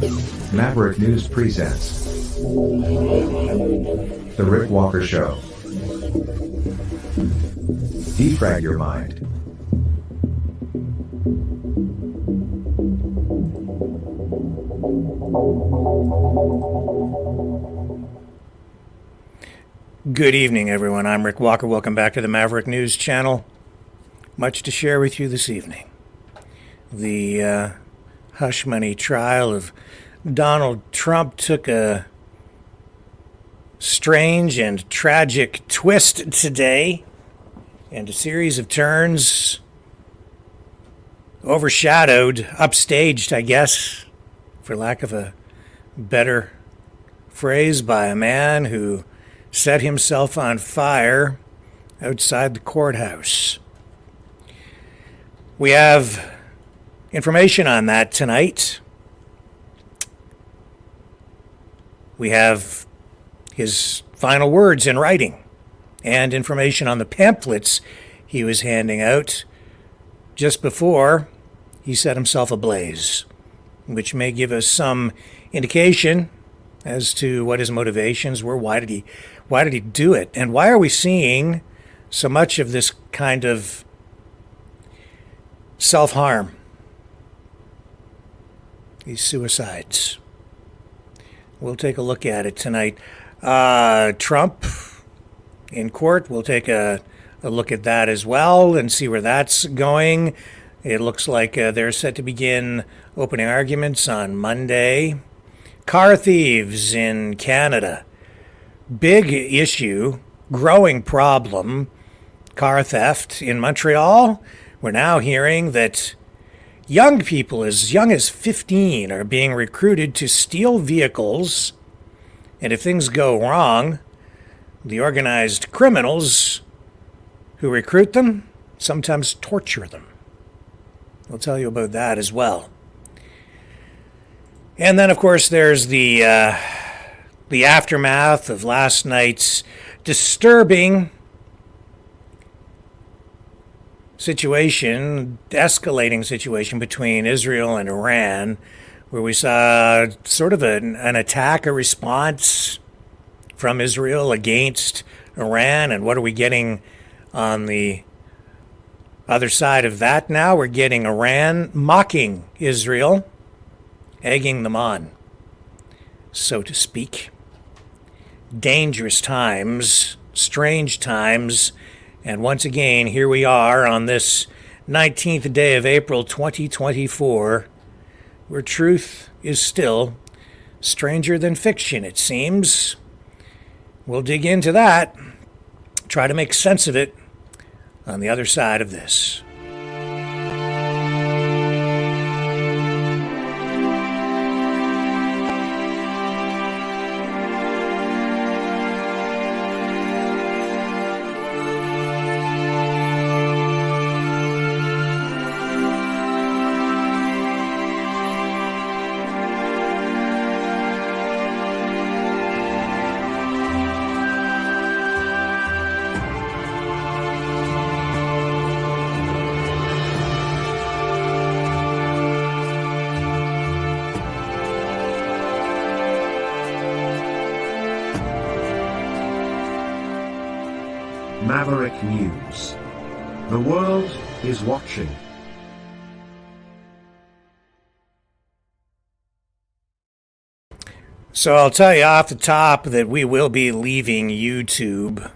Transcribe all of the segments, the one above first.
Maverick News presents The Rick Walker Show. Defrag your mind. Good evening, everyone. I'm Rick Walker. Welcome back to the Maverick News channel. Much to share with you this evening. The hush money trial of Donald Trump took a strange and tragic twist today, and a series of turns overshadowed, upstaged, I guess, for lack of a better phrase, by a man who set himself on fire outside the courthouse. We have information on that tonight. We have his final words in writing and information on the pamphlets he was handing out just before he set himself ablaze, which may give us some indication as to what his motivations were. Why did he do it? And why are we seeing so much of this kind of self-harm? These suicides. We'll take a look at it tonight. Trump in court, we'll take a look at that as well and see where that's going. It looks like they're set to begin opening arguments on Monday. Car thieves in Canada. Big issue, growing problem. Car theft in Montreal. We're now hearing that young people as young as 15 are being recruited to steal vehicles. And if things go wrong, the organized criminals who recruit them sometimes torture them. We'll tell you about that as well. And then, of course, there's the aftermath of last night's disturbing situation, escalating situation between Israel and Iran, where we saw sort of an attack, a response from Israel against Iran. And what are we getting on the other side of that now? We're getting Iran mocking Israel, egging them on, so to speak. Dangerous times, strange times, and once again, here we are on this 19th day of April 2024, where truth is still stranger than fiction, it seems. We'll dig into that, try to make sense of it on the other side of this. Maverick News. The world is watching. So I'll tell you off the top that we will be leaving YouTube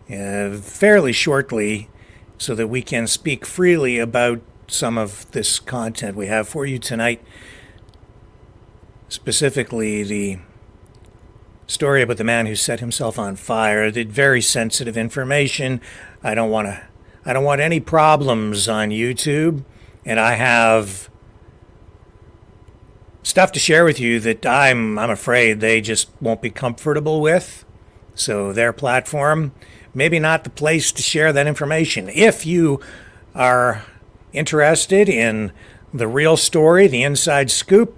fairly shortly so that we can speak freely about some of this content we have for you tonight, specifically the story about the man who set himself on fire. The very sensitive information. I don't want any problems on YouTube, and I have stuff to share with you that I'm afraid they just won't be comfortable with. So their platform, maybe not the place to share that information. If you are interested in the real story, the inside scoop,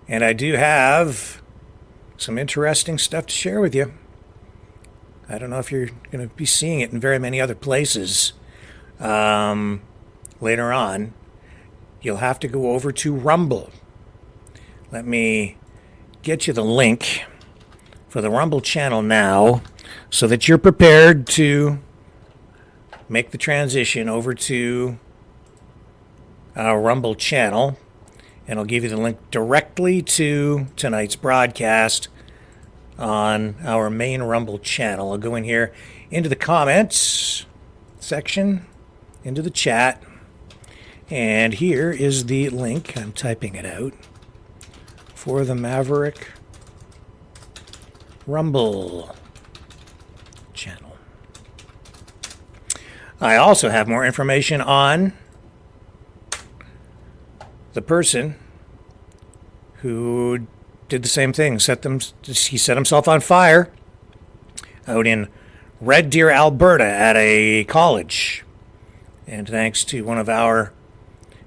and I do have some interesting stuff to share with you. I don't know if you're going to be seeing it in very many other places later on. you'll have to go over to Rumble. Let me get you the link for the Rumble channel now so that you're prepared to make the transition over to our Rumble channel. And I'll give you the link directly to tonight's broadcast on our main Rumble channel. I'll go in here into the comments section, into the chat, and here is the link. I'm typing it out for the Maverick Rumble channel. I also have more information on the person who did the same thing. He set himself on fire out in Red Deer, Alberta at a college. And thanks to one of our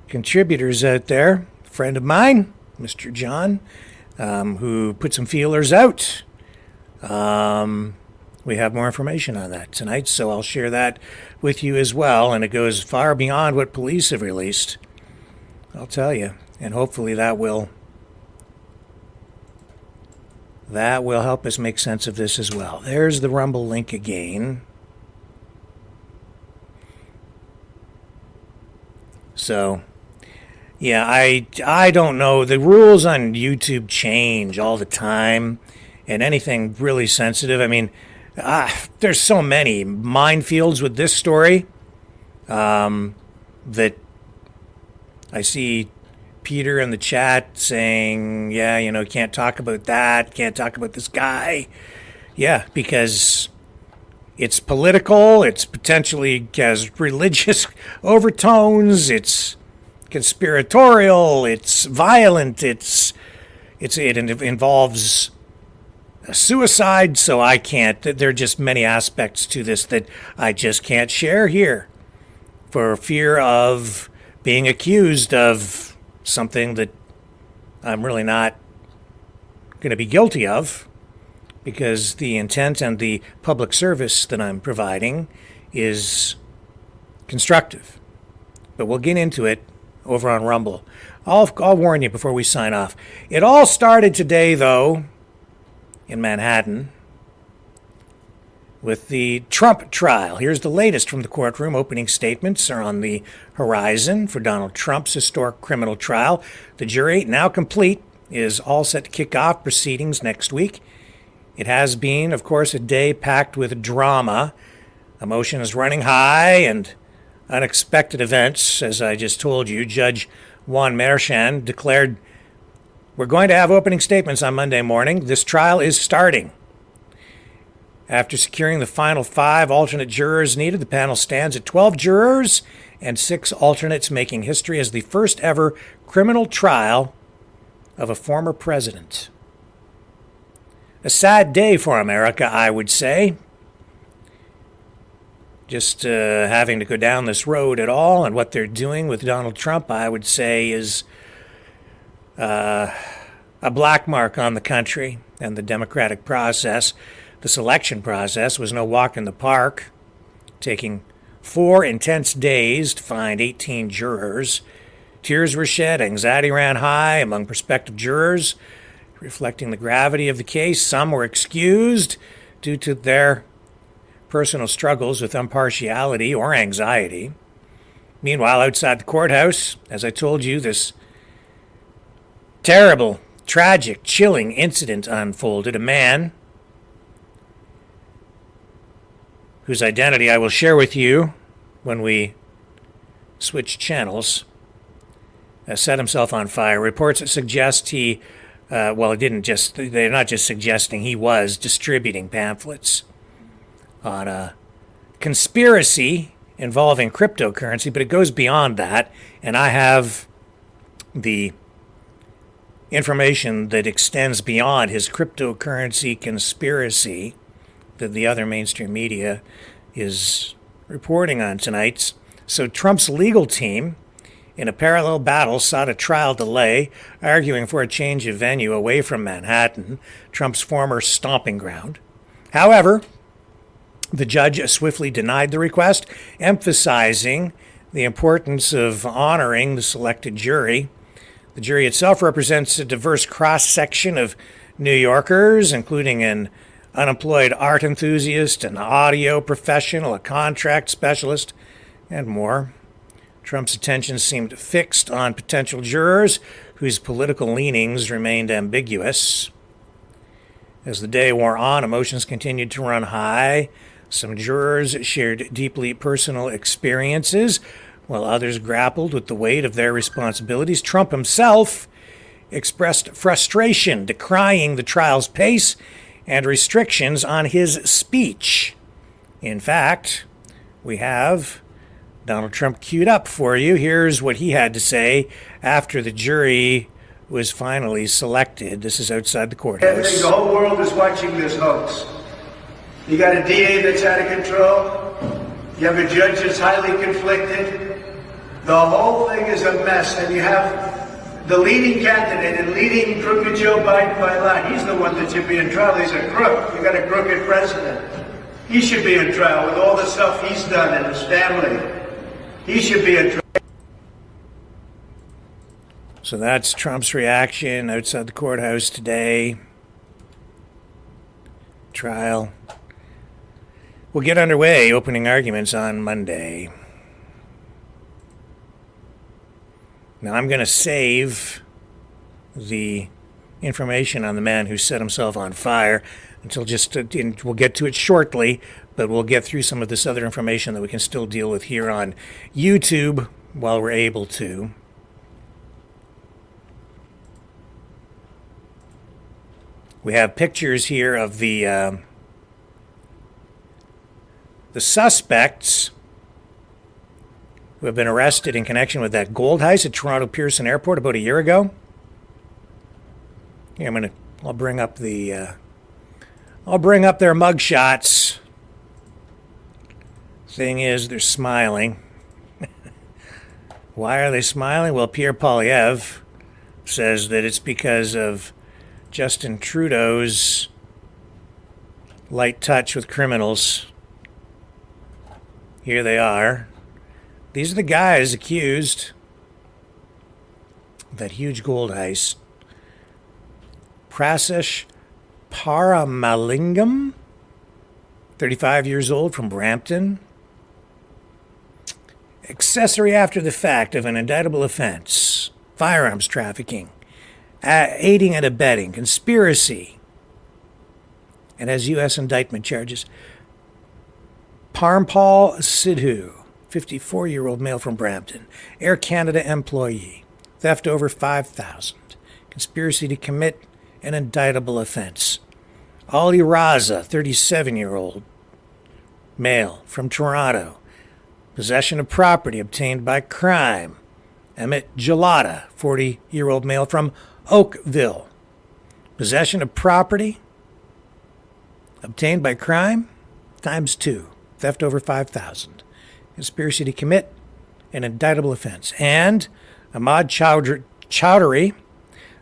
contributors out there, a friend of mine, Mr. John, who put some feelers out. We have more information on that tonight, so I'll share that with you as well. And it goes far beyond what police have released, I'll tell you. And hopefully that will help us make sense of this as well. There's the Rumble link again. So, yeah, I don't know. The rules on YouTube change all the time, and anything really sensitive. I mean, there's so many minefields with this story that I see Peter in the chat saying, yeah, can't talk about that, can't talk about this guy. Yeah, because it's political, it's potentially has religious overtones, it's conspiratorial, it's violent, it involves suicide, so I can't. There are just many aspects to this that I just can't share here for fear of being accused of something that I'm really not going to be guilty of, because the intent and the public service that I'm providing is constructive. But we'll get into it over on Rumble. I'll warn you before we sign off. It all started today, though, in Manhattan with the Trump trial. Here's the latest from the courtroom. Opening statements are on the horizon for Donald Trump's historic criminal trial. The jury, now complete, is all set to kick off proceedings next week. It has been, of course, a day packed with drama. Emotion is running high and unexpected events. As I just told you, Judge Juan Merchan declared, "We're going to have opening statements on Monday morning. This trial is starting." After securing the final 5 alternate jurors needed, the panel stands at 12 jurors and 6 alternates, making history as the first ever criminal trial of a former president. A sad day for America, I would say. Just having to go down this road at all, and what they're doing with Donald Trump, I would say, is a black mark on the country and the democratic process. The selection process was no walk in the park, taking 4 intense days to find 18 jurors. Tears were shed, anxiety ran high among prospective jurors, reflecting the gravity of the case. Some were excused due to their personal struggles with impartiality or anxiety. Meanwhile, outside the courthouse, as I told you, this terrible, tragic, chilling incident unfolded. A man whose identity I will share with you when we switch channels, set himself on fire. Reports suggest they're not just suggesting, he was distributing pamphlets on a conspiracy involving cryptocurrency, but it goes beyond that, and I have the information that extends beyond his cryptocurrency conspiracy that the other mainstream media is reporting on tonight. So Trump's legal team, in a parallel battle, sought a trial delay, arguing for a change of venue away from Manhattan, Trump's former stomping ground. However, the judge swiftly denied the request, emphasizing the importance of honoring the selected jury. The jury itself represents a diverse cross-section of New Yorkers, including an unemployed art enthusiast, an audio professional, a contract specialist, and more. Trump's attention seemed fixed on potential jurors whose political leanings remained ambiguous. As the day wore on, emotions continued to run high. Some jurors shared deeply personal experiences, while others grappled with the weight of their responsibilities. Trump himself expressed frustration, decrying the trial's pace and restrictions on his speech. In fact, we have Donald Trump queued up for you. Here's what he had to say after the jury was finally selected. This is outside the courthouse. The whole world is watching this hoax. You got a DA that's out of control. You have a judge that's highly conflicted. The whole thing is a mess, and you have the leading candidate and leading crooked Joe Biden by a lot. He's the one that should be in trial. He's a crook. You got a crooked president. He should be in trial with all the stuff he's done and his family. He should be in trial. So that's Trump's reaction outside the courthouse today. Trial will get underway, opening arguments on Monday. Now I'm going to save the information on the man who set himself on fire until we'll get to it shortly, but we'll get through some of this other information that we can still deal with here on YouTube while we're able to. We have pictures here of the suspects who have been arrested in connection with that gold heist at Toronto Pearson Airport about a year ago. Here, I'll bring up their mugshots. Thing is, they're smiling. Why are they smiling? Well, Pierre Poilievre says that it's because of Justin Trudeau's light touch with criminals. Here they are. These are the guys accused of that huge gold heist. Prasesh Paramalingam, 35 years old, from Brampton. Accessory after the fact of an indictable offense, firearms trafficking, aiding and abetting, conspiracy, and has U.S. indictment charges. Parmpal Sidhu, 54-year-old male from Brampton, Air Canada employee, theft over $5,000, conspiracy to commit an indictable offense. Ali Raza, 37-year-old male from Toronto, possession of property obtained by crime. Emmett Gelada, 40-year-old male from Oakville, possession of property obtained by crime ×2, theft over $5,000, conspiracy to commit an indictable offense. And Ahmad Chowdhury,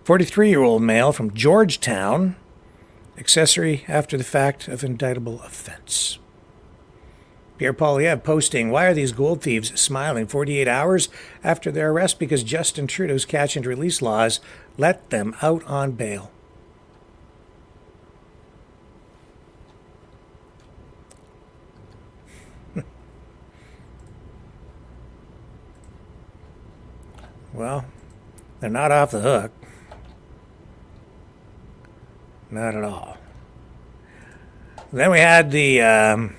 43-year-old male from Georgetown, accessory after the fact of indictable offense. Pierre Poilievre posting, why are these gold thieves smiling 48 hours after their arrest? Because Justin Trudeau's catch and release laws let them out on bail. Well, they're not off the hook. Not at all. Then we had the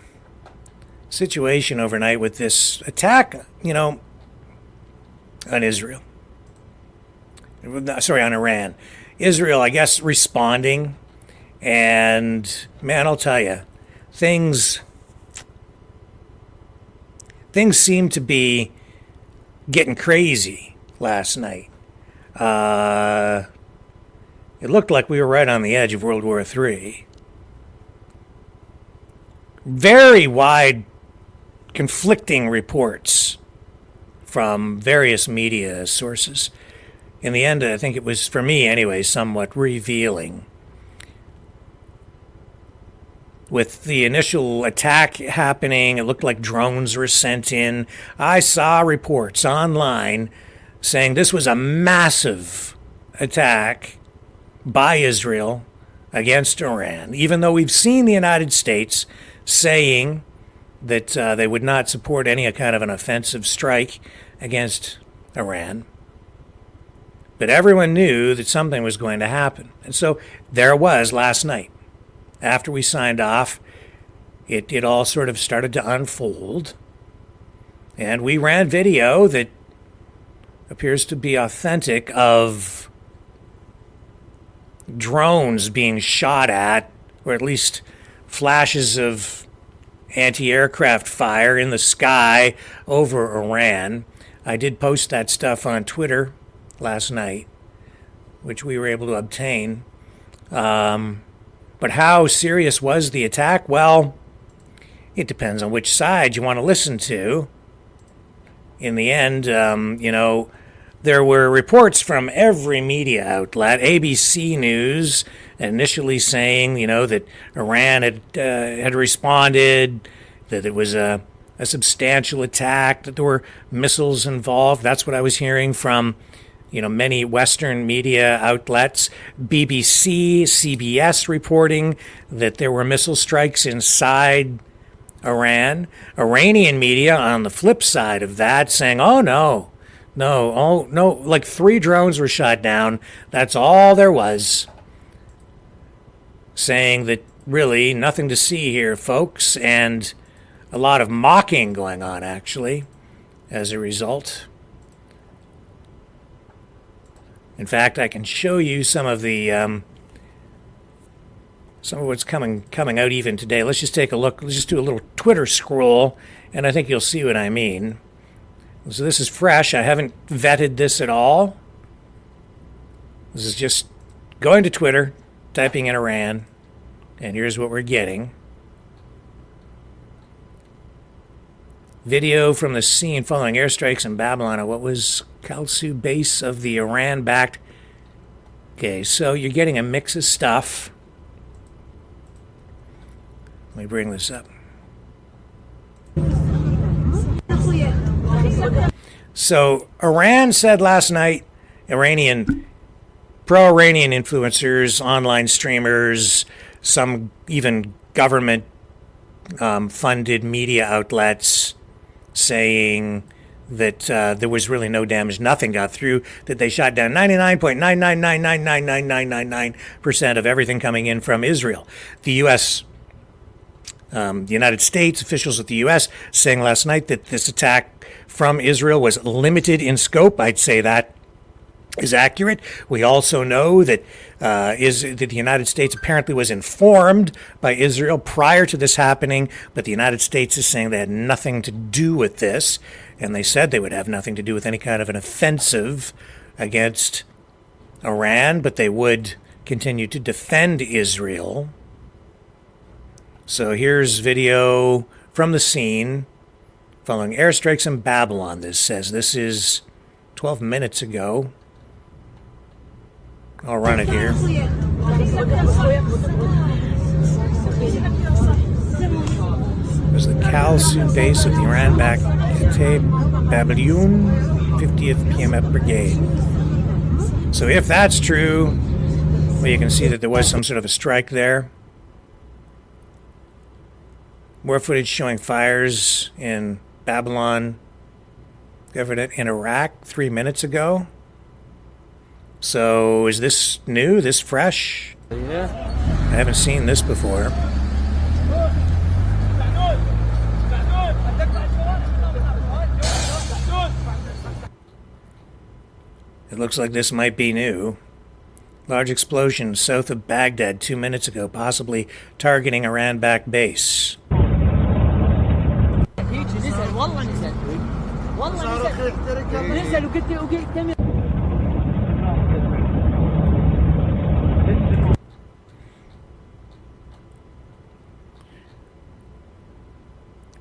situation overnight with this attack, on Israel. Sorry, on Iran. Israel, I guess, responding. And, man, I'll tell you, things seem to be getting crazy last night. It looked like we were right on the edge of World War III. Very wide, conflicting reports from various media sources. In the end, I think it was, for me anyway, somewhat revealing. with the initial attack happening, it looked like drones were sent in. I saw reports online saying this was a massive attack by Israel against Iran, even though we've seen the United States saying that they would not support any kind of an offensive strike against Iran. But everyone knew that something was going to happen. And so there it was last night. After we signed off, it all sort of started to unfold. And we ran video that appears to be authentic of drones being shot at, or at least flashes of anti-aircraft fire in the sky over Iran. I did post that stuff on Twitter last night, which we were able to obtain. But how serious was the attack? Well, it depends on which side you want to listen to. In the end, there were reports from every media outlet. ABC News initially saying, that Iran had responded, that it was a substantial attack, that there were missiles involved. That's what I was hearing from many Western media outlets. BBC, CBS reporting that there were missile strikes inside Iran. Iranian media on the flip side of that saying, oh no, like 3 drones were shot down. That's all there was. Saying that really nothing to see here, folks, and a lot of mocking going on actually as a result. In fact, I can show you some of what's coming out even today. Let's just take a look. Let's just do a little Twitter scroll, and I think you'll see what I mean. So this is fresh. I haven't vetted this at all. This is just going to Twitter, typing in Iran, and here's what we're getting. Video from the scene following airstrikes in Babylon at what was Kalsu base of the Iran-backed. Okay, so you're getting a mix of stuff. Let me bring this up. So Iran said last night, pro-Iranian influencers, online streamers, some even government funded media outlets saying that there was really no damage, nothing got through, that they shot down 99.999999999% of everything coming in from Israel. The U.S., the United States, officials at the U.S. saying last night that this attack from Israel was limited in scope. I'd say that is accurate. We also know that that the United States apparently was informed by Israel prior to this happening, but the United States is saying they had nothing to do with this, and they said they would have nothing to do with any kind of an offensive against Iran, but they would continue to defend Israel. So here's video from the scene following airstrikes in Babylon. This says this is 12 minutes ago. I'll run it here. There's the Kalsu base of the Iran-backed Babylon 50th PMF Brigade. So if that's true, well, you can see that there was some sort of a strike there. More footage showing fires in Babylon government in Iraq 3 minutes ago. So is this new, this fresh? Yeah. I haven't seen this before. It looks like this might be new. Large explosion south of Baghdad 2 minutes ago, possibly targeting Iran-backed base.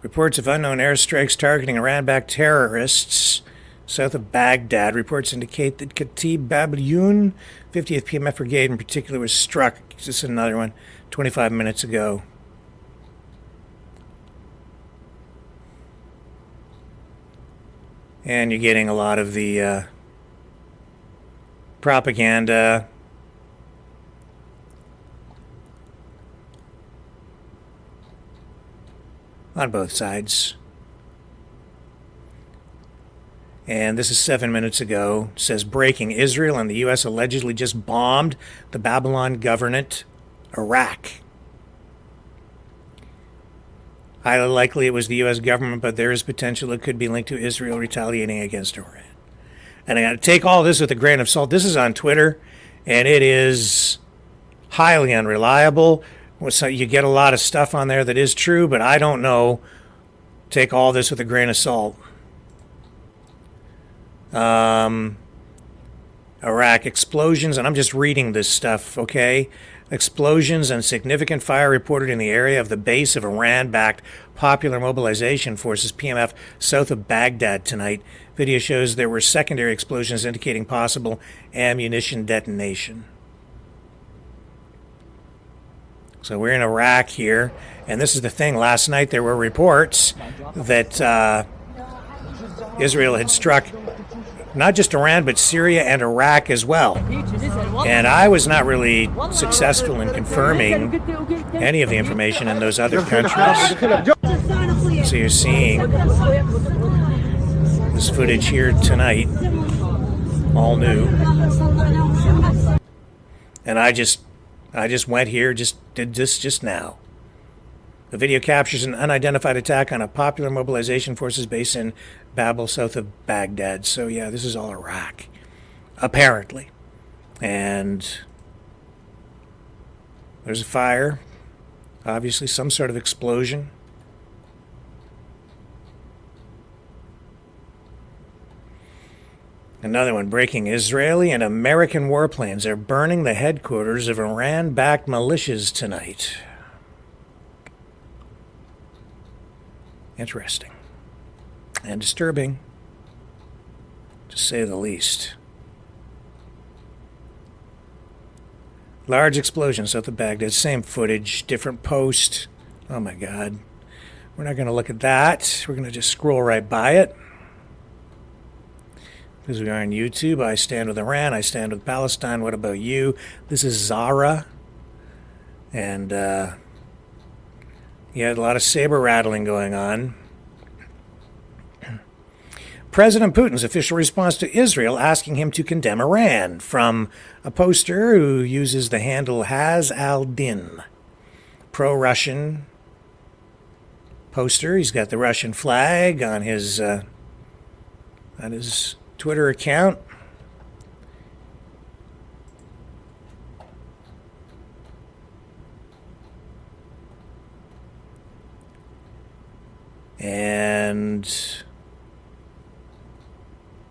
Reports of unknown airstrikes targeting Iran-backed terrorists south of Baghdad. Reports indicate that Khatib Babylon 50th PMF Brigade in particular was struck. This is another one, 25 minutes ago. And you're getting a lot of the propaganda on both sides. And this is 7 minutes ago. It says, breaking: Israel and the U.S. allegedly just bombed the Babylon-governed Iraq. Highly likely it was the U.S. government, but there is potential it could be linked to Israel retaliating against Iran. And I got to take all this with a grain of salt. This is on Twitter, and it is highly unreliable. So you get a lot of stuff on there that is true, but I don't know. Take all this with a grain of salt. Iraq explosions, and I'm just reading this stuff, okay? Explosions and significant fire reported in the area of the base of Iran-backed Popular Mobilization Forces, PMF, south of Baghdad tonight. Video shows there were secondary explosions indicating possible ammunition detonation. So we're in Iraq here, and this is the thing. Last night there were reports that Israel had struck not just Iran, but Syria and Iraq as well. And I was not really successful in confirming any of the information in those other countries. So you're seeing this footage here tonight, all new. And I just went here, did this just now. The video captures an unidentified attack on a Popular Mobilization Forces base in Babel, south of Baghdad. So yeah, this is all Iraq, apparently. And there's a fire, obviously some sort of explosion. Another one, breaking: Israeli and American warplanes are burning the headquarters of Iran-backed militias tonight. Interesting. And disturbing, to say the least. Large explosions south of Baghdad. Same footage, different post. Oh my God. We're not going to look at that. We're going to just scroll right by it. Because we are on YouTube. I stand with Iran. I stand with Palestine. What about you? This is Zara. And you had a lot of saber rattling going on. President Putin's official response to Israel asking him to condemn Iran, from a poster who uses the handle Haz al-Din. Pro-Russian poster. He's got the Russian flag on his Twitter account. And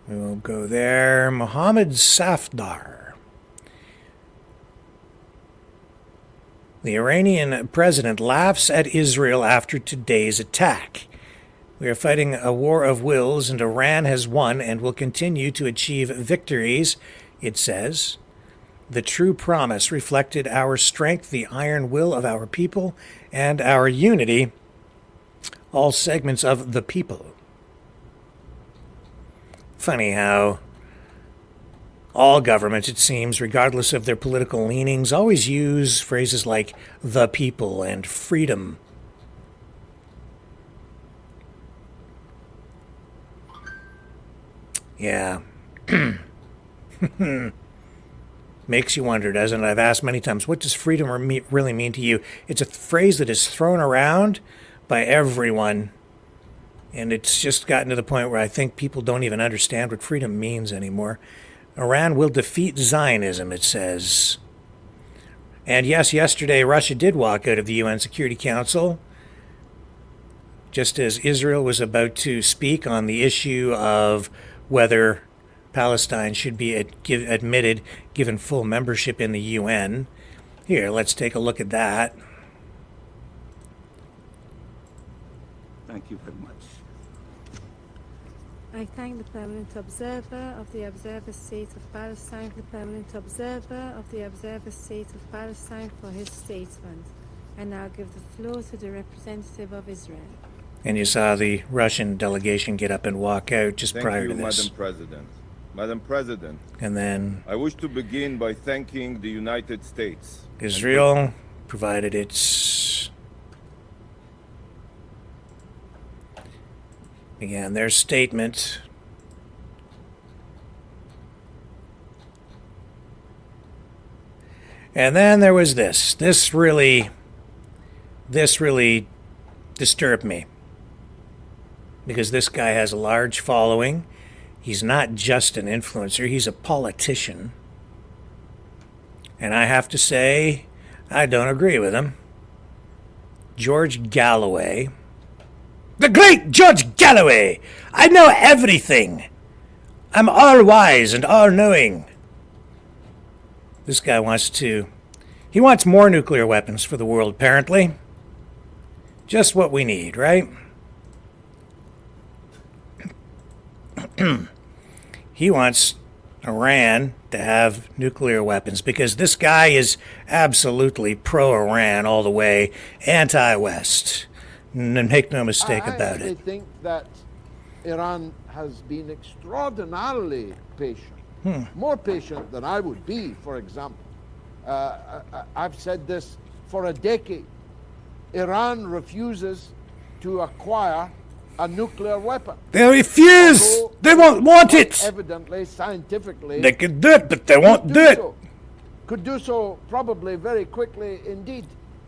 we will go there. Mohammed Safdar. The Iranian president laughs at Israel after today's attack. We are fighting a war of wills, and Iran has won and will continue to achieve victories, it says. The true promise reflected our strength, the iron will of our people, and our unity, all segments of the people. Funny how all governments, it seems, regardless of their political leanings, always use phrases like the people and freedom. Yeah. Makes you wonder, doesn't it? I've asked many times, what does freedom really mean to you? It's a phrase that is thrown around by everyone. And it's just gotten to the point where I think people don't even understand what freedom means anymore. Iran will defeat Zionism, it says. And yes, yesterday Russia did walk out of the UN Security Council, just as Israel was about to speak on the issue of whether Palestine should be admitted, given full membership in the UN. Here, let's take a look at that. Thank you very much. I thank the permanent observer of the Observer State of Palestine, the permanent observer of the Observer State of Palestine for his statement. I now give the floor to the representative of Israel. And you saw the Russian delegation get up and walk out just Thank prior you, to this. Madam President. Madam President, And then I wish to begin by thanking the United States. Israel provided its... began their statement. And then there was this. This really disturbed me. Because this guy has a large following. He's not just an influencer, he's a politician. And I have to say, I don't agree with him. George Galloway. The great George Galloway! I know everything! I'm all wise and all knowing. This guy he wants more nuclear weapons for the world, apparently. Just what we need, right? He wants Iran to have nuclear weapons because this guy is absolutely pro-Iran all the way, anti-West. Make no mistake about it. I think that Iran has been extraordinarily patient, more patient than I would be, for example. I've said this for a decade. Iran refuses to acquire a nuclear weapon. They refuse! Although They won't want it! Evidently, scientifically, They could do it, but they won't do it! so. Could do so probably very quickly indeed,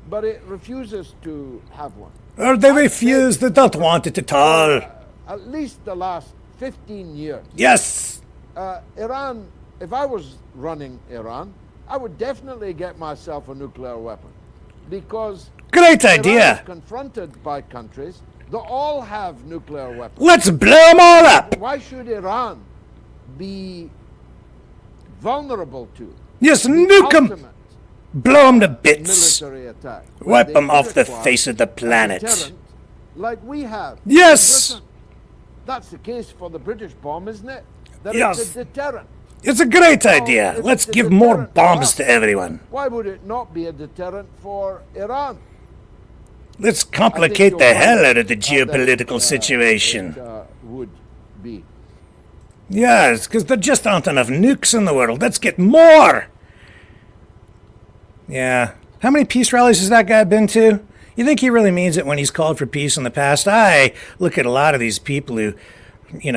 but it refuses to have one. Or they refuse, they don't want it at all. At least the last 15 years. Yes! Iran, if I was running Iran, I would definitely get myself a nuclear weapon. Because Great Iran idea! is confronted by countries that all have nuclear weapons. Let's blow them all up! Why should Iran be vulnerable to Yes, the nuke them! ultimate Blow them to bits! military attack? Wipe They them off the require face of the a planet. deterrent like we have. in Yes! Britain. That's the case for the British bomb, isn't it? That Yes. it's a deterrent. It's a great idea. if Let's it's a give more deterrent bombs for to everyone. Why would it not be a deterrent for Iran? Let's I think complicate you're the right, hell out of the that geopolitical it, situation. Would be. Yes, because there just aren't enough nukes in the world. Let's get more! Yeah. How many peace rallies has that guy been to? You think he really means it when he's called for peace in the past? I look at a lot of these people who,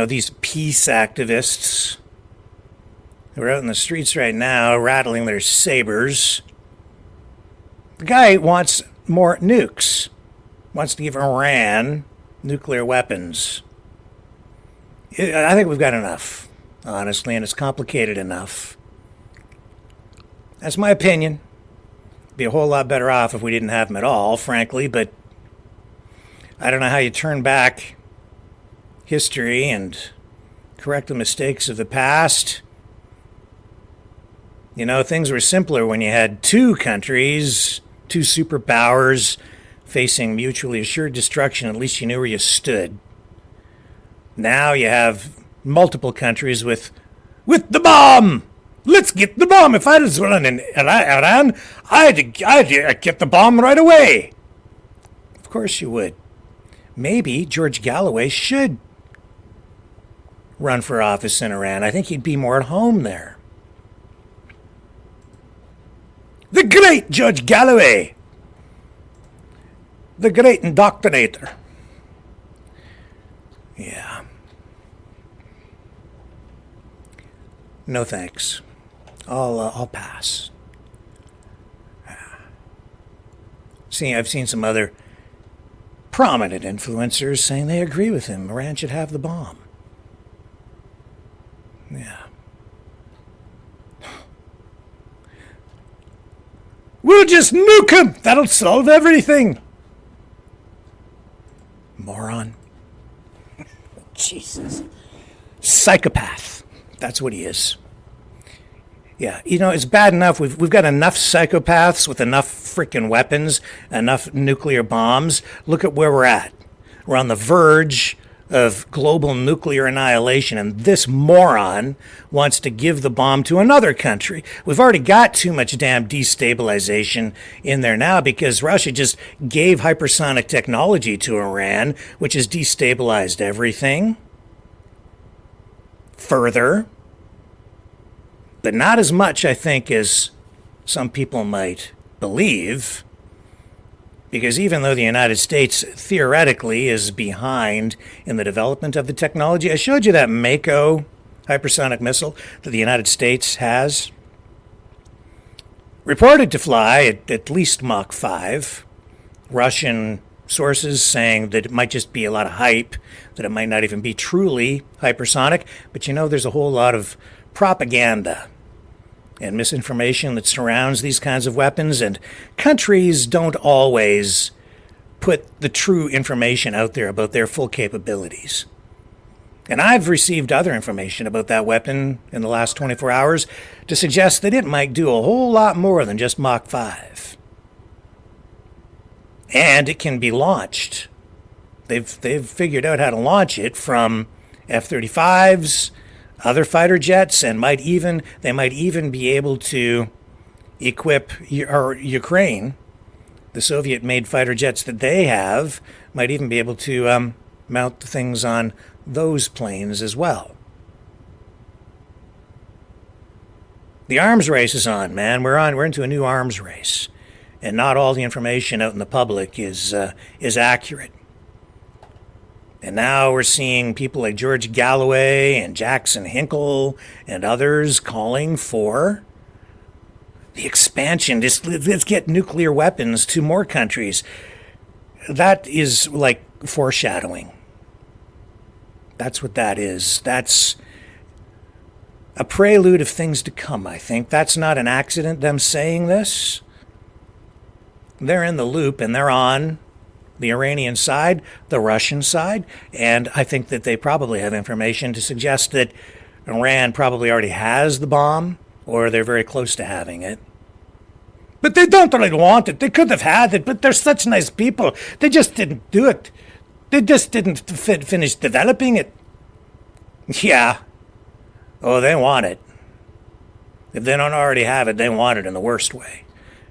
these peace activists who are out in the streets right now rattling their sabers. The guy wants more nukes. Wants to give Iran nuclear weapons. I think we've got enough, honestly, and it's complicated enough. That's my opinion. Be a whole lot better off if we didn't have them at all, frankly, but I don't know how you turn back history and correct the mistakes of the past. Things were simpler when you had two countries, two superpowers facing mutually assured destruction. At least you knew where you stood. Now you have multiple countries with the bomb. Let's get the bomb. If I was running Iran, I'd get the bomb right away. Of course you would. Maybe George Galloway should run for office in Iran. I think he'd be more at home there. The great George Galloway. The great indoctrinator. Yeah. No thanks. I'll pass. I've seen some other prominent influencers saying they agree with him. Iran should have the bomb. Yeah. We'll just nuke him! That'll solve everything! Moron. Jesus. Psychopath. That's what he is. Yeah, it's bad enough. We've got enough psychopaths with enough freaking weapons, enough nuclear bombs. Look at where we're at. We're on the verge of global nuclear annihilation, and this moron wants to give the bomb to another country. We've already got too much damn destabilization in there now because Russia just gave hypersonic technology to Iran, which has destabilized everything further. But not as much, I think, as some people might believe. Because even though the United States theoretically is behind in the development of the technology, I showed you that Mako hypersonic missile that the United States has, reported to fly at least Mach 5. Russian sources saying that it might just be a lot of hype, that it might not even be truly hypersonic. But there's a whole lot of propaganda and misinformation that surrounds these kinds of weapons, and countries don't always put the true information out there about their full capabilities. And I've received other information about that weapon in the last 24 hours to suggest that it might do a whole lot more than just Mach 5. And it can be launched. They've figured out how to launch it from F-35s, other fighter jets, and they might even be able to equip Ukraine. The Soviet-made fighter jets that they have might even be able to mount things on those planes as well. The arms race is on, man. We're into a new arms race, and not all the information out in the public is accurate. And now we're seeing people like George Galloway and Jackson Hinkle and others calling for the expansion. Let's get nuclear weapons to more countries. That is like foreshadowing. That's what that is. That's a prelude of things to come, I think. That's not an accident, them saying this. They're in the loop, and they're on the Iranian side, the Russian side, and I think that they probably have information to suggest that Iran probably already has the bomb, or they're very close to having it. But they don't really want it. They could have had it, but they're such nice people. They just didn't do it. They just didn't finish developing it. Yeah. Oh, they want it. If they don't already have it, they want it in the worst way.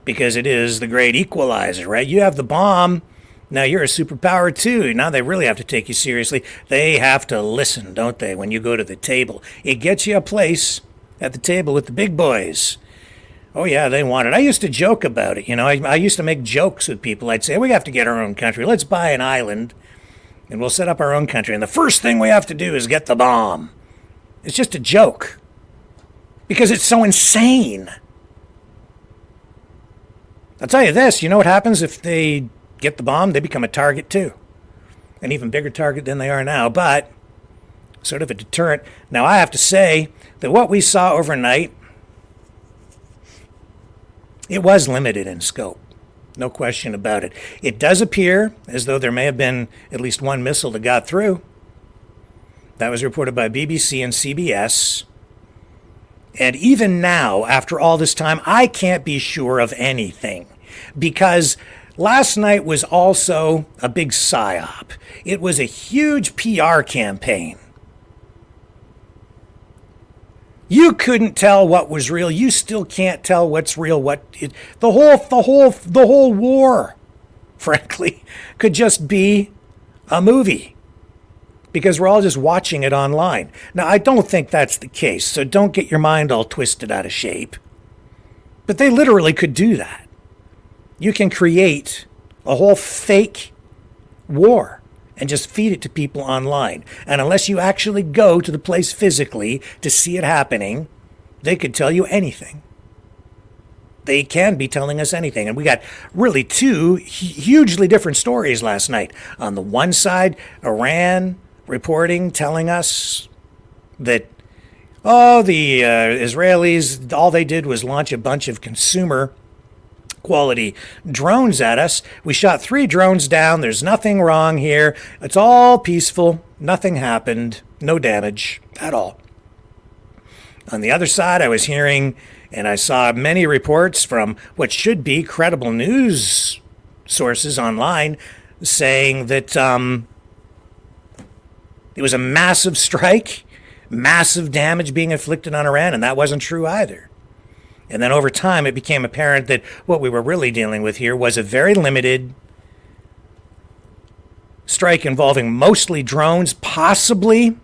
Because it is the great equalizer, right? You have the bomb. Now you're a superpower too. Now they really have to take you seriously. They have to listen, don't they, when you go to the table? It gets you a place at the table with the big boys. Oh yeah, they want it. I used to joke about it. I used to make jokes with people. I'd say, we have to get our own country. Let's buy an island and we'll set up our own country. And the first thing we have to do is get the bomb. It's just a joke because it's so insane. I'll tell you this, you know what happens if they get the bomb? They become a target too. An even bigger target than they are now, but sort of a deterrent. Now I have to say that what we saw overnight, it was limited in scope. No question about it. It does appear as though there may have been at least one missile that got through. That was reported by BBC and CBS. And even now, after all this time, I can't be sure of anything. Because last night was also a big psyop. It was a huge PR campaign. You couldn't tell what was real. You still can't tell what's real. The whole war, frankly, could just be a movie because we're all just watching it online. Now, I don't think that's the case, so don't get your mind all twisted out of shape. But they literally could do that. You can create a whole fake war and just feed it to people online. And unless you actually go to the place physically to see it happening, they could tell you anything. They can be telling us anything. And we got really two hugely different stories last night. On the one side, Iran reporting, telling us that, the Israelis, all they did was launch a bunch of consumer quality drones at us. We shot 3 drones down. There's nothing wrong here. It's all peaceful. Nothing happened. No damage at all. On the other side, I was hearing and I saw many reports from what should be credible news sources online saying that It was a massive strike, massive damage being inflicted on Iran, and that wasn't true either. And then over time, it became apparent that what we were really dealing with here was a very limited strike involving mostly drones, possibly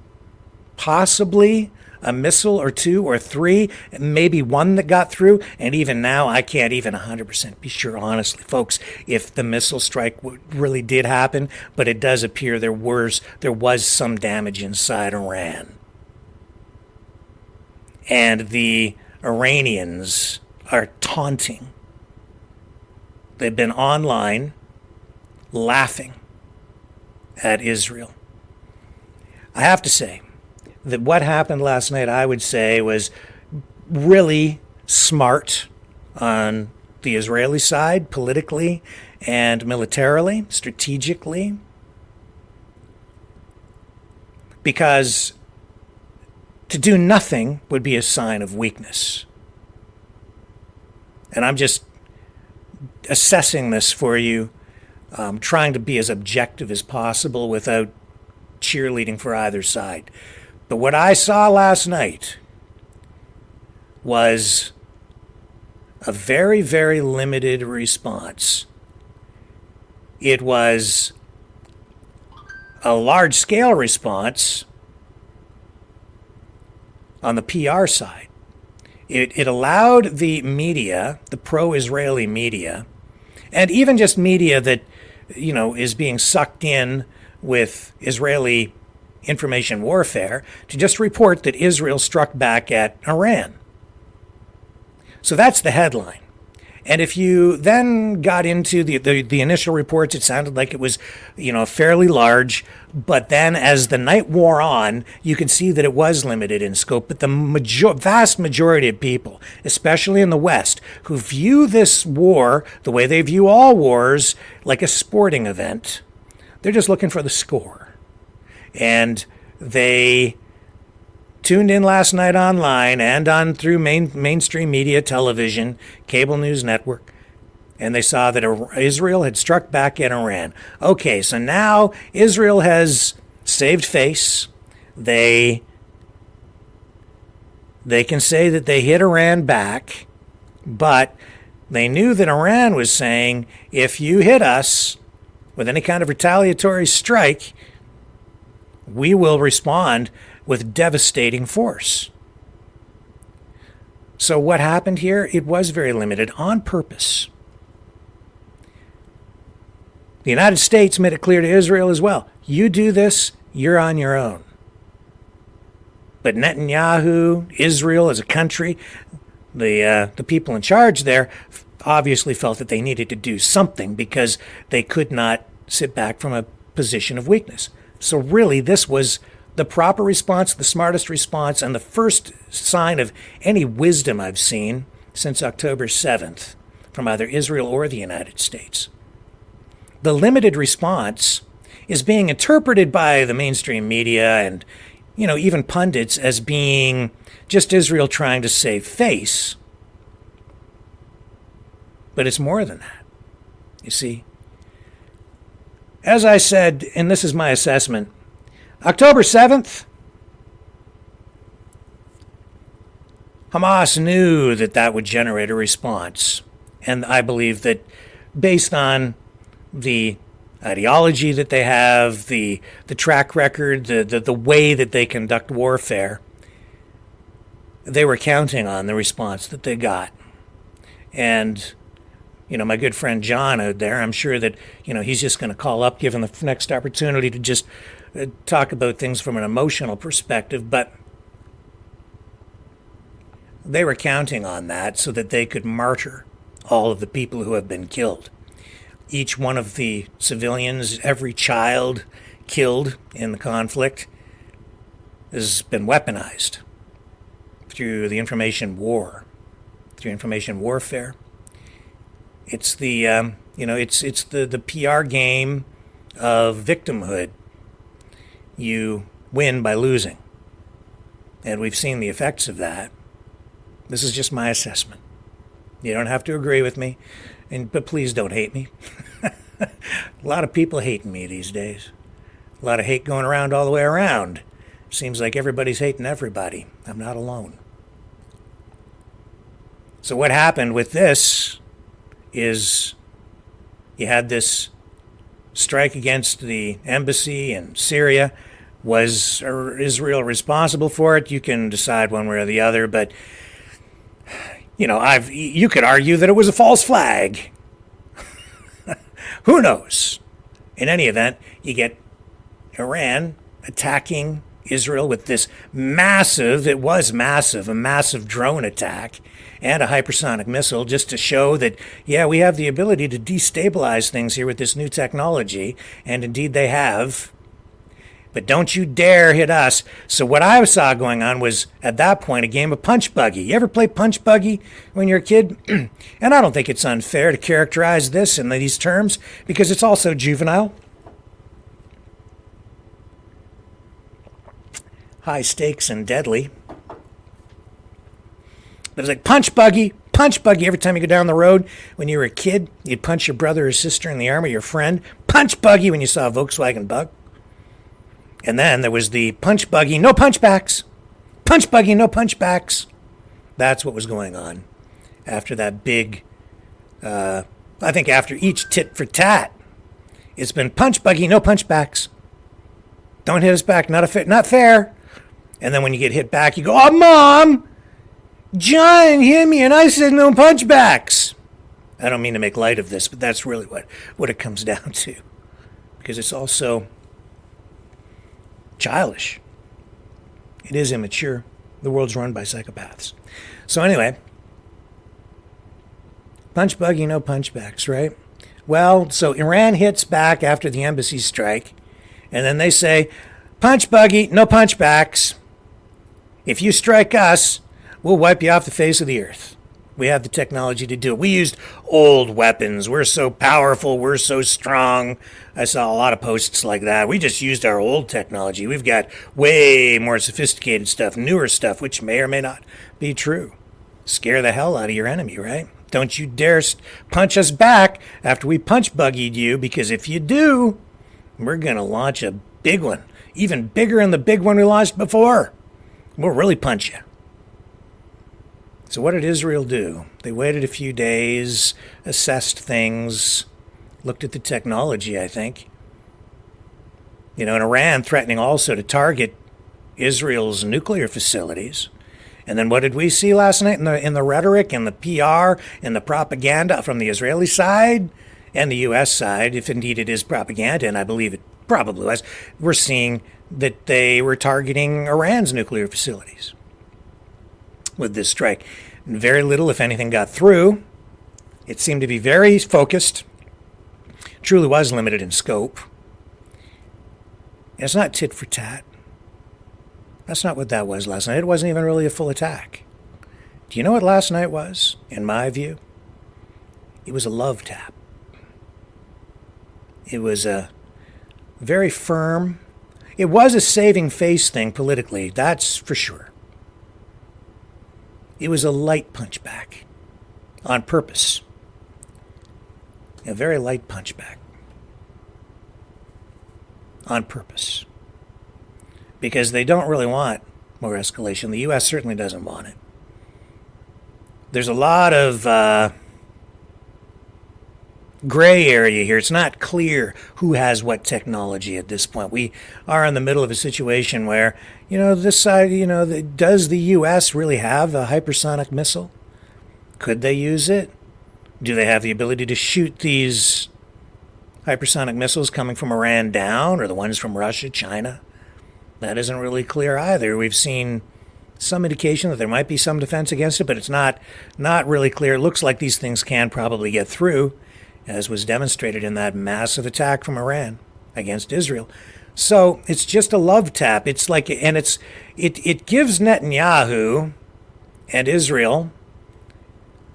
a missile or two or three, maybe one that got through. And even now, I can't even 100% be sure, honestly, folks, if the missile strike really did happen. But it does appear there was some damage inside Iran. And the Iranians are taunting. They've been online laughing at Israel. I have to say that what happened last night, I would say, was really smart on the Israeli side, politically and militarily, strategically, because to do nothing would be a sign of weakness. And I'm just assessing this for you, trying to be as objective as possible without cheerleading for either side. But what I saw last night was a very, very limited response. It was a large-scale response on the PR side. It allowed the media, the pro-Israeli media, and even just media that, is being sucked in with Israeli information warfare, to just report that Israel struck back at Iran. So that's the headline. And if you then got into the initial reports, it sounded like it was, fairly large. But then as the night wore on, you could see that it was limited in scope. But the vast majority of people, especially in the West, who view this war the way they view all wars, like a sporting event, they're just looking for the score. And they tuned in last night online and on through mainstream media, television, cable news network, and they saw that Israel had struck back at Iran. Okay, so now Israel has saved face. They can say that they hit Iran back, but they knew that Iran was saying, if you hit us with any kind of retaliatory strike, we will respond with devastating force. So what happened here? It was very limited on purpose. The United States made it clear to Israel as well. You do this, you're on your own. But Netanyahu, Israel as a country, the people in charge there obviously felt that they needed to do something because they could not sit back from a position of weakness. So really, this was the proper response, the smartest response, and the first sign of any wisdom I've seen since October 7th from either Israel or the United States. The limited response is being interpreted by the mainstream media and, even pundits as being just Israel trying to save face. But it's more than that, you see. As I said, and this is my assessment, October 7th, Hamas knew that would generate a response. And I believe that based on the ideology that they have, the track record, the way that they conduct warfare, they were counting on the response that they got. And my good friend John out there, I'm sure that, he's just going to call up given the next opportunity to just talk about things from an emotional perspective. But they were counting on that so that they could martyr all of the people who have been killed. Each one of the civilians, every child killed in the conflict has been weaponized through the information war, through information warfare. It's the it's the PR game of victimhood. You win by losing, and we've seen the effects of that. This is just my assessment. You don't have to agree with me, but please don't hate me. A lot of people hating me these days. A lot of hate going around all the way around. Seems like everybody's hating everybody. I'm not alone. So what happened with this is you had this strike against the embassy in Syria. Was Israel responsible for it? You can decide one way or the other, but you could argue that it was a false flag. Who knows? In any event, you get Iran attacking Israel with this massive, it was massive, a massive drone attack and a hypersonic missile, just to show that, yeah, we have the ability to destabilize things here with this new technology, and indeed they have. But don't you dare hit us. So what I saw going on was, at that point, a game of punch buggy. You ever play punch buggy when you're a kid? And I don't think it's unfair to characterize this in these terms, because it's also juvenile. High stakes and deadly. But it's like punch buggy. Every time you go down the road, when you were a kid, you'd punch your brother or sister in the arm or your friend. Punch buggy when you saw a Volkswagen Bug. And then there was the punch buggy, no punchbacks. Punch buggy, no punchbacks. That's what was going on after that big, I think after each tit for tat, it's been punch buggy, no punchbacks. Don't hit us back, not fair. And then when you get hit back, you go, oh, Mom, John hit me and I said no punchbacks. I don't mean to make light of this, but that's really what it comes down to. Because it's also childish. It is immature. The world's run by psychopaths. So anyway, punch buggy, no punchbacks, right? Well, so Iran hits back after the embassy strike, and then they say, punch buggy, no punchbacks. If you strike us, we'll wipe you off the face of the earth. We have the technology to do it. We used old weapons. We're so powerful. We're so strong. I saw a lot of posts like that. We just used our old technology. We've got way more sophisticated stuff, newer stuff, which may or may not be true. Scare the hell out of your enemy, right? Don't you dare punch us back after we punch buggied you, because if you do, we're going to launch a big one, even bigger than the big one we launched before. We'll really punch you. So what did Israel do? They waited a few days, assessed things, looked at the technology, I think. And Iran threatening also to target Israel's nuclear facilities. And then what did we see last night in the rhetoric and the PR and the propaganda from the Israeli side and the U.S. side, if indeed it is propaganda, and I believe it probably was, we're seeing that they were targeting Iran's nuclear facilities with this strike. Very little, if anything, got through. It seemed to be very focused. Truly was limited in scope. And it's not tit for tat. That's not what that was last night. It wasn't even really a full attack. Do you know what last night was, in my view? It was a love tap. It was a very firm. It was a saving face thing politically, that's for sure. It was a light punchback on purpose. A very light punchback on purpose. Because they don't really want more escalation. The U.S. certainly doesn't want it. There's a lot of gray area here. It's not clear who has what technology at this point. We are in the middle of a situation where, this side, does the U.S. really have a hypersonic missile? Could they use it? Do they have the ability to shoot these hypersonic missiles coming from Iran down, or the ones from Russia, China? That isn't really clear either. We've seen some indication that there might be some defense against it, but it's not really clear. It looks like these things can probably get through, as was demonstrated in that massive attack from Iran against Israel. So it's just a love tap. It's like, and it gives Netanyahu and Israel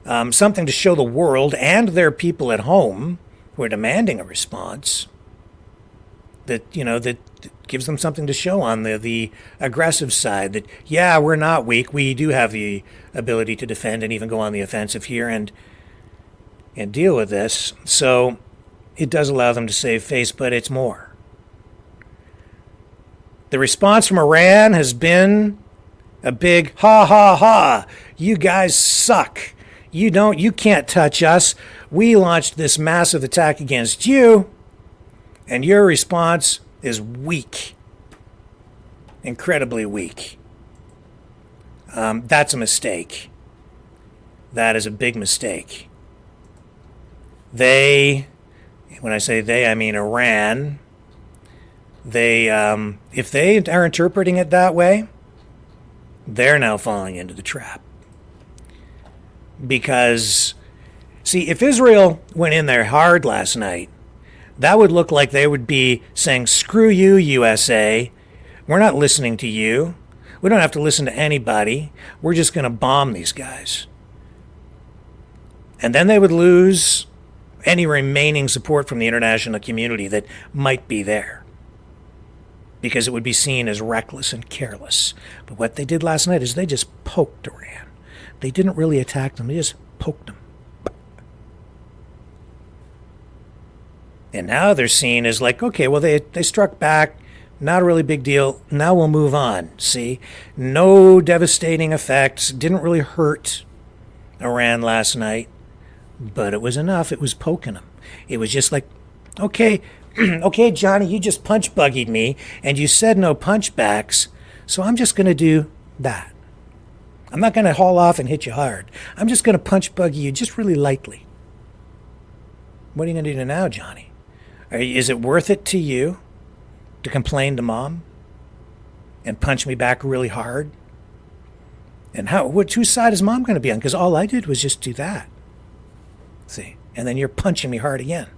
something to show the world and their people at home who are demanding a response. That gives them something to show on the aggressive side. That, yeah, we're not weak. We do have the ability to defend and even go on the offensive here and deal with this. So it does allow them to save face, but it's more. The response from Iran has been a big ha ha ha. You guys suck. You can't touch us. We launched this massive attack against you, and your response is weak. Incredibly weak. That's a mistake. That is a big mistake. They, when I say they, I mean Iran. They, if they are interpreting it that way, they're now falling into the trap. Because, see, if Israel went in there hard last night, that would look like they would be saying, screw you, USA. We're not listening to you. We don't have to listen to anybody. We're just going to bomb these guys. And then they would lose any remaining support from the international community that might be there, because it would be seen as reckless and careless. But what they did last night is they just poked Iran. They didn't really attack them. They just poked them. And now they're seen as like, okay, well, they struck back. Not a really big deal. Now we'll move on. See? No devastating effects. Didn't really hurt Iran last night. But it was enough. It was poking them. It was just like, okay, okay, Johnny, you just punch buggied me, and you said no punchbacks, so I'm just going to do that. I'm not going to haul off and hit you hard. I'm just going to punch buggy you just really lightly. What are you going to do now, Johnny? Is it worth it to you to complain to Mom and punch me back really hard? And whose side is Mom going to be on? Because all I did was just do that. See? And then you're punching me hard again.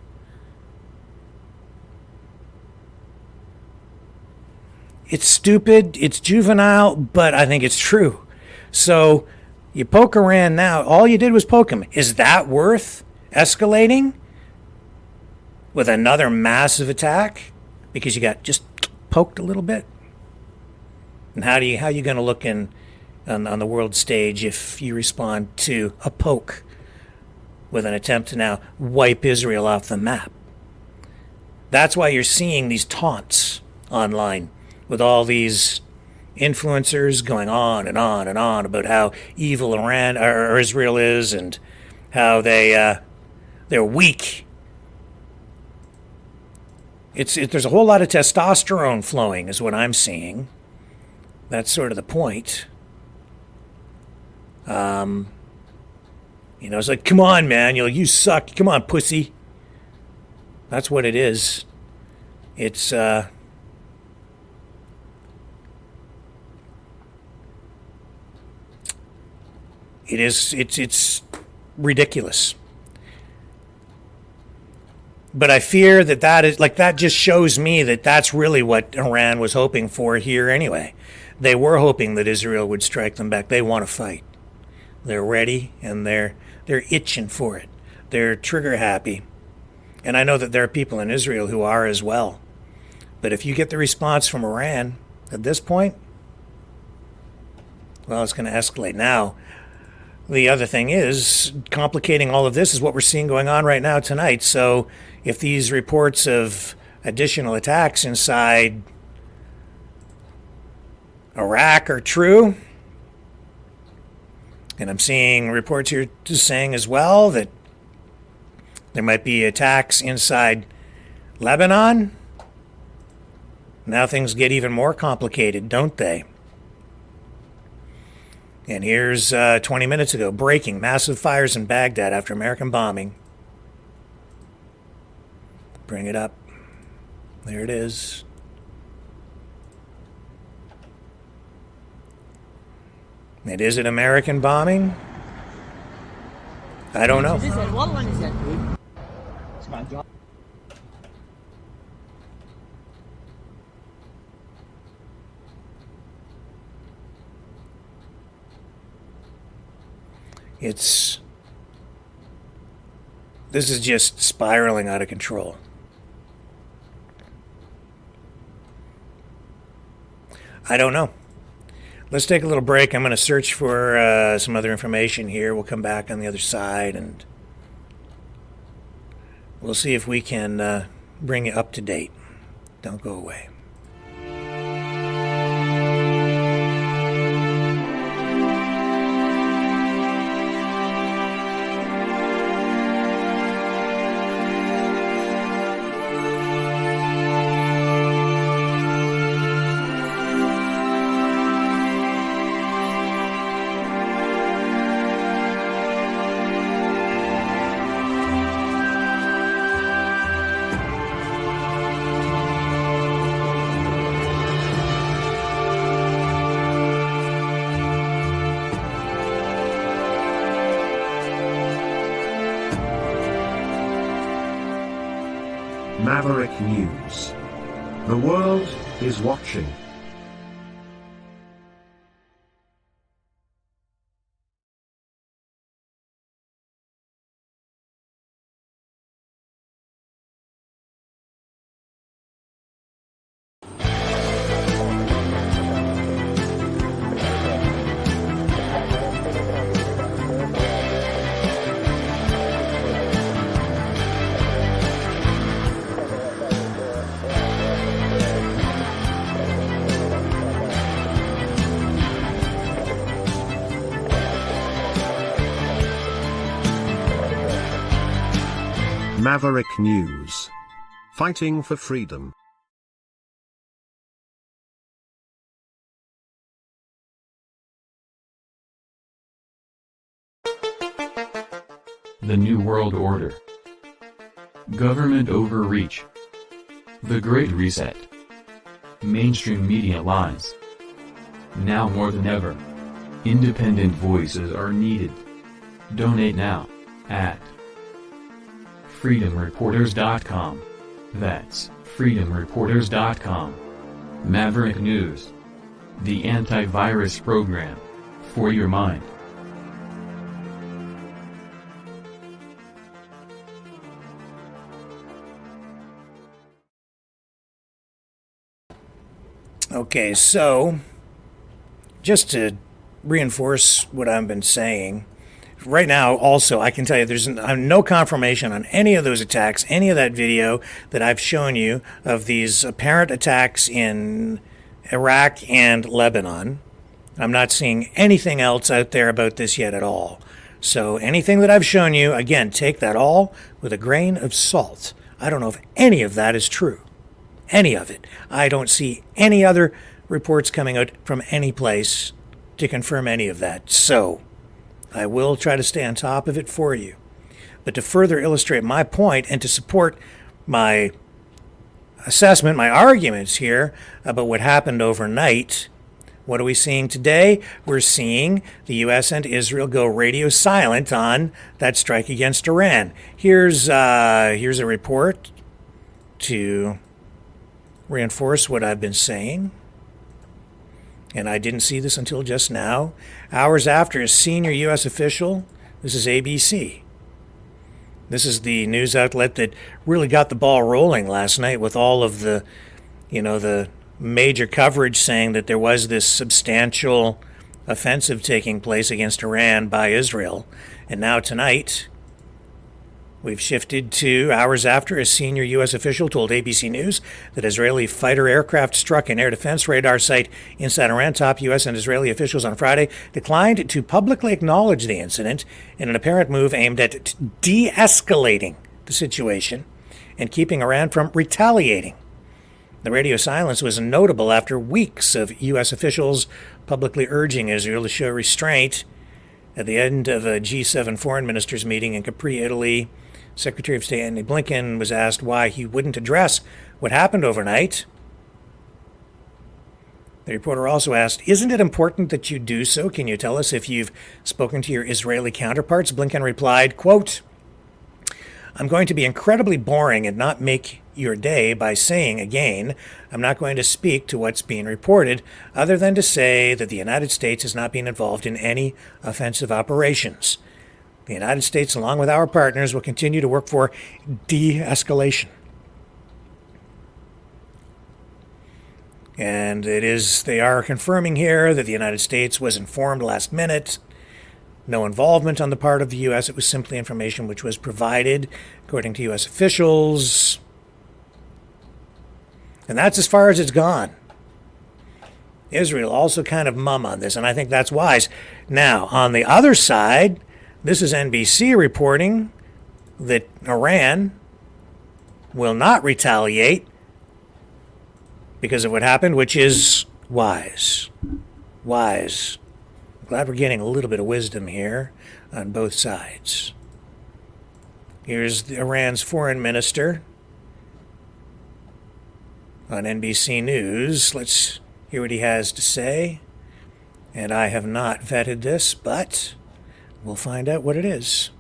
It's stupid, it's juvenile, but I think it's true. So you poke Iran now. All you did was poke him. Is that worth escalating with another massive attack because you got just poked a little bit? And how are you going to look on the world stage if you respond to a poke with an attempt to now wipe Israel off the map? That's why you're seeing these taunts online with all these influencers going on and on and on about how evil Iran or Israel is, and how they're weak. There's a whole lot of testosterone flowing, is what I'm seeing. That's sort of the point. It's like, come on, man, you suck. Come on, pussy. That's what it is. It's It's ridiculous. But I fear that is like, that just shows me that that's really what Iran was hoping for here anyway. They were hoping that Israel would strike them back. They want to fight. They're ready, and they're itching for it. They're trigger happy. And I know that there are people in Israel who are as well. But if you get the response from Iran at this point, well, it's going to escalate. Now, the other thing is, complicating all of this is what we're seeing going on right now tonight. So if these reports of additional attacks inside Iraq are true, and I'm seeing reports here just saying as well that there might be attacks inside Lebanon, now things get even more complicated, don't they? And here's 20 minutes ago, breaking massive fires in Baghdad after American bombing. Bring it up. There it is. And is it American bombing? I don't know. This is just spiraling out of control. I don't know. Let's take a little break. I'm going to search for some other information here. We'll come back on the other side, and we'll see if we can bring you up to date. Don't go away. Maverick News. The world is watching. Maverick News. Fighting for freedom. The New World Order. Government overreach. The Great Reset. Mainstream media lies. Now more than ever, independent voices are needed. Donate now, at freedomreporters.com. That's freedomreporters.com. Maverick News. The antivirus program for your mind. Okay, so just to reinforce what I've been saying, right now also I can tell you there's no confirmation on any of those attacks, any of that video that I've shown you of these apparent attacks in Iraq and Lebanon. I'm not seeing anything else out there about this yet at all. So anything that I've shown you, again, take that all with a grain of salt. I don't know if any of that is true. Any of it. I don't see any other reports coming out from any place to confirm any of that. So I will try to stay on top of it for you. But to further illustrate my point and to support my assessment, my arguments here about what happened overnight, what are we seeing today? We're seeing the U.S. and Israel go radio silent on that strike against Iran. Here's a report to reinforce what I've been saying. And I didn't see this until just now. Hours after, a senior U.S. official, this is ABC. This is the news outlet that really got the ball rolling last night with all of the major coverage saying that there was this substantial offensive taking place against Iran by Israel. And now tonight, we've shifted to hours after a senior U.S. official told ABC News that Israeli fighter aircraft struck an air defense radar site inside Iran. Top U.S. and Israeli officials on Friday declined to publicly acknowledge the incident in an apparent move aimed at de-escalating the situation and keeping Iran from retaliating. The radio silence was notable after weeks of U.S. officials publicly urging Israel to show restraint. At the end of a G7 foreign ministers meeting in Capri, Italy, Secretary of State Antony Blinken was asked why he wouldn't address what happened overnight. The reporter also asked, "Isn't it important that you do so? Can you tell us if you've spoken to your Israeli counterparts?" Blinken replied, quote, "I'm going to be incredibly boring and not make your day by saying again, I'm not going to speak to what's being reported other than to say that the United States has not been involved in any offensive operations. The United States, along with our partners, will continue to work for de-escalation." And they are confirming here that the United States was informed last minute. No involvement on the part of the U.S. It was simply information which was provided, according to U.S. officials. And that's as far as it's gone. Israel also kind of mum on this, and I think that's wise. Now, on the other side, this is NBC reporting that Iran will not retaliate because of what happened, which is wise. Wise. Glad we're getting a little bit of wisdom here on both sides. Here's Iran's foreign minister on NBC News. Let's hear what he has to say. And I have not vetted this, but we'll find out what it is.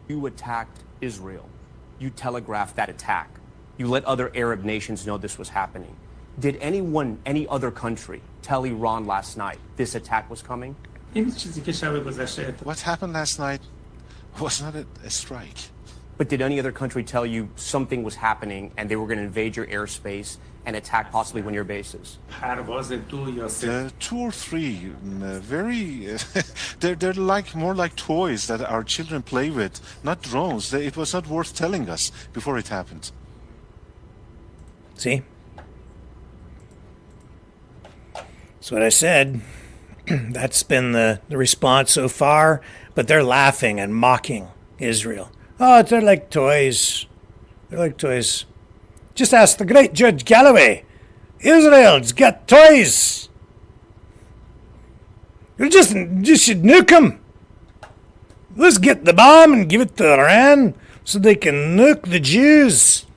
You attacked Israel. You telegraphed that attack. You let other Arab nations know this was happening. Did anyone, any other country, tell Iran last night this attack was coming? What happened last night was not a strike. But did any other country tell you something was happening and they were going to invade your airspace and attack possibly one of your bases? Two or three, very. They're like more like toys that our children play with, not drones. It was not worth telling us before it happened. See? That's what I said. That's been the response so far, but they're laughing and mocking Israel. Oh, they're like toys. They're like toys. Just ask the great Judge Galloway. Israel's got toys. You just should nuke them. Let's get the bomb and give it to Iran so they can nuke the Jews.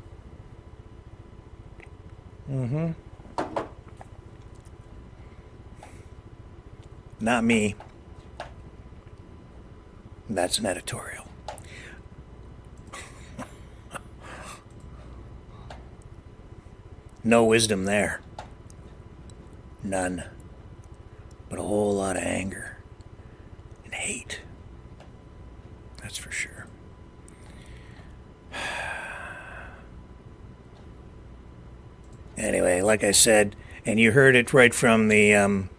Not me. That's an editorial. No wisdom there. None. But a whole lot of anger and hate. That's for sure. Anyway, like I said, and you heard it right from the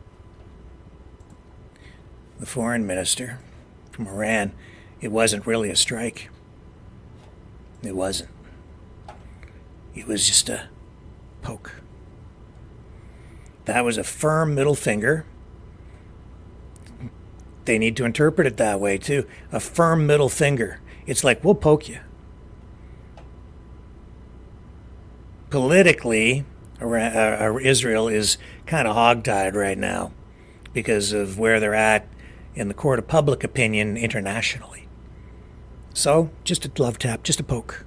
foreign minister from Iran, it wasn't really a strike. It wasn't. It was just a poke. That was a firm middle finger. They need to interpret it that way too. A firm middle finger. It's like, we'll poke you. Politically, Israel is kind of hogtied right now because of where they're at in the court of public opinion internationally. So, just a love tap, just a poke.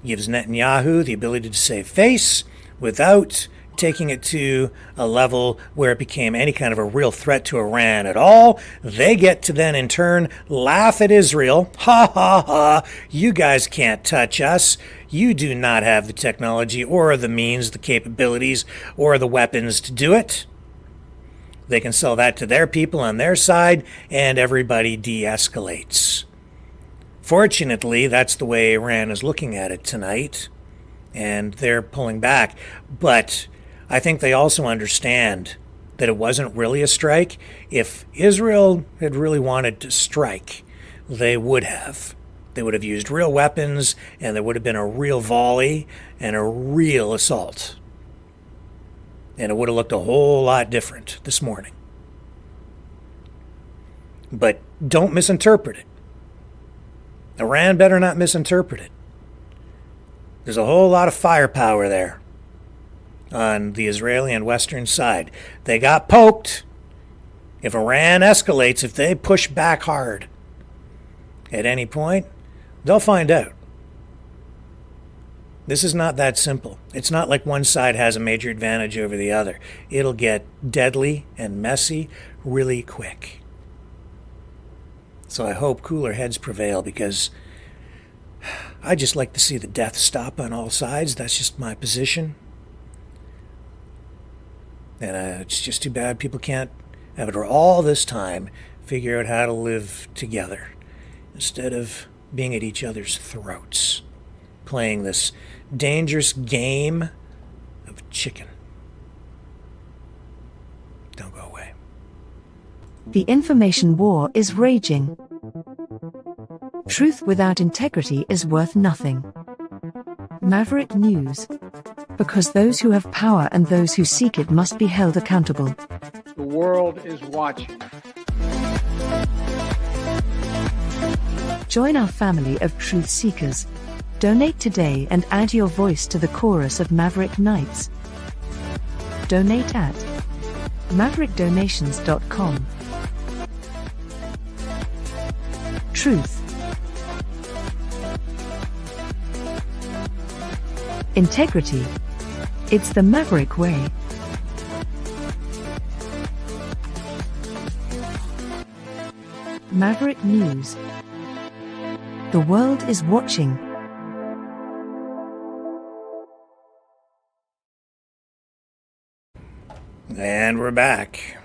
Gives Netanyahu the ability to save face without taking it to a level where it became any kind of a real threat to Iran at all. They get to then in turn laugh at Israel. Ha ha ha, you guys can't touch us. You do not have the technology or the means, the capabilities, or the weapons to do it. They can sell that to their people on their side, and everybody de-escalates. Fortunately, that's the way Iran is looking at it tonight, and they're pulling back. But I think they also understand that it wasn't really a strike. If Israel had really wanted to strike, they would have. They would have used real weapons, and there would have been a real volley and a real assault. And it would have looked a whole lot different this morning. But don't misinterpret it. Iran better not misinterpret it. There's a whole lot of firepower there on the Israeli and Western side. They got poked. If Iran escalates, if they push back hard at any point, they'll find out. This is not that simple. It's not like one side has a major advantage over the other. It'll get deadly and messy really quick. So I hope cooler heads prevail, because I just like to see the death stop on all sides. That's just my position. And it's just too bad people can't, after all this time, figure out how to live together instead of being at each other's throats, playing this dangerous game of chicken. Don't go away. The information war is raging. Truth without integrity is worth nothing. Maverick News. Because those who have power and those who seek it must be held accountable. The world is watching. Join our family of truth seekers. Donate today and add your voice to the chorus of Maverick Knights. Donate at maverickdonations.com. Truth. Integrity. It's the Maverick way. Maverick News. The world is watching. And we're back.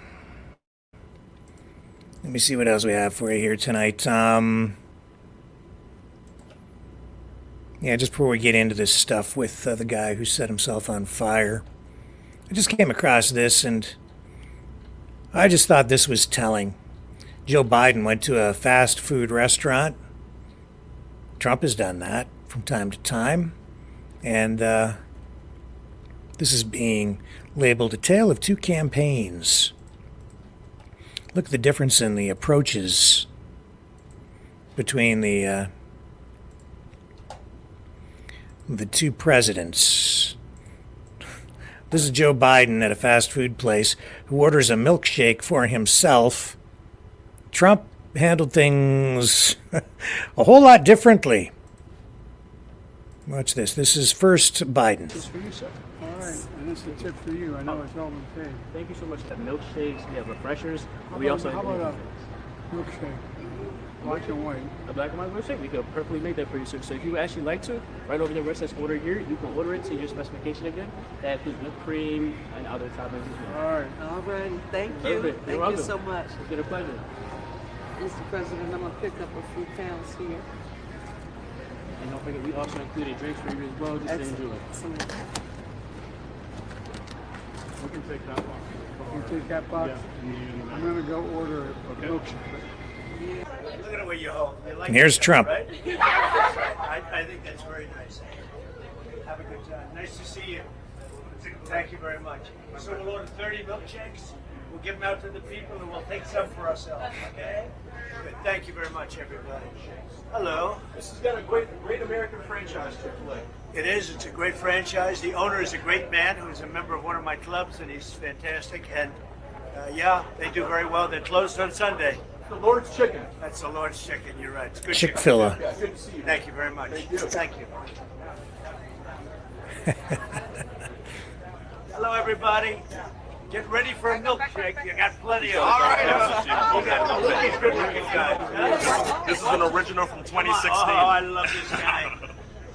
Let me see what else we have for you here tonight. Yeah, just before we get into this stuff with the guy who set himself on fire, I just came across this and I just thought this was telling. Joe Biden went to a fast food restaurant. Trump has done that from time to time. And this is being labeled a tale of two campaigns. Look at the difference in the approaches between the two presidents. This is Joe Biden at a fast food place who orders a milkshake for himself. Trump handled things a whole lot differently. Watch this. This is first Biden. This is for you, sir. All right, and this is a tip for you. I know it's all been paid. Thank you so much. We have milkshakes, we have refreshers. How We about, also how about a milkshake? Black and white. a black and white milkshake. We could perfectly make that for you, sir. So if you would actually like to, right over there where it says order here, you can order it to your specification again. That includes whipped cream and other toppings as well. All right. All right, thank you. Perfect. You're Thank welcome. you so much. It's been a pleasure. Mr. President, I'm gonna pick up a few pounds here. And don't forget, we also included drinks for you as well, just to enjoy. Excellent. We can take that box. You take that box? I'm gonna go order a milkshake. Look at the way you hold. You like And here's that, Trump. Right? I think that's very nice. Have a good time. Nice to see you. Thank you very much. So we'll order 30 milkshakes. We'll give them out to the people and we'll take some for ourselves, okay? Good. Thank you very much, everybody. Hello. This has got a great American franchise, Chick-fil-A. It is. It's a great franchise. The owner is a great man who's a member of one of my clubs, and he's fantastic. And yeah, they do very well. They're closed on Sunday. The Lord's Chicken. That's the Lord's Chicken. You're right. It's good. Chick-fil-A. Yeah, good to see you. Thank you very much. Thank you. Thank you. Hello, everybody. Get ready for a milkshake. You got plenty of them. All right. You got these good-looking guys. Huh? This is an original from 2016. Oh, I love this guy.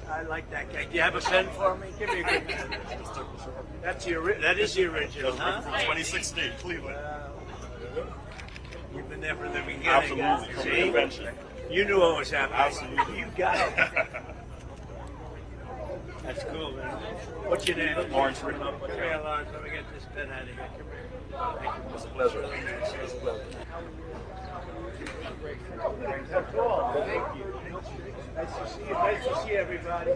I like that guy. Do you have a pen for me? Give me a good pen. That is the original, huh? 2016, Cleveland. You've been there from the beginning. Absolutely, from the invention. You knew what was happening. Absolutely. You got it. That's cool, man. What's your name? Lawrence. Come here, Lawrence. Let me get this pen out of here. Come here. Thank you. It's a pleasure. It's a pleasure. That's all. Thank you. Nice to see you. Nice to see everybody.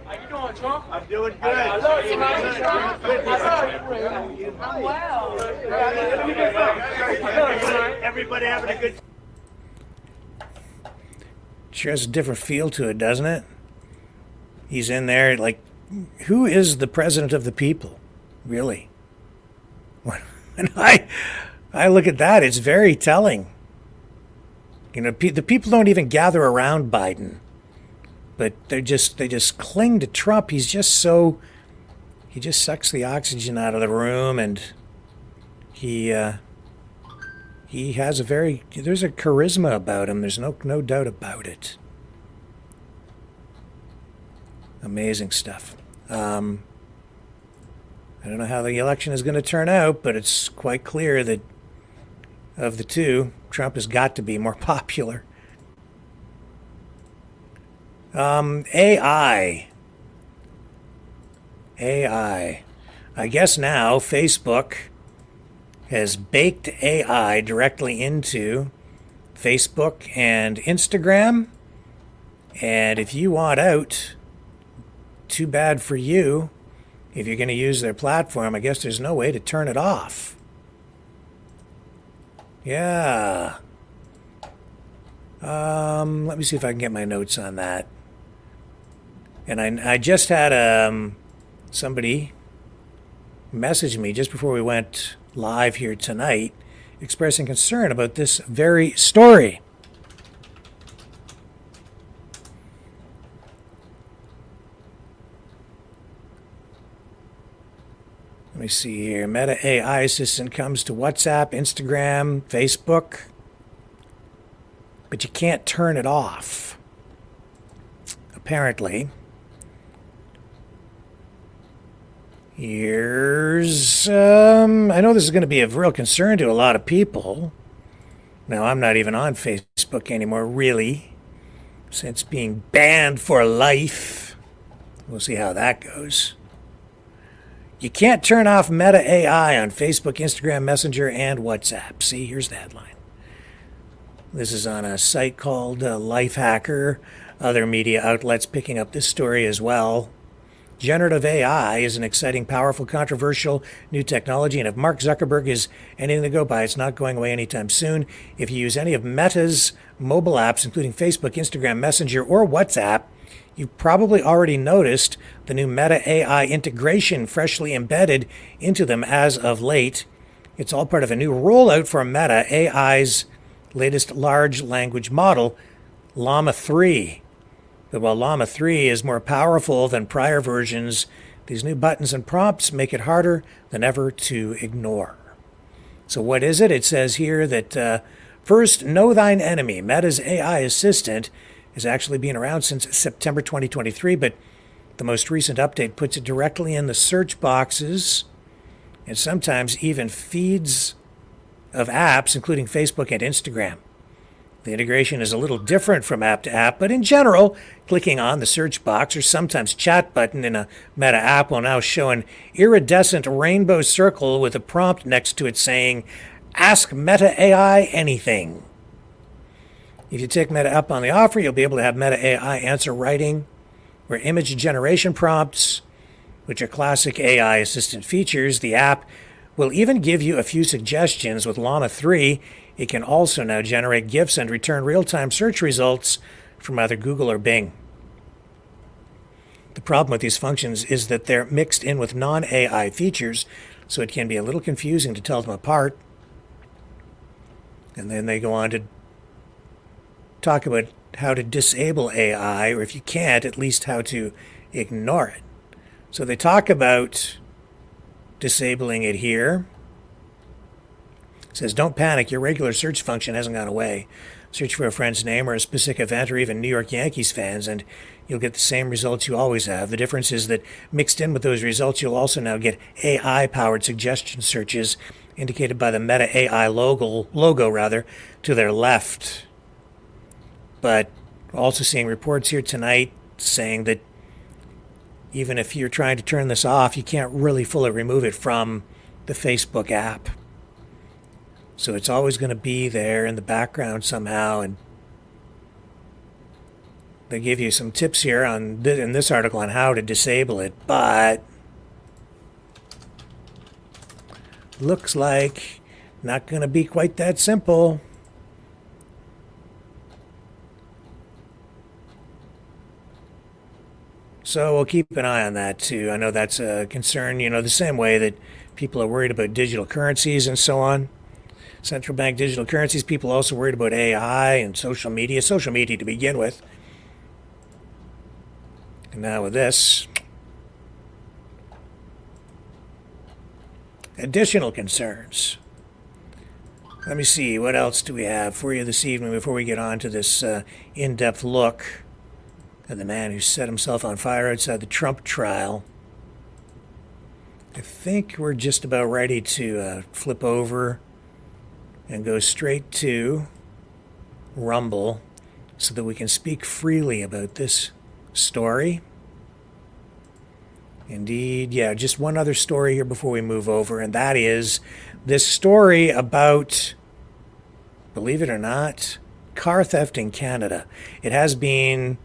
How you doing, Trump? I'm doing good. I love you, man. I'm well. Everybody having a good time. Sure has a different feel to it, doesn't it? He's in there like, who is the president of the people? Really? When I look at that, it's very telling. You know, the people don't even gather around Biden, but they just cling to Trump. He just sucks the oxygen out of the room, and he has there's a charisma about him. There's no doubt about it. Amazing stuff. I don't know how the election is going to turn out, but it's quite clear that of the two, Trump has got to be more popular. AI. I guess now Facebook has baked AI directly into Facebook and Instagram. And if you want out, too bad for you. If you're going to use their platform, I guess there's no way to turn it off. Yeah. Let me see if I can get my notes on that. And I just had somebody message me just before we went live here tonight, expressing concern about this very story. Let me see here. Meta AI assistant comes to WhatsApp, Instagram, Facebook, but you can't turn it off. Apparently. I know this is going to be of real concern to a lot of people. Now, I'm not even on Facebook anymore, really, since being banned for life. We'll see how that goes. You can't turn off Meta AI on Facebook, Instagram, Messenger, and WhatsApp. See, here's the headline. This is on a site called Lifehacker. Other media outlets picking up this story as well. Generative AI is an exciting, powerful, controversial new technology, and if Mark Zuckerberg is anything to go by, it's not going away anytime soon. If you use any of Meta's mobile apps, including Facebook, Instagram, Messenger, or WhatsApp, you've probably already noticed the new Meta AI integration freshly embedded into them as of late. It's all part of a new rollout for Meta AI's latest large language model, Llama 3. But while Llama 3 is more powerful than prior versions, these new buttons and prompts make it harder than ever to ignore. So what is it? It says here that first, Know Thine Enemy, Meta's AI assistant, has actually been around since September 2023, but the most recent update puts it directly in the search boxes and sometimes even feeds of apps, including Facebook and Instagram. The integration is a little different from app to app, but in general, clicking on the search box or sometimes chat button in a Meta app will now show an iridescent rainbow circle with a prompt next to it saying, "Ask Meta AI anything." If you take Meta up on the offer, you'll be able to have Meta AI answer writing or image generation prompts, which are classic AI assistant features. The app will even give you a few suggestions. With Llama 3. It can also now generate GIFs and return real-time search results from either Google or Bing. The problem with these functions is that they're mixed in with non-AI features, so it can be a little confusing to tell them apart. And then they go on to talk about how to disable AI, or if you can't, at least how to ignore it. So they talk about disabling it here. It says, don't panic, your regular search function hasn't gone away. Search for a friend's name or a specific event or even New York Yankees fans, and you'll get the same results you always have. The difference is that mixed in with those results, you'll also now get AI-powered suggestion searches indicated by the Meta AI logo to their left. But also seeing reports here tonight saying that even if you're trying to turn this off, you can't really fully remove it from the Facebook app. So it's always going to be there in the background somehow, and they give you some tips here in this article on how to disable it, but looks like not going to be quite that simple. So we'll keep an eye on that too. I know that's a concern, the same way that people are worried about digital currencies and so on. Central bank digital currencies, people also worried about AI and social media to begin with. And now with this, additional concerns. Let me see, what else do we have for you this evening before we get on to this in-depth look at the man who set himself on fire outside the Trump trial. I think we're just about ready to flip over and go straight to Rumble so that we can speak freely about this story. Indeed, yeah, just one other story here before we move over, and that is this story about, believe it or not, car theft in Canada. It has been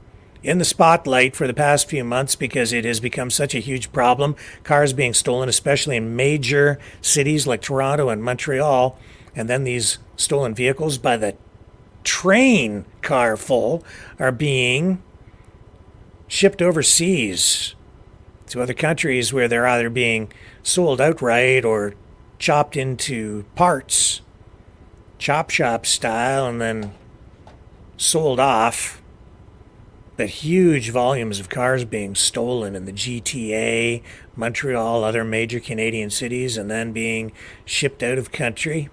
in the spotlight for the past few months because it has become such a huge problem. Cars being stolen, especially in major cities like Toronto and Montreal. And then these stolen vehicles by the train car full are being shipped overseas to other countries where they're either being sold outright or chopped into parts, chop shop style, and then sold off. But huge volumes of cars being stolen in the GTA, Montreal, other major Canadian cities, and then being shipped out of country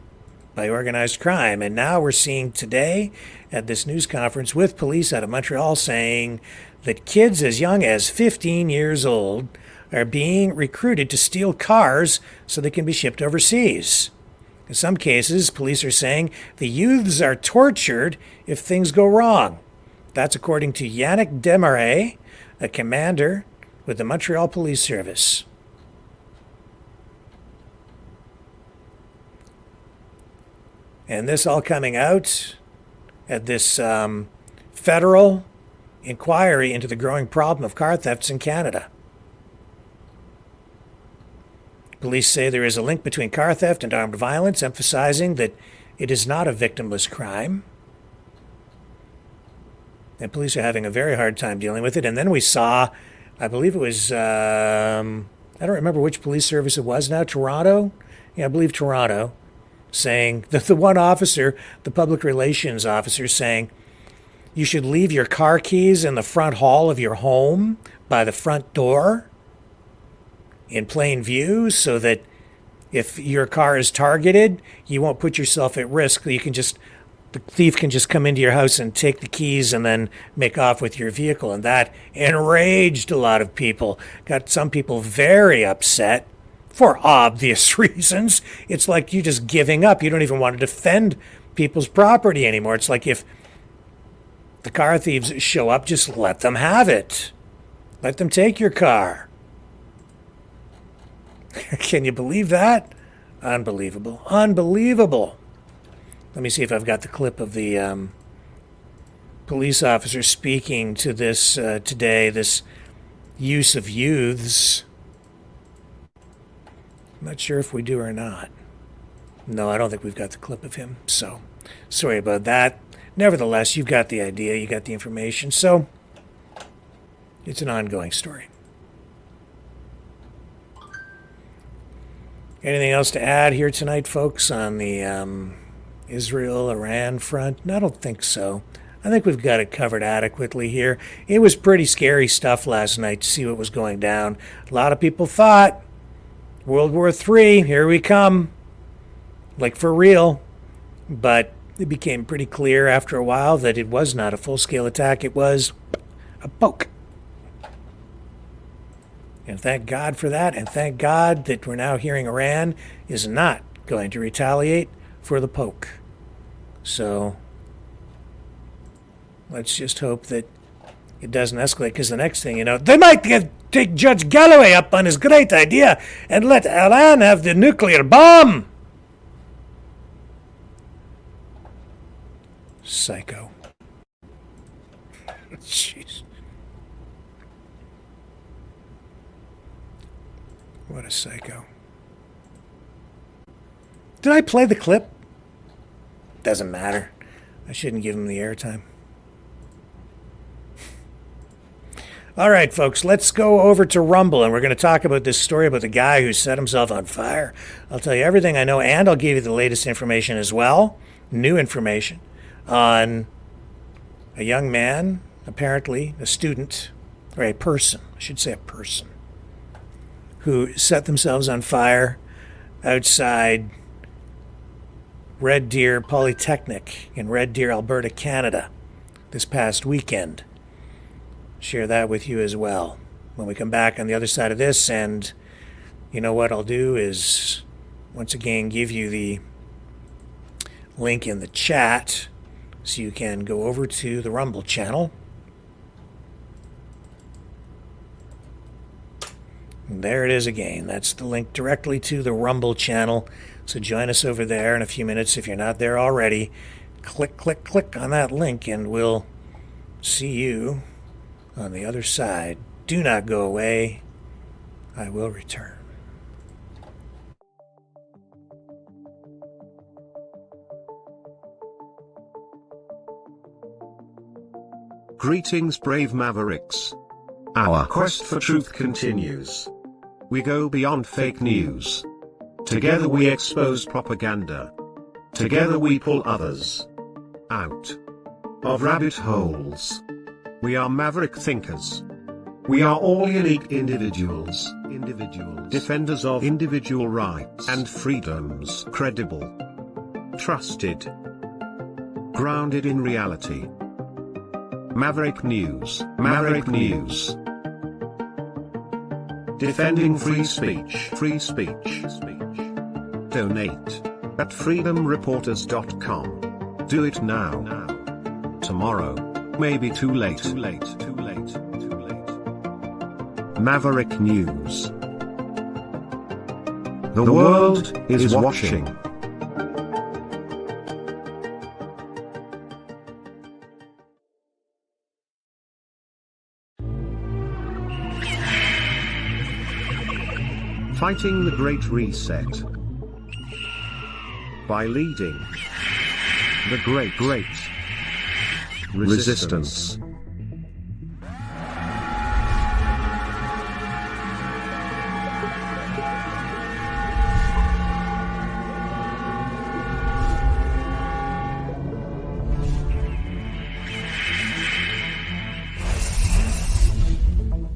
by organized crime. And now we're seeing today at this news conference with police out of Montreal saying that kids as young as 15 years old are being recruited to steal cars so they can be shipped overseas. In some cases, police are saying the youths are tortured if things go wrong. That's according to Yannick Desmarais, a commander with the Montreal Police Service. And this all coming out at this federal inquiry into the growing problem of car thefts in Canada. Police say there is a link between car theft and armed violence, emphasizing that it is not a victimless crime. And police are having a very hard time dealing with it. And then we saw, I believe it was, I don't remember which police service it was now, Toronto? Yeah, I believe Toronto, saying that the one officer, the public relations officer, saying, you should leave your car keys in the front hall of your home by the front door in plain view so that if your car is targeted, you won't put yourself at risk. The thief can just come into your house and take the keys and then make off with your vehicle. And that enraged a lot of people, got some people very upset for obvious reasons. It's like you just giving up. You don't even want to defend people's property anymore. It's like if the car thieves show up, just let them have it. Let them take your car. Can you believe that? Unbelievable. Unbelievable. Let me see if I've got the clip of the police officer speaking to this today, this use of youths. I'm not sure if we do or not. No, I don't think we've got the clip of him. So, sorry about that. Nevertheless, you've got the idea, you got the information. So, it's an ongoing story. Anything else to add here tonight, folks, on the Israel-Iran front? No, I don't think so. I think we've got it covered adequately here. It was pretty scary stuff last night to see what was going down. A lot of people thought, World War III, here we come. Like for real. But it became pretty clear after a while that it was not a full-scale attack. It was a poke. And thank God for that, and thank God that we're now hearing Iran is not going to retaliate for the poke. So let's just hope that it doesn't escalate, because the next thing you know, they might take Judge Galloway up on his great idea and let Iran have the nuclear bomb. Psycho. Jeez. What a psycho. Did I play the clip? Doesn't matter. I shouldn't give him the airtime. All right, folks, let's go over to Rumble, and we're going to talk about this story about the guy who set himself on fire. I'll tell you everything I know, and I'll give you the latest information as well, new information, on a young man, apparently a student, or a person, I should say a person, who set themselves on fire outside Red Deer Polytechnic in Red Deer, Alberta, Canada, this past weekend. Share that with you as well when we come back on the other side of this. And you know what I'll do is, once again, give you the link in the chat so you can go over to the Rumble channel. And there it is again. That's the link directly to the Rumble channel. So join us over there in a few minutes if you're not there already. Click, click, click on that link and we'll see you on the other side. Do not go away. I will return. Greetings, brave Mavericks. Our quest for truth continues. We go beyond fake news. Together we expose propaganda. Together we pull others out of rabbit holes. We are maverick thinkers. We are all unique individuals. Defenders of individual rights and freedoms. Credible. Trusted. Grounded in reality. Maverick News. Maverick News. Defending free speech. Free speech. Donate at freedomreporters.com. Do it now. Tomorrow may be too late. Maverick News. The world is watching. Fighting the Great Reset. By leading the Great Resistance.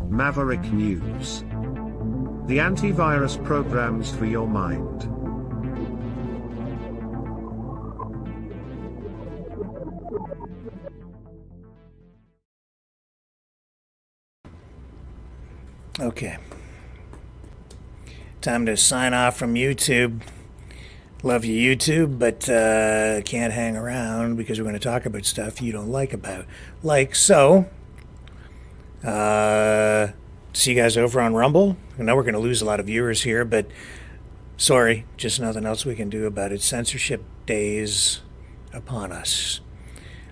Maverick News. The antivirus programs for your mind. Okay. Time to sign off from YouTube. Love you, YouTube, but can't hang around because we're going to talk about stuff you don't like so. See you guys over on Rumble. I know we're going to lose a lot of viewers here, but sorry, just nothing else we can do about it. Censorship days upon us.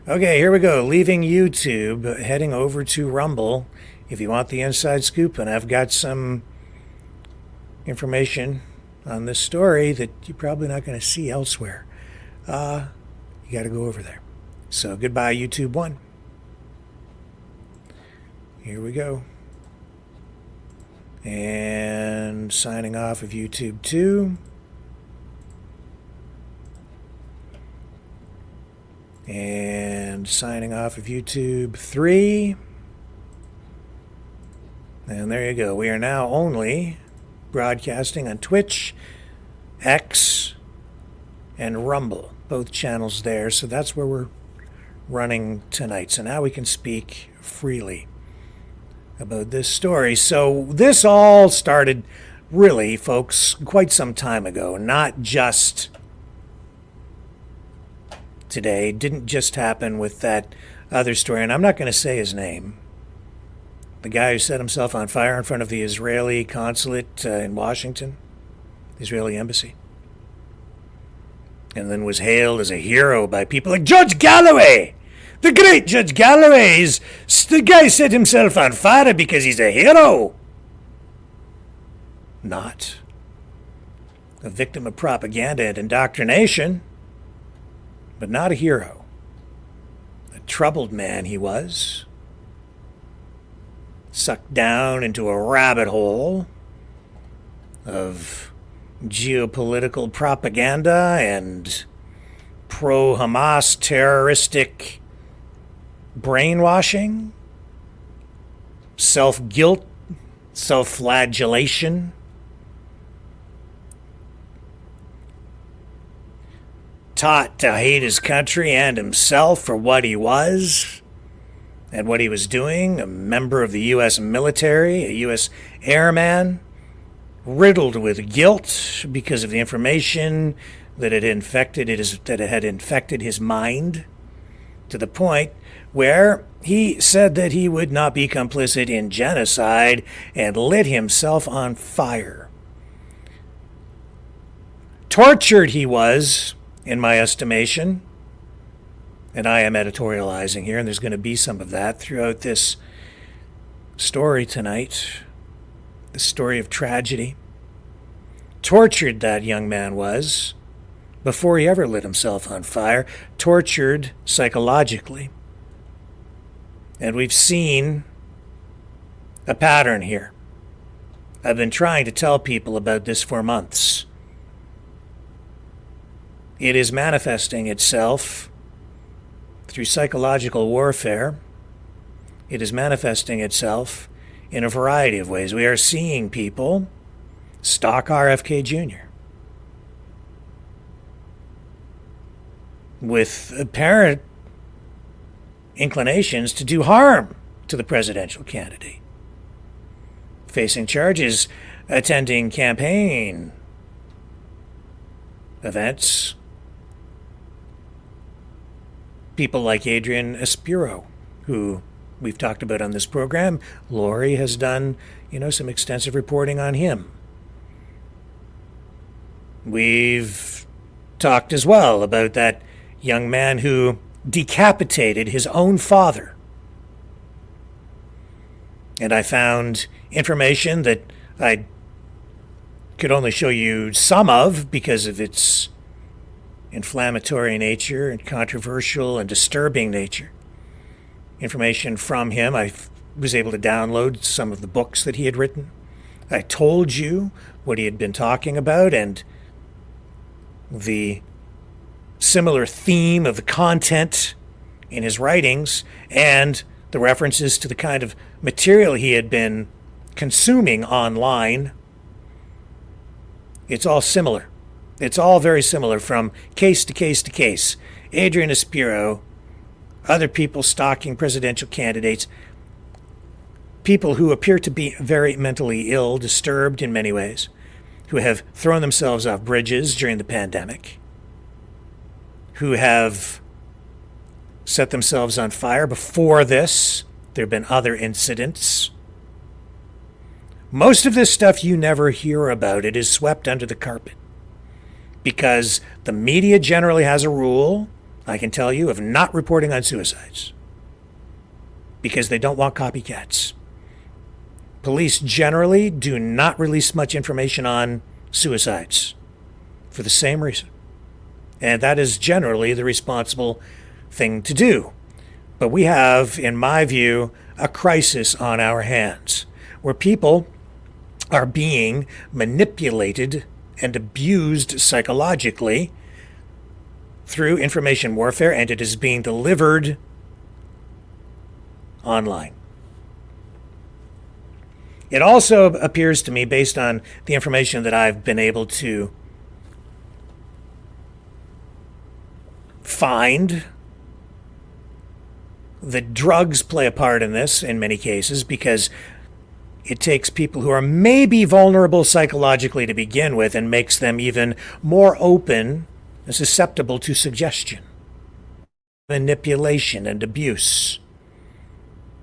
Okay, here we go. Leaving YouTube, heading over to Rumble. If you want the inside scoop, and I've got some information on this story that you're probably not going to see elsewhere. You got to go over there. So goodbye, YouTube 1. Here we go. And signing off of YouTube 2. And signing off of YouTube 3. And there you go. We are now only broadcasting on Twitch, X, and Rumble. Both channels there. So that's where we're running tonight. So now we can speak freely about this story. So this all started, really, folks, quite some time ago. Not just today. It didn't just happen with that other story. And I'm not going to say his name. The guy who set himself on fire in front of the Israeli consulate in Washington, the Israeli embassy. And then was hailed as a hero by people like Judge Galloway. The great Judge Galloway. The guy set himself on fire because he's a hero. Not. A victim of propaganda and indoctrination, but not a hero. A troubled man he was. Sucked down into a rabbit hole of geopolitical propaganda and pro-Hamas terroristic brainwashing, self-guilt, self-flagellation, taught to hate his country and himself for what he was and what he was doing, a member of the U.S. military, a U.S. airman, riddled with guilt because of the information that had infected his mind, to the point where he said that he would not be complicit in genocide and lit himself on fire. Tortured he was, in my estimation, and I am editorializing here, and there's going to be some of that throughout this story tonight, the story of tragedy. Tortured that young man was, before he ever lit himself on fire, tortured psychologically. And we've seen a pattern here. I've been trying to tell people about this for months. It is manifesting itself through psychological warfare. It is manifesting itself in a variety of ways. We are seeing people stalk RFK Jr. with apparent inclinations to do harm to the presidential candidate. facing charges attending campaign events. People like Adrian Espiro, who we've talked about on this program. Lori has done, some extensive reporting on him. We've talked as well about that young man who decapitated his own father. And I found information that I could only show you some of because of its inflammatory nature and controversial and disturbing nature. Information from him. I was able to download some of the books that he had written. I told you what he had been talking about and the similar theme of the content in his writings and the references to the kind of material he had been consuming online. It's all similar. It's all very similar from case to case to case. Adrian Espiro, other people stalking presidential candidates, people who appear to be very mentally ill, disturbed in many ways, who have thrown themselves off bridges during the pandemic, who have set themselves on fire before this. There have been other incidents. Most of this stuff you never hear about. It is swept under the carpet because the media generally has a rule, I can tell you, of not reporting on suicides because they don't want copycats. Police generally do not release much information on suicides for the same reason. And that is generally the responsible thing to do. But we have, in my view, a crisis on our hands where people are being manipulated and abused psychologically through information warfare, and it is being delivered online. It also appears to me, based on the information that I've been able to find, that drugs play a part in this in many cases because it takes people who are maybe vulnerable psychologically to begin with and makes them even more open and susceptible to suggestion, manipulation, and abuse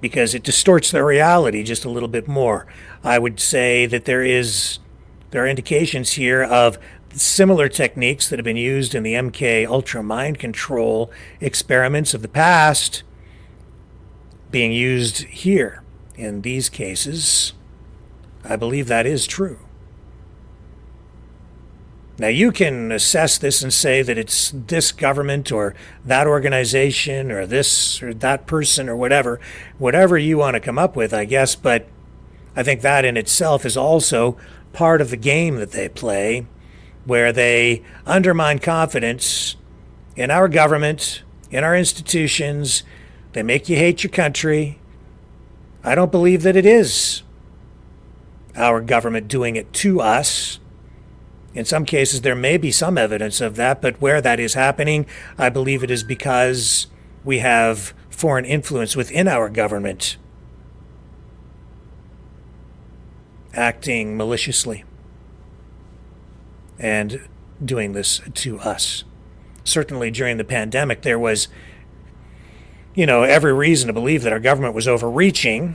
because it distorts their reality just a little bit more. I would say that there are indications here of similar techniques that have been used in the MK Ultra mind control experiments of the past being used here. In these cases, I believe that is true. Now, you can assess this and say that it's this government or that organization or this or that person or whatever you want to come up with, I guess, but I think that in itself is also part of the game that they play, where they undermine confidence in our government, in our institutions. They make you hate your country. I don't believe that it is our government doing it to us. In some cases, there may be some evidence of that, but where that is happening, I believe it is because we have foreign influence within our government acting maliciously and doing this to us. Certainly during the pandemic, there was every reason to believe that our government was overreaching.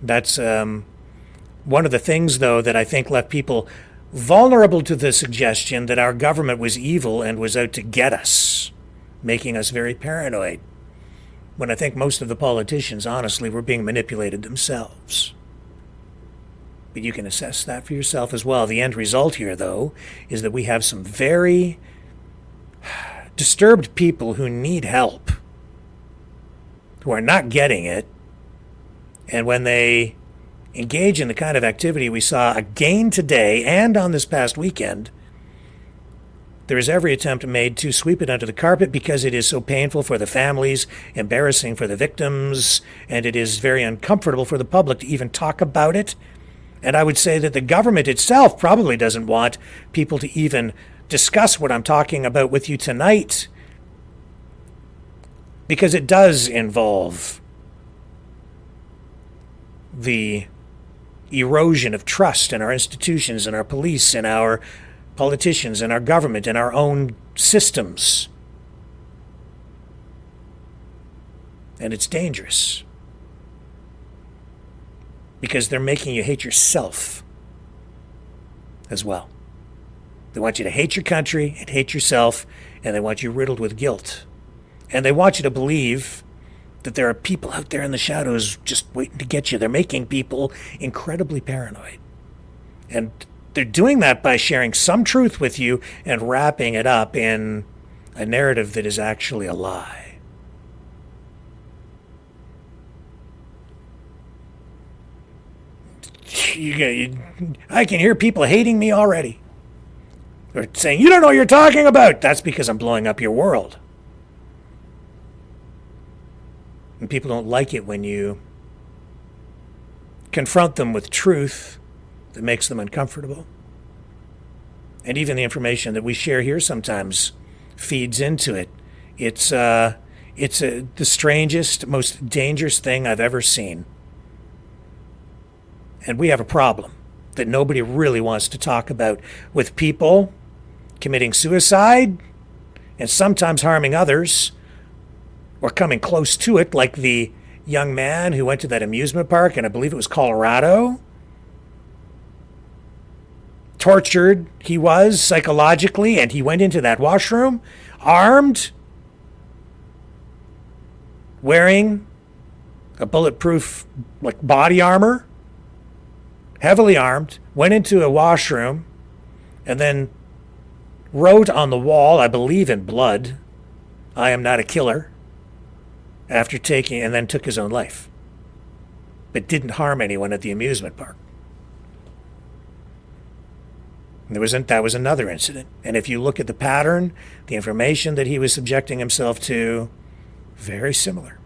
That's one of the things, though, that I think left people vulnerable to the suggestion that our government was evil and was out to get us, making us very paranoid, when I think most of the politicians, honestly, were being manipulated themselves. But you can assess that for yourself as well. The end result here, though, is that we have some very disturbed people who need help, who are not getting it, and when they engage in the kind of activity we saw again today and on this past weekend, there is every attempt made to sweep it under the carpet because it is so painful for the families, embarrassing for the victims, and it is very uncomfortable for the public to even talk about it. And I would say that the government itself probably doesn't want people to even discuss what I'm talking about with you tonight, because it does involve the erosion of trust in our institutions, in our police, in our politicians, in our government, in our own systems. And it's dangerous. Because they're making you hate yourself as well. They want you to hate your country and hate yourself, and they want you riddled with guilt. And they want you to believe that there are people out there in the shadows just waiting to get you. They're making people incredibly paranoid. And they're doing that by sharing some truth with you and wrapping it up in a narrative that is actually a lie. I can hear people hating me already. They're saying, you don't know what you're talking about. That's because I'm blowing up your world. And people don't like it when you confront them with truth that makes them uncomfortable. And even the information that we share here sometimes feeds into it. It's the strangest, most dangerous thing I've ever seen. And we have a problem that nobody really wants to talk about, with people committing suicide and sometimes harming others or coming close to it, like the young man who went to that amusement park, and I believe it was Colorado. Tortured he was psychologically, and he went into that washroom armed, wearing a bulletproof body armor, heavily armed, went into a washroom, and then wrote on the wall, I believe in blood, "I am not a killer," after taking, and then took his own life, but didn't harm anyone at the amusement park. That was another incident. And if you look at the pattern, the information that he was subjecting himself to, very similar.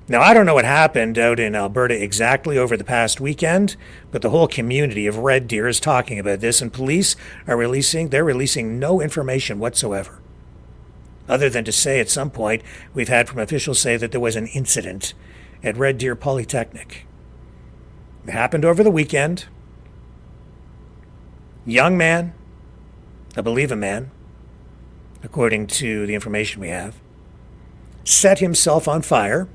Now, I don't know what happened out in Alberta exactly over the past weekend, but the whole community of Red Deer is talking about this, and police are releasing no information whatsoever, other than to say at some point we've had from officials say that there was an incident at Red Deer Polytechnic. It happened over the weekend. Young man, I believe a man, according to the information we have, set himself on fire.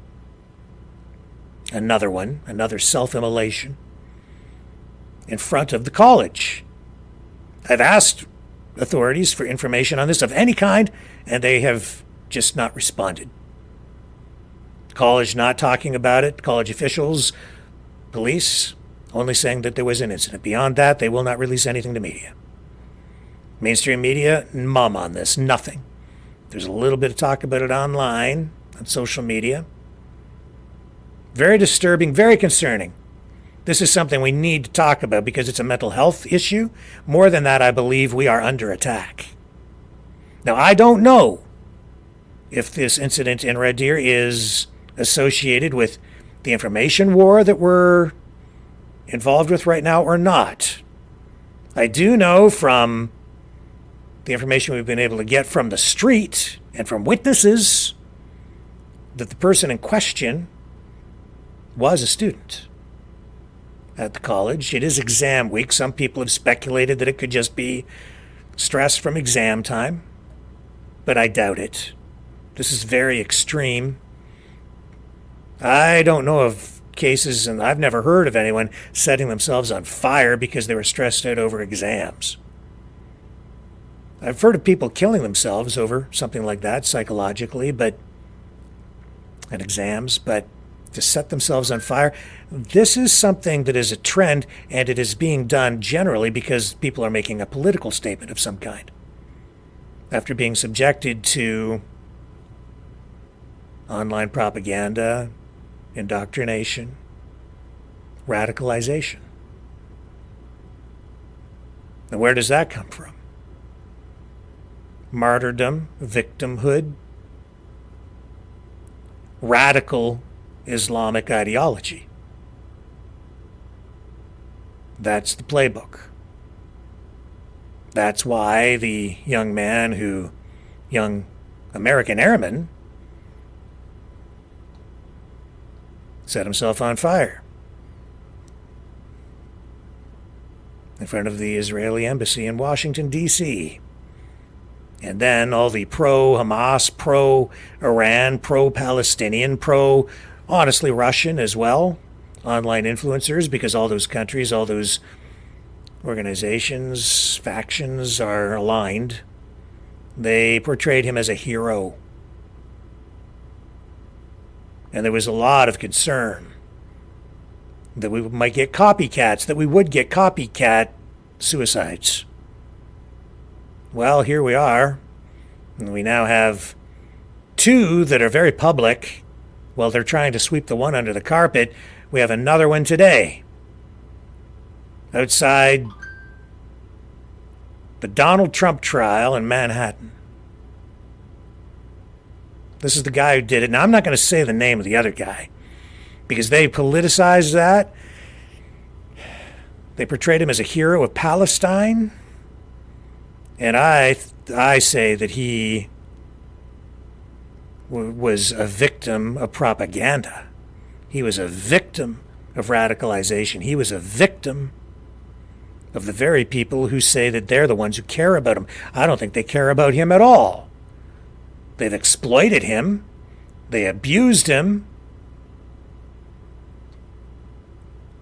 Another self-immolation in front of the college. I've asked authorities for information on this of any kind, and they have just not responded. College not talking about it, college officials, police, only saying that there was an incident. Beyond that, they will not release anything to media. Mainstream media, mum on this, nothing. There's a little bit of talk about it online, on social media. Very disturbing, very concerning. This is something we need to talk about because it's a mental health issue. More than that, I believe we are under attack. Now, I don't know if this incident in Red Deer is associated with the information war that we're involved with right now or not. I do know from the information we've been able to get from the street and from witnesses that the person in question was a student at the college. It is exam week. Some people have speculated that it could just be stress from exam time, but I doubt it. This is very extreme. I don't know of cases, and I've never heard of anyone setting themselves on fire because they were stressed out over exams. I've heard of people killing themselves over something like that psychologically, and exams, but to set themselves on fire, this is something that is a trend, and it is being done generally because people are making a political statement of some kind after being subjected to online propaganda, indoctrination, radicalization. Now, where does that come from? Martyrdom, victimhood, radical Islamic ideology. That's the playbook. That's why the young American airman, set himself on fire in front of the Israeli embassy in Washington, D.C. And then all the pro-Hamas, pro-Iran, pro-Palestinian, honestly, Russian as well, online influencers, because all those countries, all those organizations, factions are aligned. They portrayed him as a hero. And there was a lot of concern that we might get copycats, that we would get copycat suicides. Well, here we are. And we now have two that are very public. While they're trying to sweep the one under the carpet, we have another one today. Outside the Donald Trump trial in Manhattan. This is the guy who did it. Now, I'm not going to say the name of the other guy because they politicized that. They portrayed him as a hero of Palestine. And I say that he was a victim of propaganda. He was a victim of radicalization. He was a victim of the very people who say that they're the ones who care about him. I don't think they care about him at all. They've exploited him. They abused him.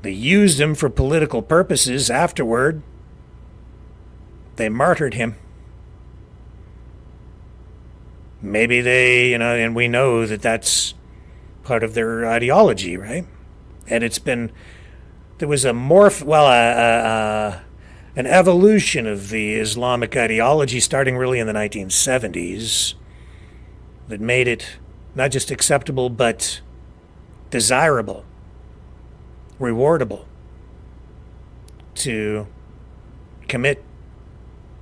They used him for political purposes afterward. They martyred him. Maybe they, and we know that that's part of their ideology, right? And there was an evolution of the Islamic ideology starting really in the 1970s that made it not just acceptable, but desirable, rewardable to commit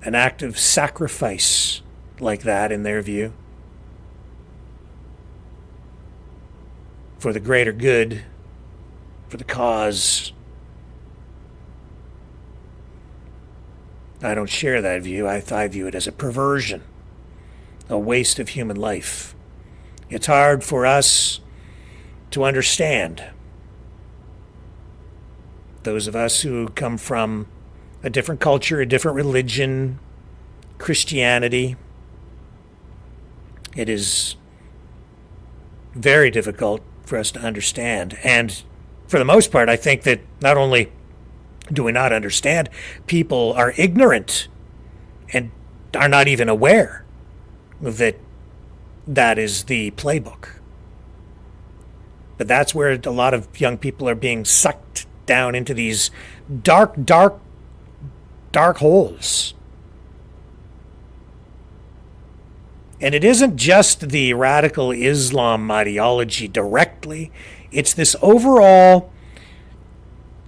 an act of sacrifice like that, in their view, for the greater good, for the cause. I don't share that view. I view it as a perversion, a waste of human life. It's hard for us to understand. Those of us who come from a different culture, a different religion, Christianity. It is very difficult for us to understand. And for the most part, I think that not only do we not understand, people are ignorant and are not even aware that that is the playbook. But that's where a lot of young people are being sucked down into these dark holes. And it isn't just the radical Islam ideology directly. It's this overall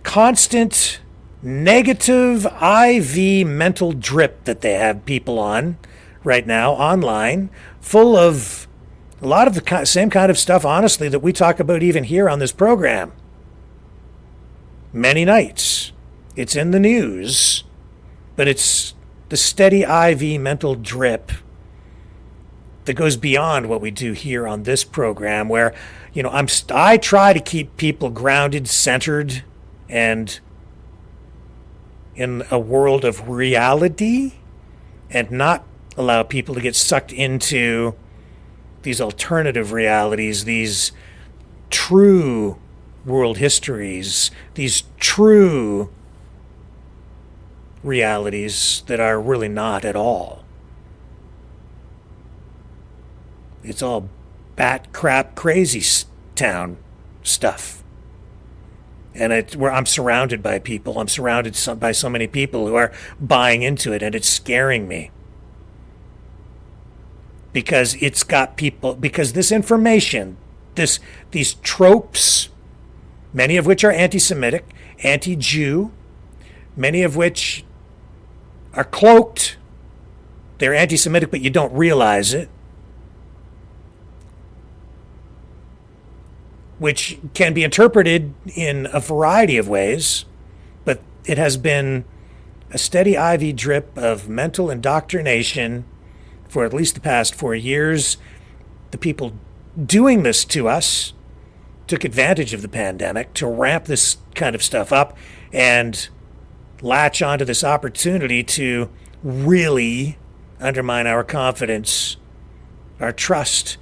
constant negative IV mental drip that they have people on right now online, full of a lot of the same kind of stuff, honestly, that we talk about even here on this program. Many nights. It's in the news, but it's the steady IV mental drip that goes beyond what we do here on this program, where, I try to keep people grounded, centered, and in a world of reality, and not allow people to get sucked into these alternative realities, these true world histories, these true realities that are really not at all. It's all bat crap crazy town stuff. And I'm surrounded by people. I'm surrounded by so many people who are buying into it, and it's scaring me. Because it's got people, because this information, these tropes, many of which are anti-Semitic, anti-Jew, many of which are cloaked. They're anti-Semitic, but you don't realize it. Which can be interpreted in a variety of ways, but it has been a steady IV drip of mental indoctrination for at least the past 4 years. The people doing this to us took advantage of the pandemic to ramp this kind of stuff up and latch onto this opportunity to really undermine our confidence, our trust,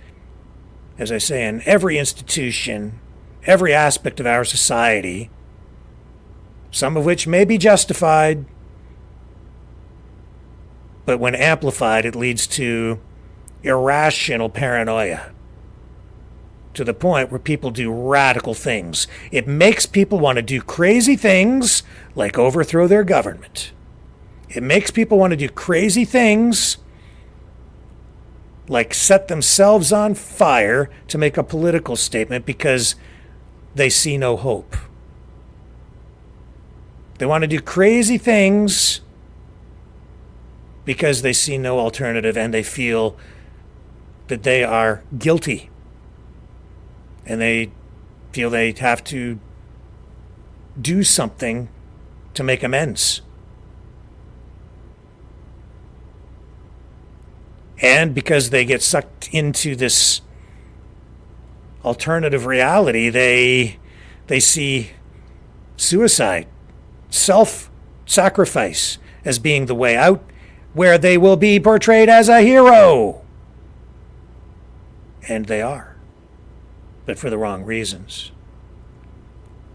as I say, in every institution, every aspect of our society, some of which may be justified, but when amplified, it leads to irrational paranoia, to the point where people do radical things. It makes people want to do crazy things like overthrow their government. It makes people want to do crazy things like set themselves on fire to make a political statement because they see no hope. They want to do crazy things because they see no alternative and they feel that they are guilty. And they feel they have to do something to make amends. And because they get sucked into this alternative reality, they see suicide, self-sacrifice as being the way out, where they will be portrayed as a hero. And they are, but for the wrong reasons.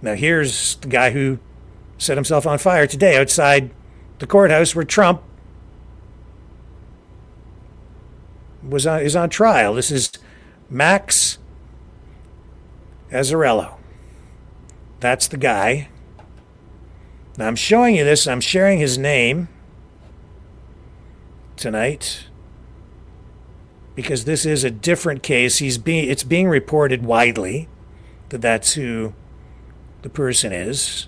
Now here's the guy who set himself on fire today outside the courthouse where Trump is on trial. This is Max Azzarello. That's the guy. Now I'm showing you this. I'm sharing his name tonight because this is a different case. It's being reported widely that that's who the person is.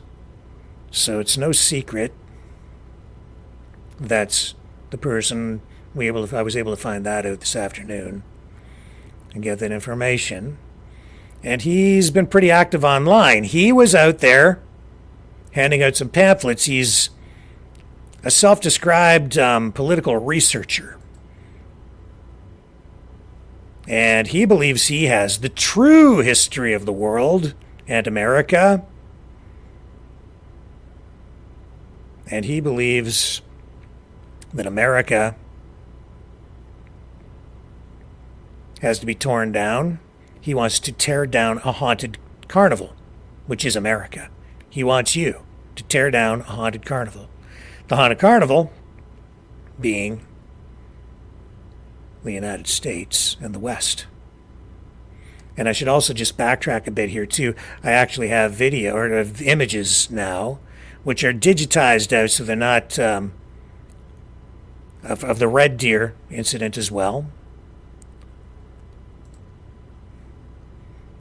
So it's no secret that's the person. I was able to find that out this afternoon and get that information. And he's been pretty active online. He was out there handing out some pamphlets. He's a self-described political researcher. And he believes he has the true history of the world and America. And he believes that America has to be torn down. He wants to tear down a haunted carnival, which is America. He wants you to tear down a haunted carnival. The haunted carnival being the United States and the West. And I should also just backtrack a bit here too. I actually have video or images now, which are digitized out so they're not of the Red Deer incident as well.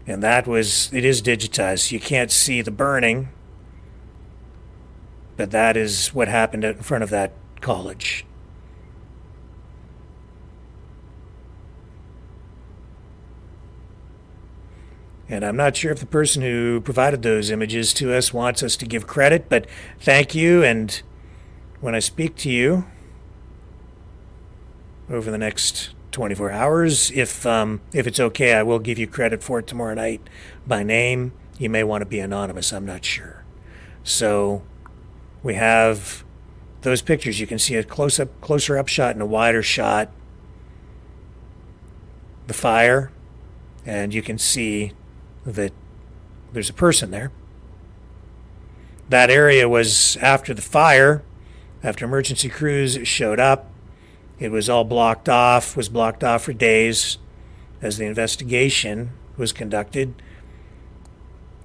And it is digitized. You can't see the burning, but that is what happened out in front of that college. And I'm not sure if the person who provided those images to us wants us to give credit, but thank you. And when I speak to you over the next 24 hours, if it's okay, I will give you credit for it tomorrow night by name. You may want to be anonymous, I'm not sure. So we have those pictures. You can see a closer up shot and a wider shot, the fire, and you can see that there's a person there. That area was after the fire, after emergency crews showed up. It was all blocked off, was blocked off for days as the investigation was conducted.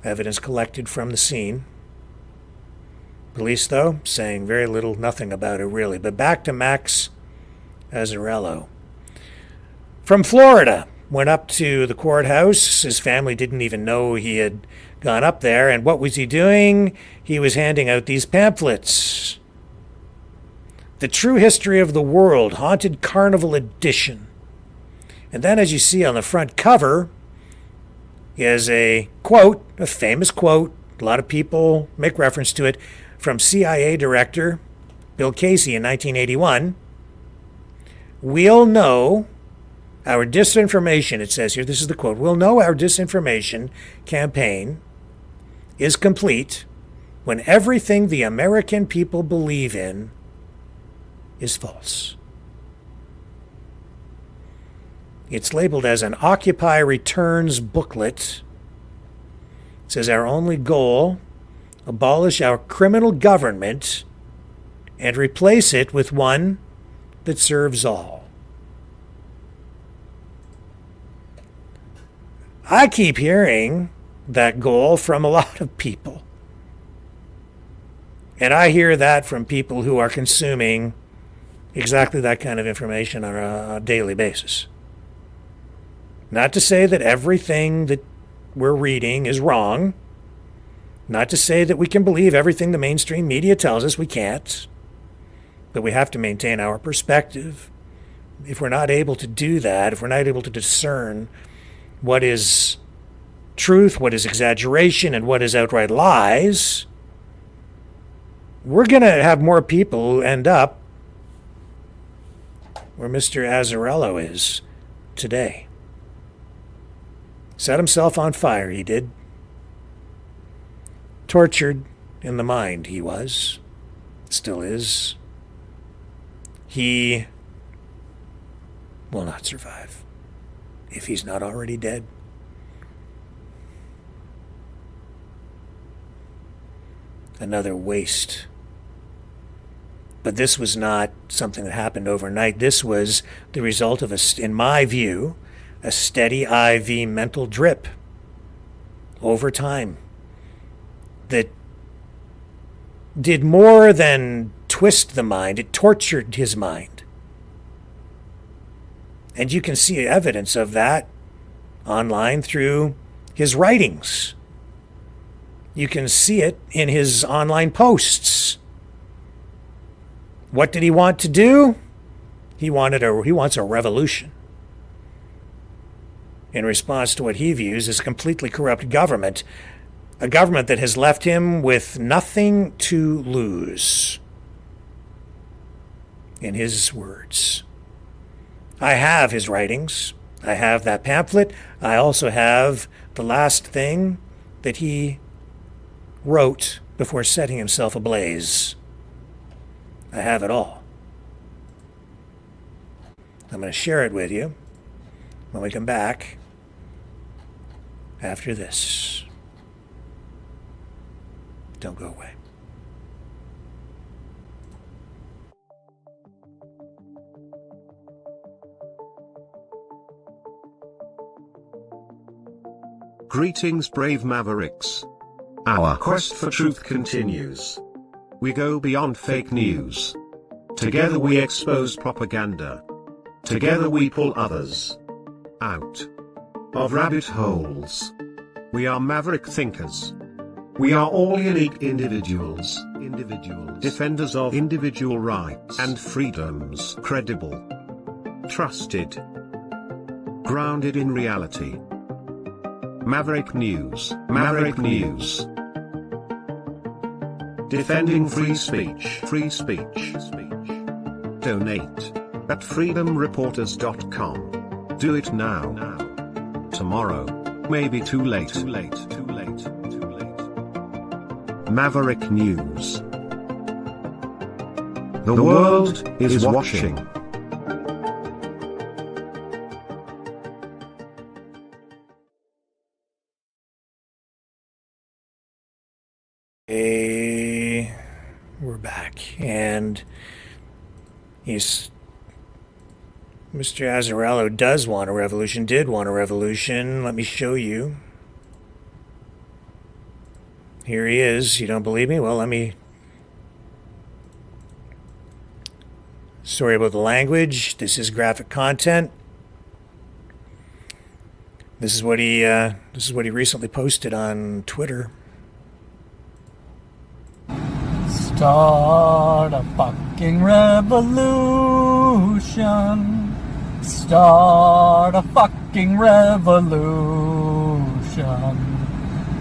Evidence collected from the scene. Police, though, saying very little, nothing about it really. But back to Max Azzarello. From Florida, went up to the courthouse. His family didn't even know he had gone up there. And what was he doing? He was handing out these pamphlets. The True History of the World, Haunted Carnival Edition. And then, as you see on the front cover, is a quote, a famous quote, a lot of people make reference to it, from CIA Director Bill Casey in 1981. We'll know Our disinformation, it says here, this is the quote, we'll know our disinformation campaign is complete when everything the American people believe in is false. It's labeled as an Occupy Returns booklet. It says our only goal, abolish our criminal government and replace it with one that serves all. I keep hearing that goal from a lot of people. And I hear that from people who are consuming exactly that kind of information on a daily basis. Not to say that everything that we're reading is wrong. Not to say that we can believe everything the mainstream media tells us. We can't. But we have to maintain our perspective. If we're not able to do that, if we're not able to discern what is truth, what is exaggeration, and what is outright lies, we're going to have more people who end up where Mr. Azzarello is today. Set himself on fire, he did. Tortured in the mind, he was. Still is. He will not survive if he's not already dead. Another waste. But this was not something that happened overnight. This was the result of, in my view, a steady IV mental drip over time that did more than twist the mind. It tortured his mind. And you can see evidence of that online through his writings. You can see it in his online posts. What did he want to do? He wants a revolution in response to what he views as a completely corrupt government, a government that has left him with nothing to lose. In his words. I have his writings. I have that pamphlet. I also have the last thing that he wrote before setting himself ablaze. I have it all. I'm going to share it with you when we come back after this. Don't go away. Greetings, brave Mavericks. Our quest for truth continues. We go beyond fake news. Together we expose propaganda. Together we pull others out of rabbit holes. We are maverick thinkers. We are all unique individuals. Defenders of individual rights and freedoms. Credible. Trusted. Grounded in reality. Maverick News. Maverick News. Defending free speech. Free speech. Donate at freedomreporters.com. Do it now. Tomorrow may be too late. Maverick News. The world is watching. We're back, and Mr. Azzarello does want a revolution, did want a revolution. Let me show you. Here he is. You don't believe me? Well, let me... Sorry about the language. This is graphic content. This is what he recently posted on Twitter. Start a fucking revolution. Start a fucking revolution.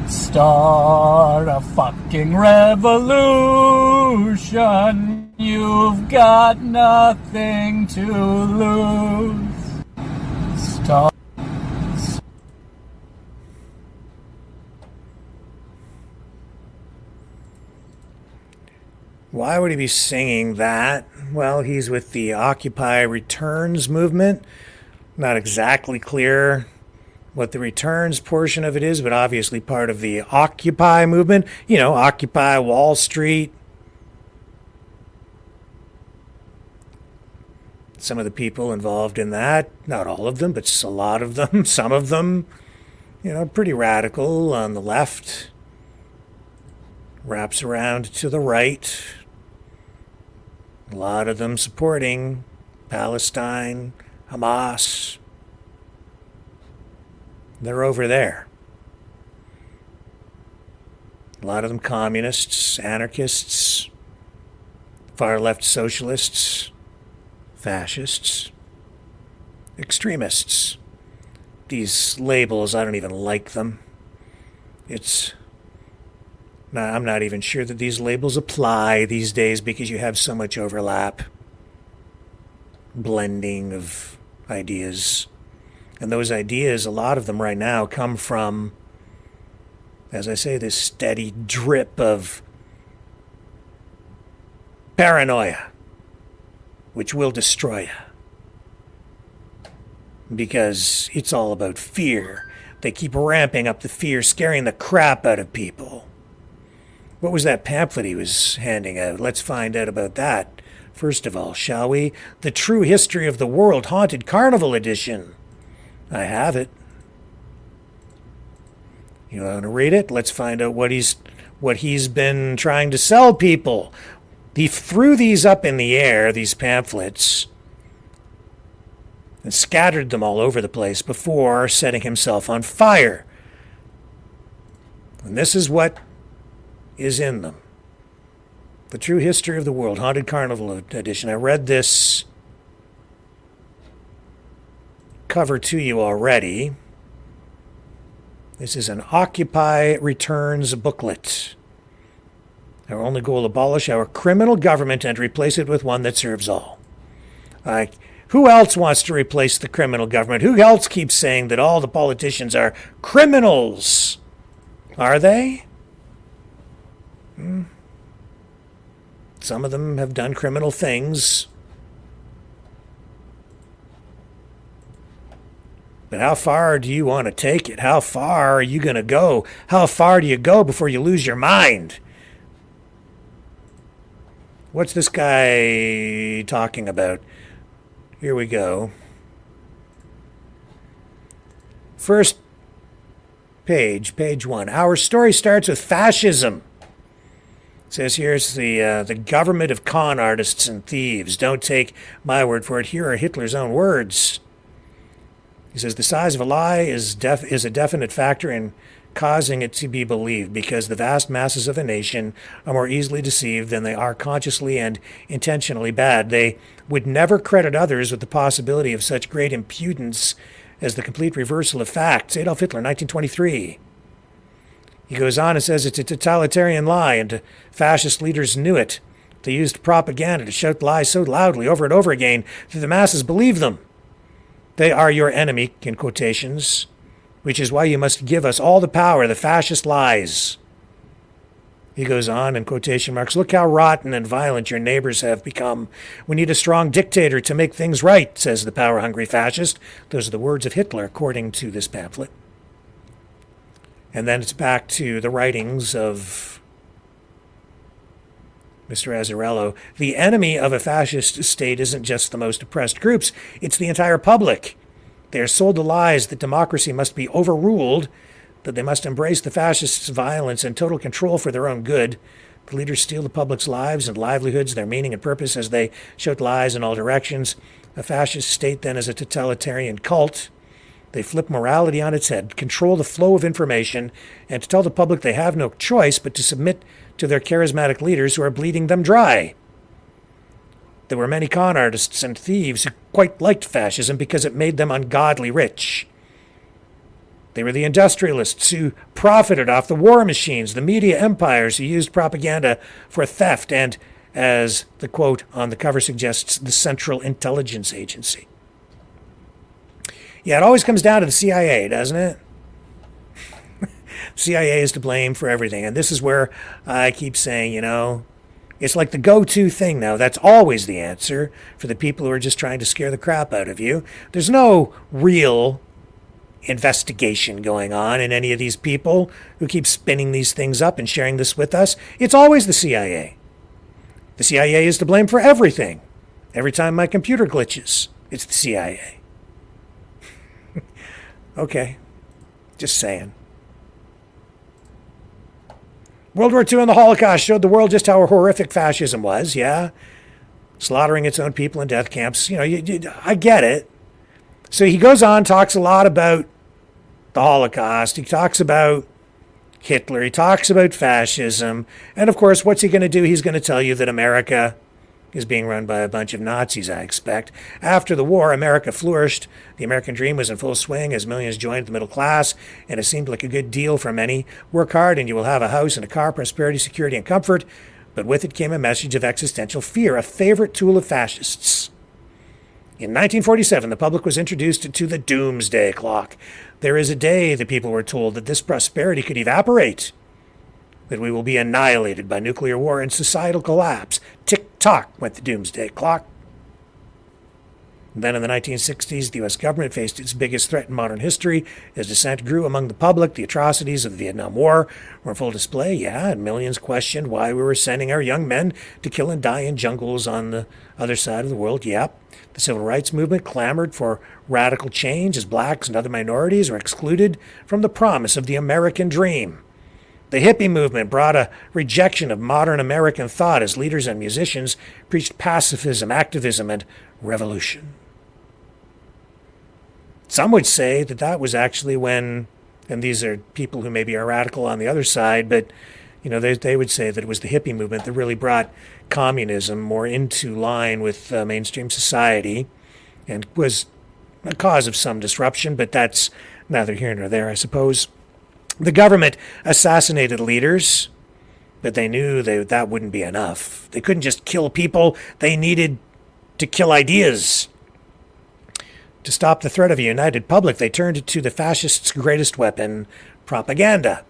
Start a fucking revolution. You've got nothing to lose. Why would he be singing that? Well, he's with the Occupy Returns movement. Not exactly clear what the returns portion of it is, but obviously part of the Occupy movement. You know, Occupy Wall Street. Some of the people involved in that, not all of them, but a lot of them, some of them, you know, pretty radical on the left. Wraps around to the right. A lot of them supporting Palestine, Hamas. They're over there. A lot of them communists, anarchists, far left socialists, fascists, extremists. These labels, I don't even like them. I'm not even sure that these labels apply these days because you have so much overlap, blending of ideas. And those ideas, a lot of them right now, come from, as I say, this steady drip of paranoia, which will destroy you. Because it's all about fear. They keep ramping up the fear, scaring the crap out of people. What was that pamphlet he was handing out? Let's find out about that. First of all, shall we? The True History of the World Haunted Carnival Edition. I have it. You want to read it? Let's find out what he's been trying to sell people. He threw these up in the air, these pamphlets, and scattered them all over the place before setting himself on fire. And this is what is in them. The True History of the World, Haunted Carnival Edition. I read this cover to you already. This is an Occupy Returns booklet. Our only goal, abolish our criminal government and replace it with one that serves all. Who else wants to replace the criminal government? Who else keeps saying that all the politicians are criminals? Are they? Some of them have done criminal things. But how far do you want to take it? How far are you going to go? How far do you go before you lose your mind? What's this guy talking about? Here we go. First page 1. Our story starts with fascism. It says here's the government of con artists and thieves. Don't take my word for it. Here are Hitler's own words. He says the size of a lie is a definite factor in causing it to be believed, because the vast masses of a nation are more easily deceived than they are consciously and intentionally bad. They would never credit others with the possibility of such great impudence as the complete reversal of facts. Adolf Hitler, 1923. He goes on and says it's a totalitarian lie, and fascist leaders knew it. They used propaganda to shout lies so loudly over and over again that the masses believe them. They are your enemy, in quotations, which is why you must give us all the power, the fascist lies. He goes on in quotation marks, look how rotten and violent your neighbors have become. We need a strong dictator to make things right, says the power-hungry fascist. Those are the words of Hitler, according to this pamphlet. And then it's back to the writings of Mr. Azzarello. The enemy of a fascist state isn't just the most oppressed groups, it's the entire public. They are sold the lies that democracy must be overruled, that they must embrace the fascists' violence and total control for their own good. The leaders steal the public's lives and livelihoods, their meaning and purpose, as they shout lies in all directions. A fascist state then is a totalitarian cult. They flip morality on its head, control the flow of information, and to tell the public they have no choice but to submit to their charismatic leaders who are bleeding them dry. There were many con artists and thieves who quite liked fascism because it made them ungodly rich. They were the industrialists who profited off the war machines, the media empires who used propaganda for theft, and, as the quote on the cover suggests, the Central Intelligence Agency. Yeah, it always comes down to the CIA, doesn't it? CIA is to blame for everything. And this is where I keep saying, It's like the go-to thing now. That's always the answer for the people who are just trying to scare the crap out of you. There's no real investigation going on in any of these people who keep spinning these things up and sharing this with us. It's always the CIA. The CIA is to blame for everything. Every time my computer glitches, it's the CIA. Okay, just saying. World War II and the Holocaust showed the world just how horrific fascism was, yeah? Slaughtering its own people in death camps. You know, I get it. So he goes on, talks a lot about the Holocaust. He talks about Hitler. He talks about fascism. And of course, what's he going to do? He's going to tell you that America is being run by a bunch of Nazis, I expect. After the war, America flourished. The American dream was in full swing as millions joined the middle class, and it seemed like a good deal for many. Work hard and you will have a house and a car, prosperity, security, and comfort. But with it came a message of existential fear, a favorite tool of fascists. In 1947, the public was introduced to the doomsday clock. There is a day, the people were told, that this prosperity could evaporate, that we will be annihilated by nuclear war and societal collapse. Tick-tock went the doomsday clock. And then in the 1960s, the U.S. government faced its biggest threat in modern history. As dissent grew among the public, the atrocities of the Vietnam War were on full display, yeah, and millions questioned why we were sending our young men to kill and die in jungles on the other side of the world, yep. The civil rights movement clamored for radical change as blacks and other minorities were excluded from the promise of the American dream. The hippie movement brought a rejection of modern American thought as leaders and musicians preached pacifism, activism, and revolution. Some would say that that was actually when, and these are people who maybe are radical on the other side, but you know, they would say that it was the hippie movement that really brought communism more into line with mainstream society and was a cause of some disruption, but that's neither here nor there, I suppose. The government assassinated leaders, but they knew that wouldn't be enough. They couldn't just kill people. They needed to kill ideas. To stop the threat of a united public, they turned to the fascists' greatest weapon, propaganda,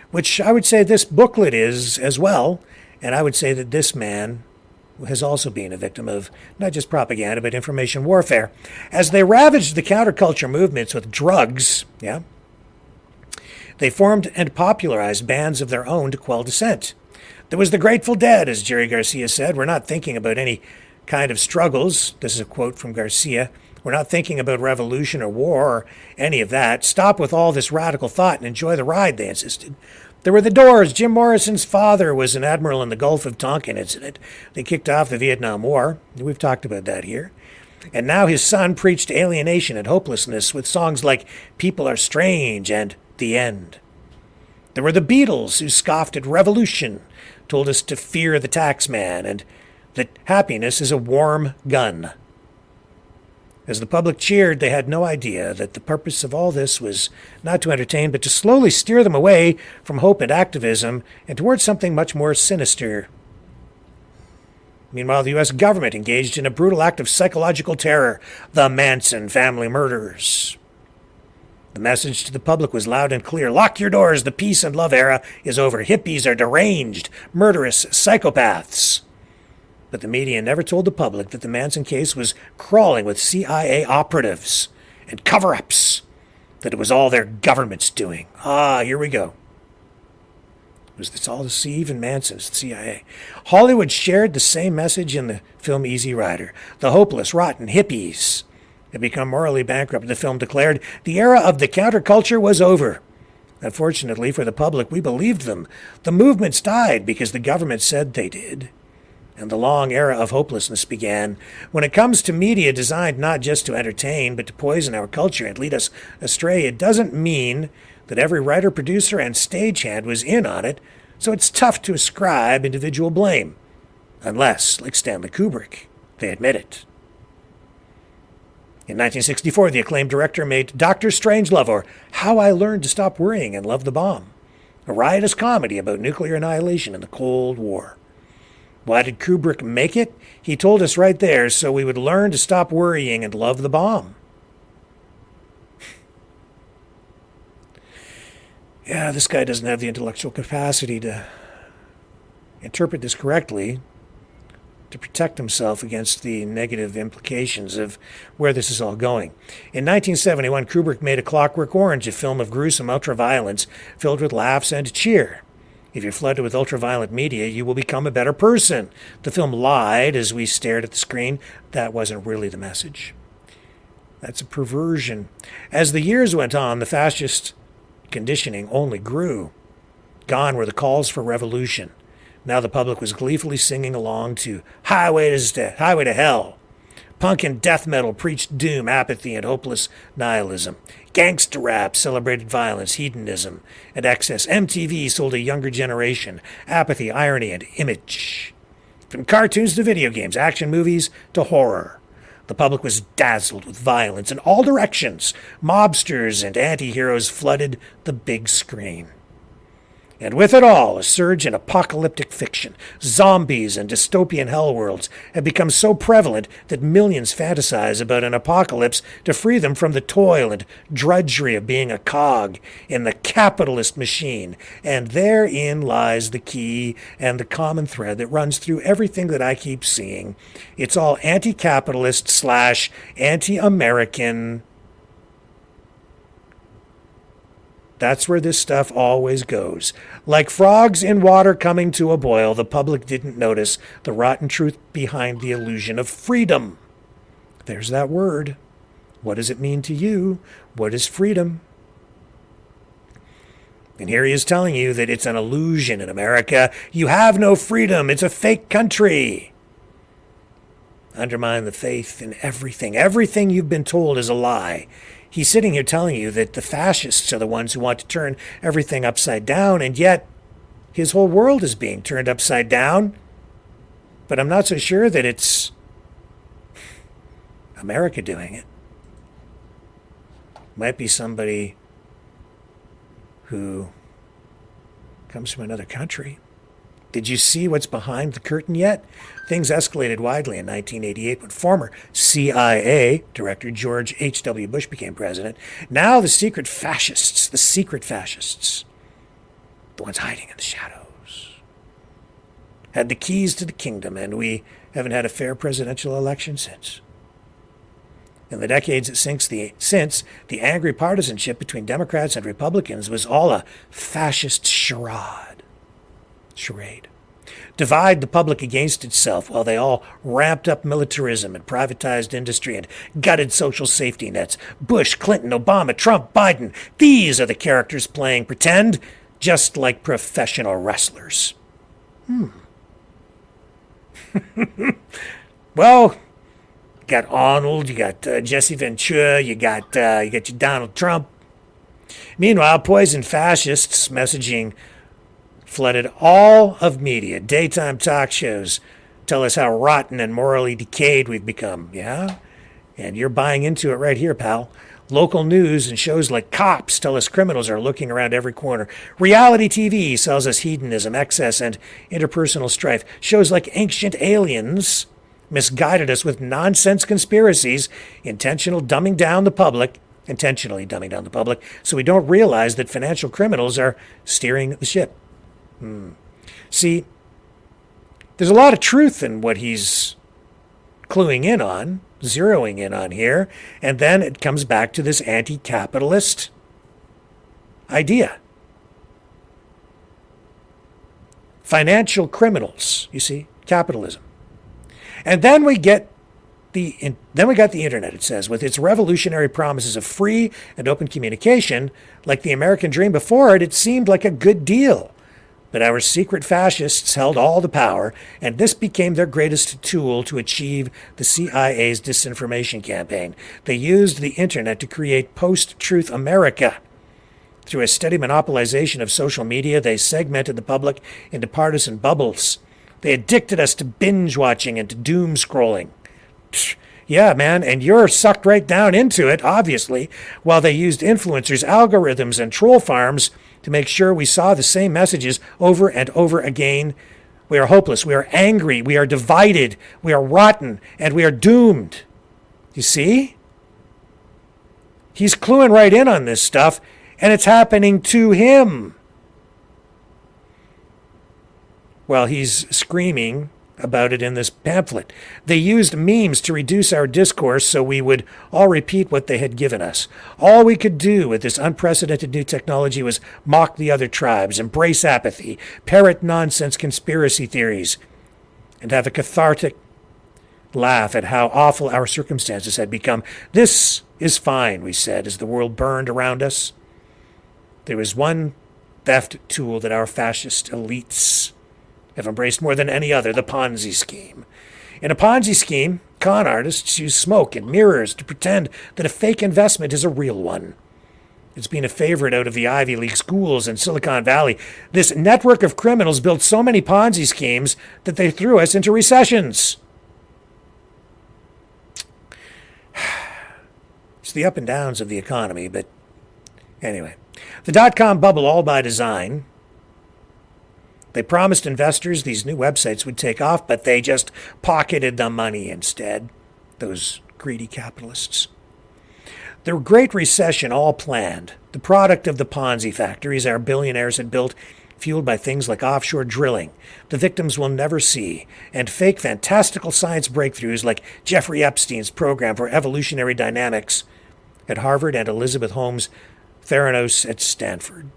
which I would say this booklet is as well, and I would say that this man has also been a victim of not just propaganda, but information warfare. As they ravaged the counterculture movements with drugs, yeah, they formed and popularized bands of their own to quell dissent. There was the Grateful Dead, as Jerry Garcia said. We're not thinking about any kind of struggles. This is a quote from Garcia. We're not thinking about revolution or war or any of that. Stop with all this radical thought and enjoy the ride, they insisted. There were the Doors. Jim Morrison's father was an admiral in the Gulf of Tonkin incident. They kicked off the Vietnam War. We've talked about that here. And now his son preached alienation and hopelessness with songs like People Are Strange and The End. There were the Beatles, who scoffed at revolution, told us to fear the taxman, and that happiness is a warm gun. As the public cheered, they had no idea that the purpose of all this was not to entertain, but to slowly steer them away from hope and activism and towards something much more sinister. Meanwhile, the U.S. government engaged in a brutal act of psychological terror, the Manson family murders. The message to the public was loud and clear. Lock your doors. The peace and love era is over. Hippies are deranged, murderous psychopaths. But the media never told the public that the Manson case was crawling with CIA operatives and cover-ups, that it was all their government's doing. Ah, here we go. It's all the Steve and Manson's, the CIA. Hollywood shared the same message in the film Easy Rider. The hopeless, rotten hippies had become morally bankrupt, the film declared. The era of the counterculture was over. Unfortunately for the public, we believed them. The movements died because the government said they did. And the long era of hopelessness began. When it comes to media designed not just to entertain, but to poison our culture and lead us astray, it doesn't mean that every writer, producer, and stagehand was in on it, so it's tough to ascribe individual blame. Unless, like Stanley Kubrick, they admit it. In 1964, the acclaimed director made Dr. Strangelove, or How I Learned to Stop Worrying and Love the Bomb, a riotous comedy about nuclear annihilation in the Cold War. Why did Kubrick make it? He told us right there so we would learn to stop worrying and love the bomb. Yeah, this guy doesn't have the intellectual capacity to interpret this correctly to protect himself against the negative implications of where this is all going. In 1971, Kubrick made A Clockwork Orange, a film of gruesome ultraviolence filled with laughs and cheer. If you're flooded with ultraviolet media, you will become a better person. The film lied as we stared at the screen. That wasn't really the message. That's a perversion. As the years went on, the fascist conditioning only grew. Gone were the calls for revolution. Now the public was gleefully singing along to Highway to Hell. Punk and death metal preached doom, apathy, and hopeless nihilism. Gangster rap celebrated violence, hedonism, and excess. MTV sold a younger generation apathy, irony, and image. From cartoons to video games, action movies to horror. The public was dazzled with violence in all directions. Mobsters and anti-heroes flooded the big screen. And with it all, a surge in apocalyptic fiction. Zombies and dystopian hell worlds have become so prevalent that millions fantasize about an apocalypse to free them from the toil and drudgery of being a cog in the capitalist machine. And therein lies the key and the common thread that runs through everything that I keep seeing. It's all anti-capitalist / anti-American. That's where this stuff always goes. Like frogs in water coming to a boil, the public didn't notice the rotten truth behind the illusion of freedom. There's that word. What does it mean to you? What is freedom? And here he is telling you that it's an illusion in America. You have no freedom. It's a fake country. Undermine the faith in everything. Everything you've been told is a lie. He's sitting here telling you that the fascists are the ones who want to turn everything upside down, and yet his whole world is being turned upside down. But I'm not so sure that it's America doing it. Might be somebody who comes from another country. Did you see what's behind the curtain yet? Things escalated widely in 1988 when former CIA Director George H.W. Bush became president. Now the secret fascists, the ones hiding in the shadows, had the keys to the kingdom, and we haven't had a fair presidential election since. In the decades since, the angry partisanship between Democrats and Republicans was all a fascist charade. Divide the public against itself while they all ramped up militarism and privatized industry and gutted social safety nets. Bush, Clinton, Obama, Trump, Biden. These are the characters playing pretend, just like professional wrestlers. Well, you got Arnold, you got Jesse Ventura, you got your Donald Trump. Meanwhile, poison fascists messaging flooded all of media. Daytime talk shows tell us how rotten and morally decayed we've become. Yeah? And you're buying into it right here, pal. Local news and shows like Cops tell us criminals are looking around every corner. Reality TV sells us hedonism, excess, and interpersonal strife. Shows like Ancient Aliens misguided us with nonsense conspiracies, intentionally dumbing down the public, so we don't realize that financial criminals are steering the ship. See, there's a lot of truth in what he's cluing in on, zeroing in on here, and then it comes back to this anti-capitalist idea. Financial criminals, you see, capitalism. And then we got the internet, it says, with its revolutionary promises of free and open communication. Like the American dream before it, it seemed like a good deal. But our secret fascists held all the power, and this became their greatest tool to achieve the CIA's disinformation campaign. They used the internet to create post-truth America. Through a steady monopolization of social media, they segmented the public into partisan bubbles. They addicted us to binge watching and to doom scrolling. Yeah, man, and you're sucked right down into it, obviously, while they used influencers, algorithms, and troll farms to make sure we saw the same messages over and over again. We are hopeless, we are angry, we are divided, we are rotten, and we are doomed. You see? He's cluing right in on this stuff, and it's happening to him. Well, he's screaming about it in this pamphlet. They used memes to reduce our discourse so we would all repeat what they had given us. All we could do with this unprecedented new technology was mock the other tribes, embrace apathy, parrot nonsense conspiracy theories, and have a cathartic laugh at how awful our circumstances had become. This is fine, we said, as the world burned around us. There was one theft tool that our fascist elites have embraced more than any other, the Ponzi scheme. In a Ponzi scheme, con artists use smoke and mirrors to pretend that a fake investment is a real one. It's been a favorite out of the Ivy League schools in Silicon Valley. This network of criminals built so many Ponzi schemes that they threw us into recessions. It's the up and downs of the economy, but anyway. The dot-com bubble, all by design. They promised investors these new websites would take off, but they just pocketed the money instead, those greedy capitalists. The Great Recession, all planned, the product of the Ponzi factories our billionaires had built, fueled by things like offshore drilling, the victims we'll never see, and fake fantastical science breakthroughs like Jeffrey Epstein's program for evolutionary dynamics at Harvard and Elizabeth Holmes' Theranos at Stanford.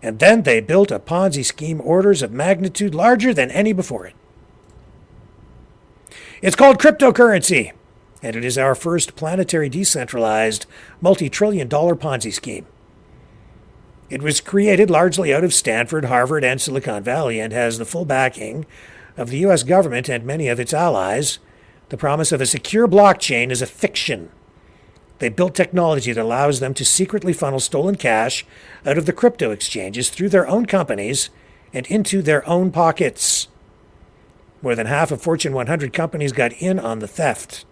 And then they built a Ponzi scheme orders of magnitude larger than any before it. It's called cryptocurrency, and it is our first planetary decentralized multi-trillion-dollar Ponzi scheme. It was created largely out of Stanford, Harvard, and Silicon Valley and has the full backing of the U.S. government and many of its allies. The promise of a secure blockchain is a fiction. They built technology that allows them to secretly funnel stolen cash out of the crypto exchanges through their own companies and into their own pockets. More than half of Fortune 100 companies got in on the theft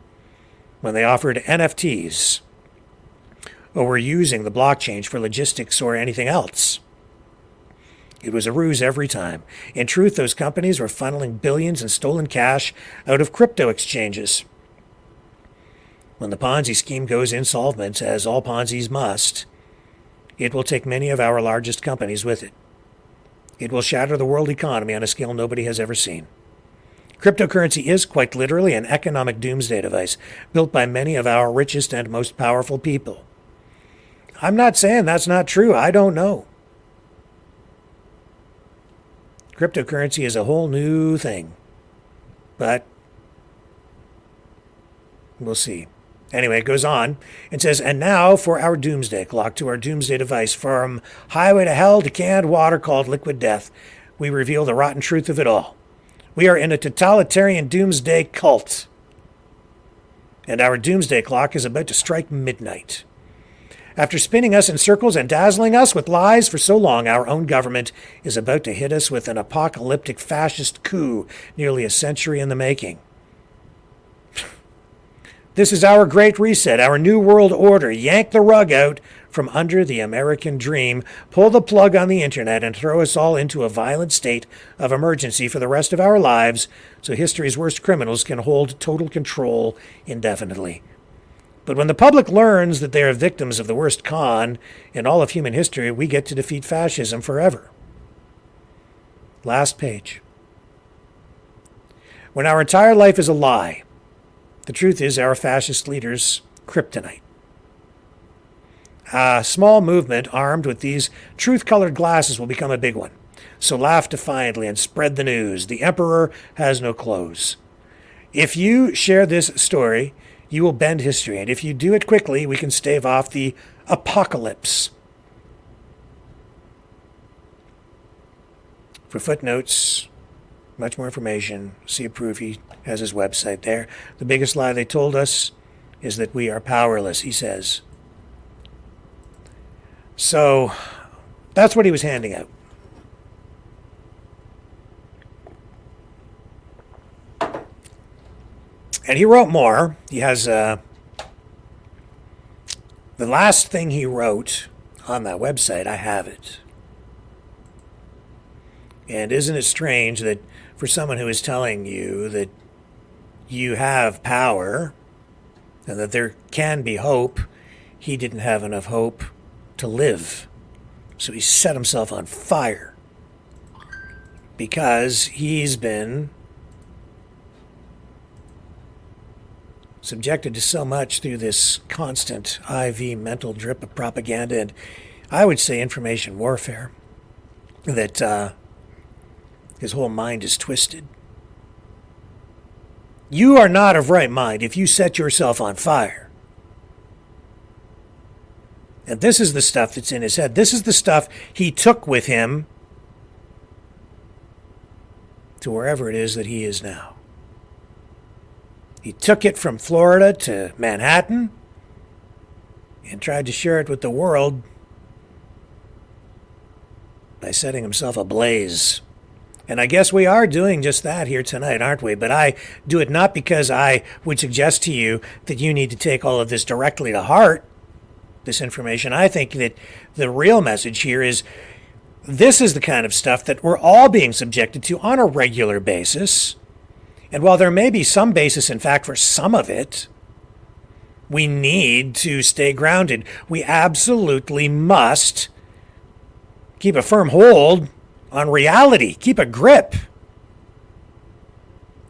when they offered NFTs or were using the blockchain for logistics or anything else. It was a ruse every time. In truth, those companies were funneling billions in stolen cash out of crypto exchanges. When the Ponzi scheme goes insolvent, as all Ponzi's must, it will take many of our largest companies with it. It will shatter the world economy on a scale nobody has ever seen. Cryptocurrency is quite literally an economic doomsday device built by many of our richest and most powerful people. I'm not saying that's not true. I don't know. Cryptocurrency is a whole new thing. But we'll see. Anyway, it goes on and says, and now for our doomsday clock, to our doomsday device, from highway to hell to canned water called liquid death, we reveal the rotten truth of it all. We are in a totalitarian doomsday cult. And our doomsday clock is about to strike midnight. After spinning us in circles and dazzling us with lies for so long, our own government is about to hit us with an apocalyptic fascist coup nearly a century in the making. This is our great reset, our new world order. Yank the rug out from under the American dream, pull the plug on the internet, and throw us all into a violent state of emergency for the rest of our lives so history's worst criminals can hold total control indefinitely. But when the public learns that they are victims of the worst con in all of human history, we get to defeat fascism forever. Last page. When our entire life is a lie, the truth is our fascist leaders' kryptonite. A small movement armed with these truth-colored glasses will become a big one. So laugh defiantly and spread the news. The emperor has no clothes. If you share this story, you will bend history. And if you do it quickly, we can stave off the apocalypse. For footnotes, much more information, see a proof. He has his website there. The biggest lie they told us is that we are powerless, he says. So that's what he was handing out. And he wrote more. He has the last thing he wrote on that website, I have it. And isn't it strange that for someone who is telling you that you have power and that there can be hope, he didn't have enough hope to live. So he set himself on fire. because he's been subjected to so much through this constant IV mental drip of propaganda and, I would say, information warfare, that his whole mind is twisted. You are not of right mind if you set yourself on fire. And this is the stuff that's in his head. This is the stuff he took with him to wherever it is that he is now. He took it from Florida to Manhattan and tried to share it with the world by setting himself ablaze. And I guess we are doing just that here tonight, aren't we? But I do it not because I would suggest to you that you need to take all of this directly to heart, this information. I think that the real message here is this is the kind of stuff that we're all being subjected to on a regular basis. And while there may be some basis, in fact, for some of it, we need to stay grounded. We absolutely must keep a firm hold on reality. Keep a grip.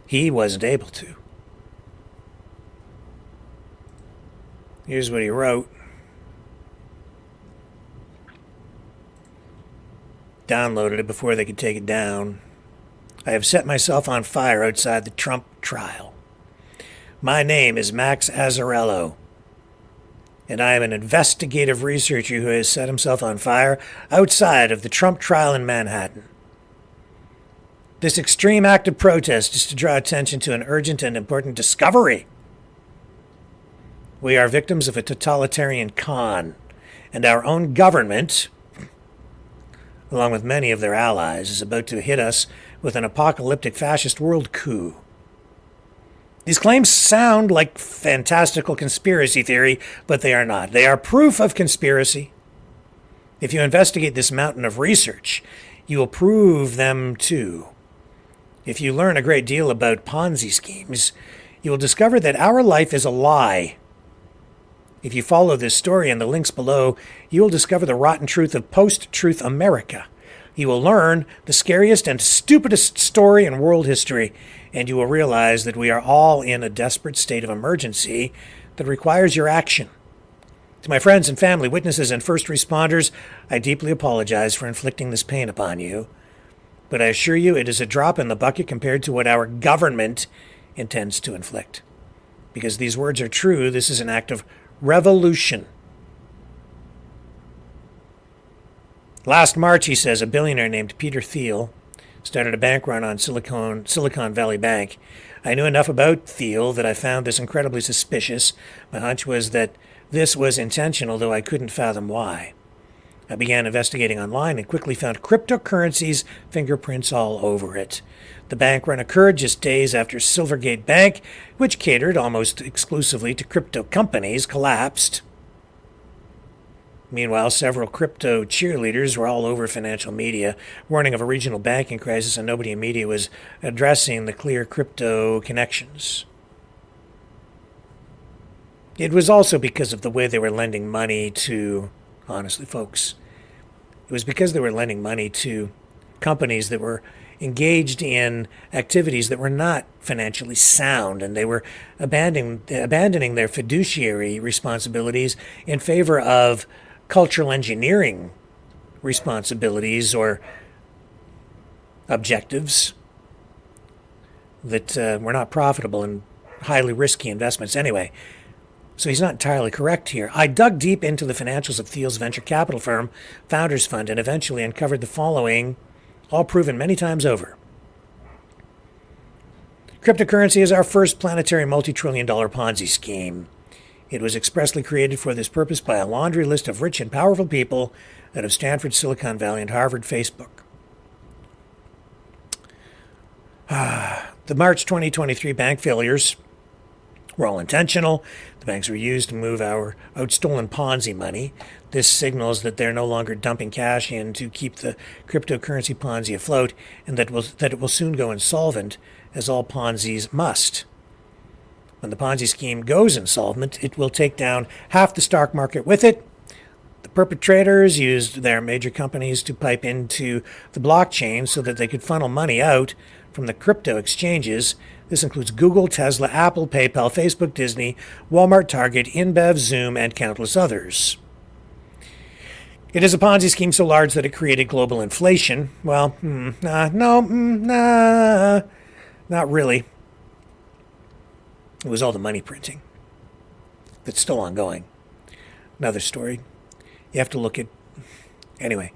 He wasn't able to. Here's what he wrote. Downloaded it before they could take it down. I have set myself on fire outside the Trump trial. My name is Max Azzarello, and I am an investigative researcher who has set himself on fire outside of the Trump trial in Manhattan. This extreme act of protest is to draw attention to an urgent and important discovery. We are victims of a totalitarian con, and our own government, along with many of their allies, is about to hit us with an apocalyptic fascist world coup. These claims sound like fantastical conspiracy theory, but they are not. They are proof of conspiracy. If you investigate this mountain of research, you will prove them too. If you learn a great deal about Ponzi schemes, you will discover that our life is a lie. If you follow this story and the links below, you will discover the rotten truth of post-truth America. You will learn the scariest and stupidest story in world history, and you will realize that we are all in a desperate state of emergency that requires your action. To my friends and family, witnesses, and first responders, I deeply apologize for inflicting this pain upon you, but I assure you it is a drop in the bucket compared to what our government intends to inflict. Because these words are true, this is an act of revolution. Last March, he says, a billionaire named Peter Thiel started a bank run on Silicon Valley Bank. I knew enough about Thiel that I found this incredibly suspicious. My hunch was that this was intentional, though I couldn't fathom why. I began investigating online and quickly found cryptocurrency's fingerprints all over it. The bank run occurred just days after Silvergate Bank, which catered almost exclusively to crypto companies, collapsed. Meanwhile, several crypto cheerleaders were all over financial media, warning of a regional banking crisis, and nobody in media was addressing the clear crypto connections. It was also because of the way they were lending money to, honestly, folks, it was because they were lending money to companies that were engaged in activities that were not financially sound, and they were abandoning their fiduciary responsibilities in favor of cultural engineering responsibilities or objectives that were not profitable and highly risky investments anyway. So he's not entirely correct here. I dug deep into the financials of Thiel's venture capital firm, Founders Fund, and eventually uncovered the following, all proven many times over. Cryptocurrency is our first planetary multi-trillion-dollar Ponzi scheme. It was expressly created for this purpose by a laundry list of rich and powerful people out of Stanford, Silicon Valley, and Harvard, Facebook. The March 2023 bank failures were all intentional. The banks were used to move our outstolen Ponzi money. This signals that they're no longer dumping cash in to keep the cryptocurrency Ponzi afloat, and that it will soon go insolvent, as all Ponzis must. When the Ponzi scheme goes insolvent, it will take down half the stock market with it. The perpetrators used their major companies to pipe into the blockchain so that they could funnel money out from the crypto exchanges. This includes Google, Tesla, Apple, PayPal, Facebook, Disney, Walmart, Target, InBev, Zoom, and countless others. It is a Ponzi scheme so large that it created global inflation. Well, not really. It was all the money printing that's still ongoing. Another story. You have to look at... Anyway.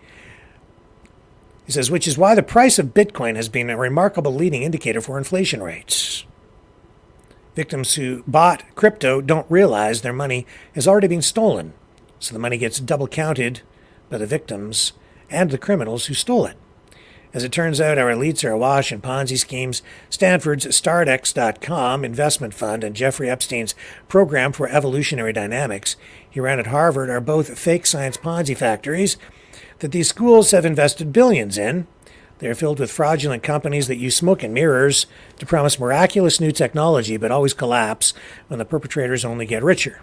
He says, which is why the price of Bitcoin has been a remarkable leading indicator for inflation rates. Victims who bought crypto don't realize their money has already been stolen, so the money gets double counted by the victims and the criminals who stole it. As it turns out, our elites are awash in Ponzi schemes. Stanford's StartX.com investment fund and Jeffrey Epstein's program for evolutionary dynamics he ran at Harvard are both fake science Ponzi factories that these schools have invested billions in. They are filled with fraudulent companies that use smoke and mirrors to promise miraculous new technology but always collapse when the perpetrators only get richer.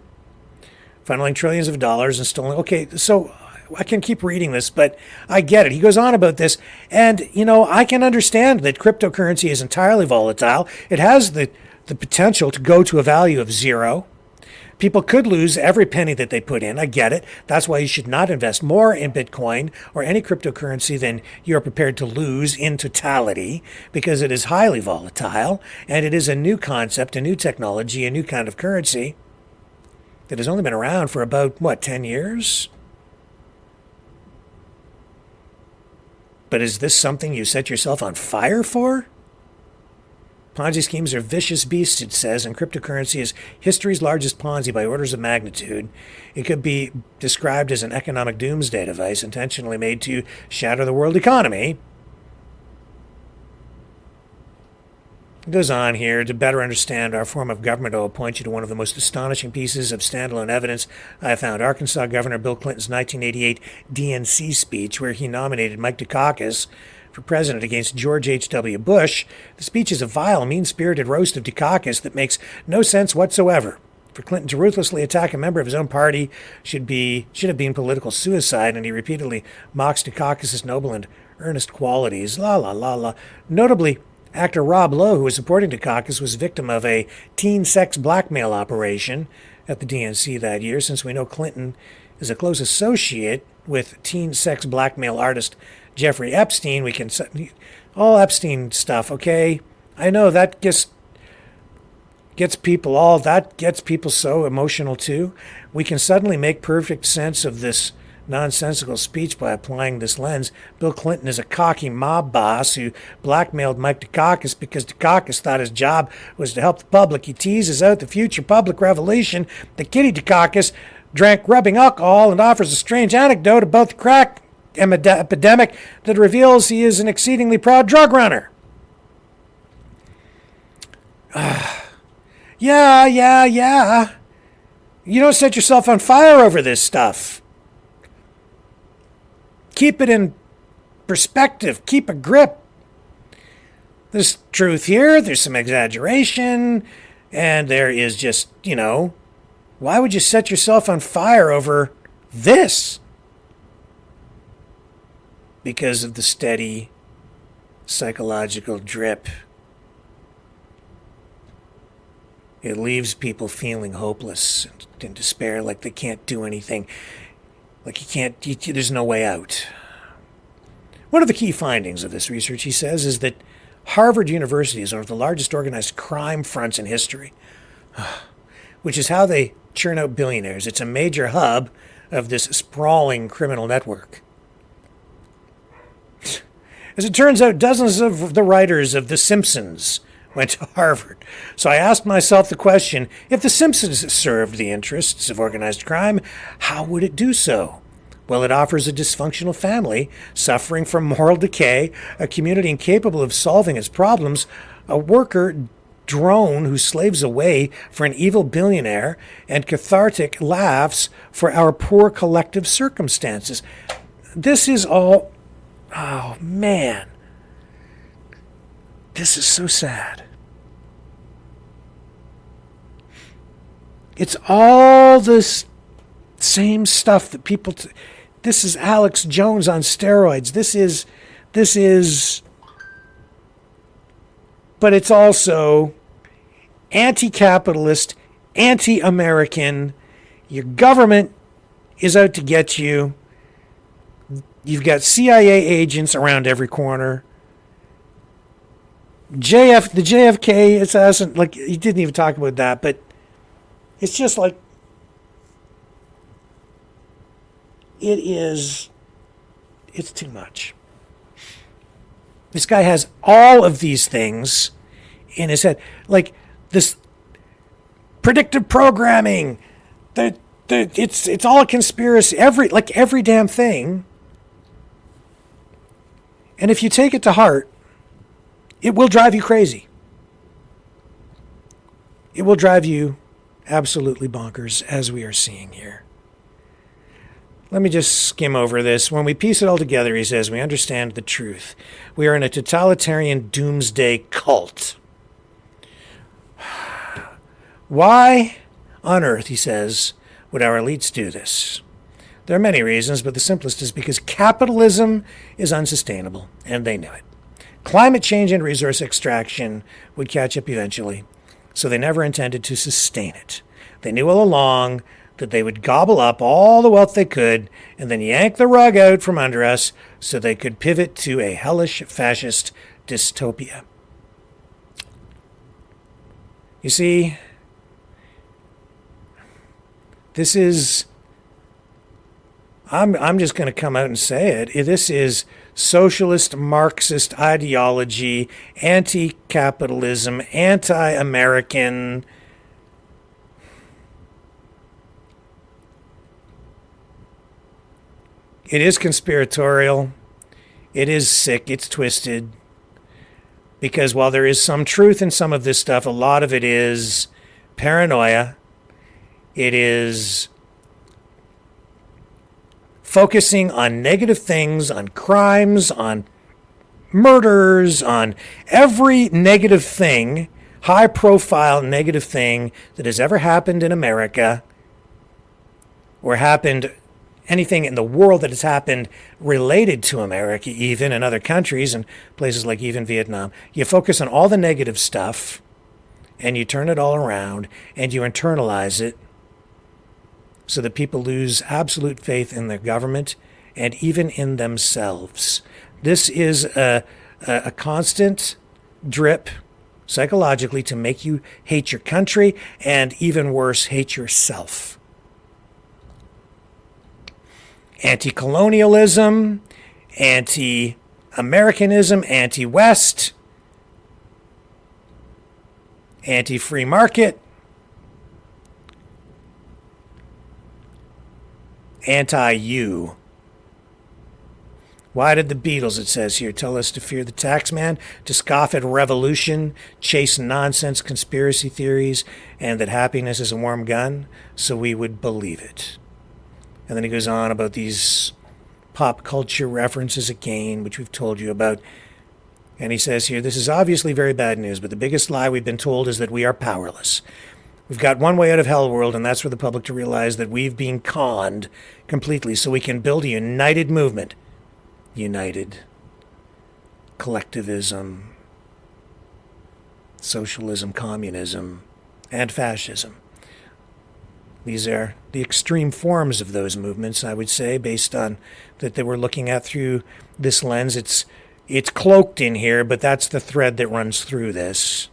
Funneling trillions of dollars and stolen... Okay, so I can keep reading this, but I get it. He goes on about this, and, I can understand that cryptocurrency is entirely volatile. It has the potential to go to a value of zero. People could lose every penny that they put in. I get it. That's why you should not invest more in Bitcoin or any cryptocurrency than you're prepared to lose in totality, because it is highly volatile, and it is a new concept, a new technology, a new kind of currency that has only been around for about, 10 years? But is this something you set yourself on fire for? Ponzi schemes are vicious beasts, it says, and cryptocurrency is history's largest Ponzi by orders of magnitude. It could be described as an economic doomsday device intentionally made to shatter the world economy. It goes on here, to better understand our form of government, I'll point you to one of the most astonishing pieces of standalone evidence I found. Arkansas Governor Bill Clinton's 1988 DNC speech, where he nominated Mike Dukakis for president against George H.W. Bush. The speech is a vile, mean-spirited roast of Dukakis that makes no sense whatsoever. For Clinton to ruthlessly attack a member of his own party should have been political suicide, and he repeatedly mocks Dukakis' noble and earnest qualities. La la la la. Notably, actor Rob Lowe, who was supporting Dukakis, was victim of a teen sex blackmail operation at the DNC that year. Since we know Clinton is a close associate with teen sex blackmail artist Jeffrey Epstein, we can... all Epstein stuff, okay? I know that gets people so emotional too. We can suddenly make perfect sense of this nonsensical speech by applying this lens. Bill Clinton is a cocky mob boss who blackmailed Mike Dukakis because Dukakis thought his job was to help the public. He teases out the future public revelation that Kitty Dukakis drank rubbing alcohol and offers a strange anecdote about the crack epidemic that reveals he is an exceedingly proud drug runner. Yeah. You don't set yourself on fire over this stuff. Keep it in perspective. Keep a grip. There's truth here. There's some exaggeration. And there is just, why would you set yourself on fire over this? Because of the steady psychological drip. It leaves people feeling hopeless and in despair, like they can't do anything. Like there's no way out. One of the key findings of this research, he says, is that Harvard University is one of the largest organized crime fronts in history, which is how they churn out billionaires. It's a major hub of this sprawling criminal network. As it turns out, dozens of the writers of The Simpsons went to Harvard. So I asked myself the question, if The Simpsons served the interests of organized crime, how would it do so? Well, it offers a dysfunctional family suffering from moral decay, a community incapable of solving its problems, a worker drone who slaves away for an evil billionaire, and cathartic laughs for our poor collective circumstances. This is all... Oh, man. This is so sad. It's all this same stuff that people. This is Alex Jones on steroids. This is. But it's also anti-capitalist, anti-American. Your government is out to get you. You've got CIA agents around every corner. The JFK assassin, like, he didn't even talk about that, but it's just like, it's too much. This guy has all of these things in his head, like this predictive programming. It's all a conspiracy. Every damn thing. And if you take it to heart, it will drive you crazy. It will drive you absolutely bonkers, as we are seeing here. Let me just skim over this. When we piece it all together, he says, we understand the truth. We are in a totalitarian doomsday cult. Why on earth, he says, would our elites do this? There are many reasons, but the simplest is because capitalism is unsustainable, and they knew it. Climate change and resource extraction would catch up eventually, so they never intended to sustain it. They knew all along that they would gobble up all the wealth they could and then yank the rug out from under us so they could pivot to a hellish fascist dystopia. You see, this is, I'm just going to come out and say it. This is socialist Marxist ideology, anti-capitalism, anti-American. It is conspiratorial. It is sick. It's twisted. Because while there is some truth in some of this stuff, a lot of it is paranoia. It is focusing on negative things, on crimes, on murders, on every negative thing, high-profile negative thing that has ever happened in America or happened anything in the world that has happened related to America, even in other countries and places like even Vietnam. You focus on all the negative stuff and you turn it all around and you internalize it so that people lose absolute faith in their government and even in themselves. This is a constant drip psychologically to make you hate your country and, even worse, hate yourself. Anti-colonialism, anti-Americanism, anti-West, anti-free market, anti-you. Why did the Beatles, it says here, tell us to fear the tax man, to scoff at revolution, chase nonsense conspiracy theories, and that happiness is a warm gun? So we would believe it. And then he goes on about these pop culture references again, which we've told you about. And he says here, this is obviously very bad news, but the biggest lie we've been told is that we are powerless. We've got one way out of hell world, and that's for the public to realize that we've been conned completely so we can build a united movement. United. Collectivism. Socialism, communism, and fascism. These are the extreme forms of those movements, I would say, based on that they were looking at through this lens. It's cloaked in here, but that's the thread that runs through this.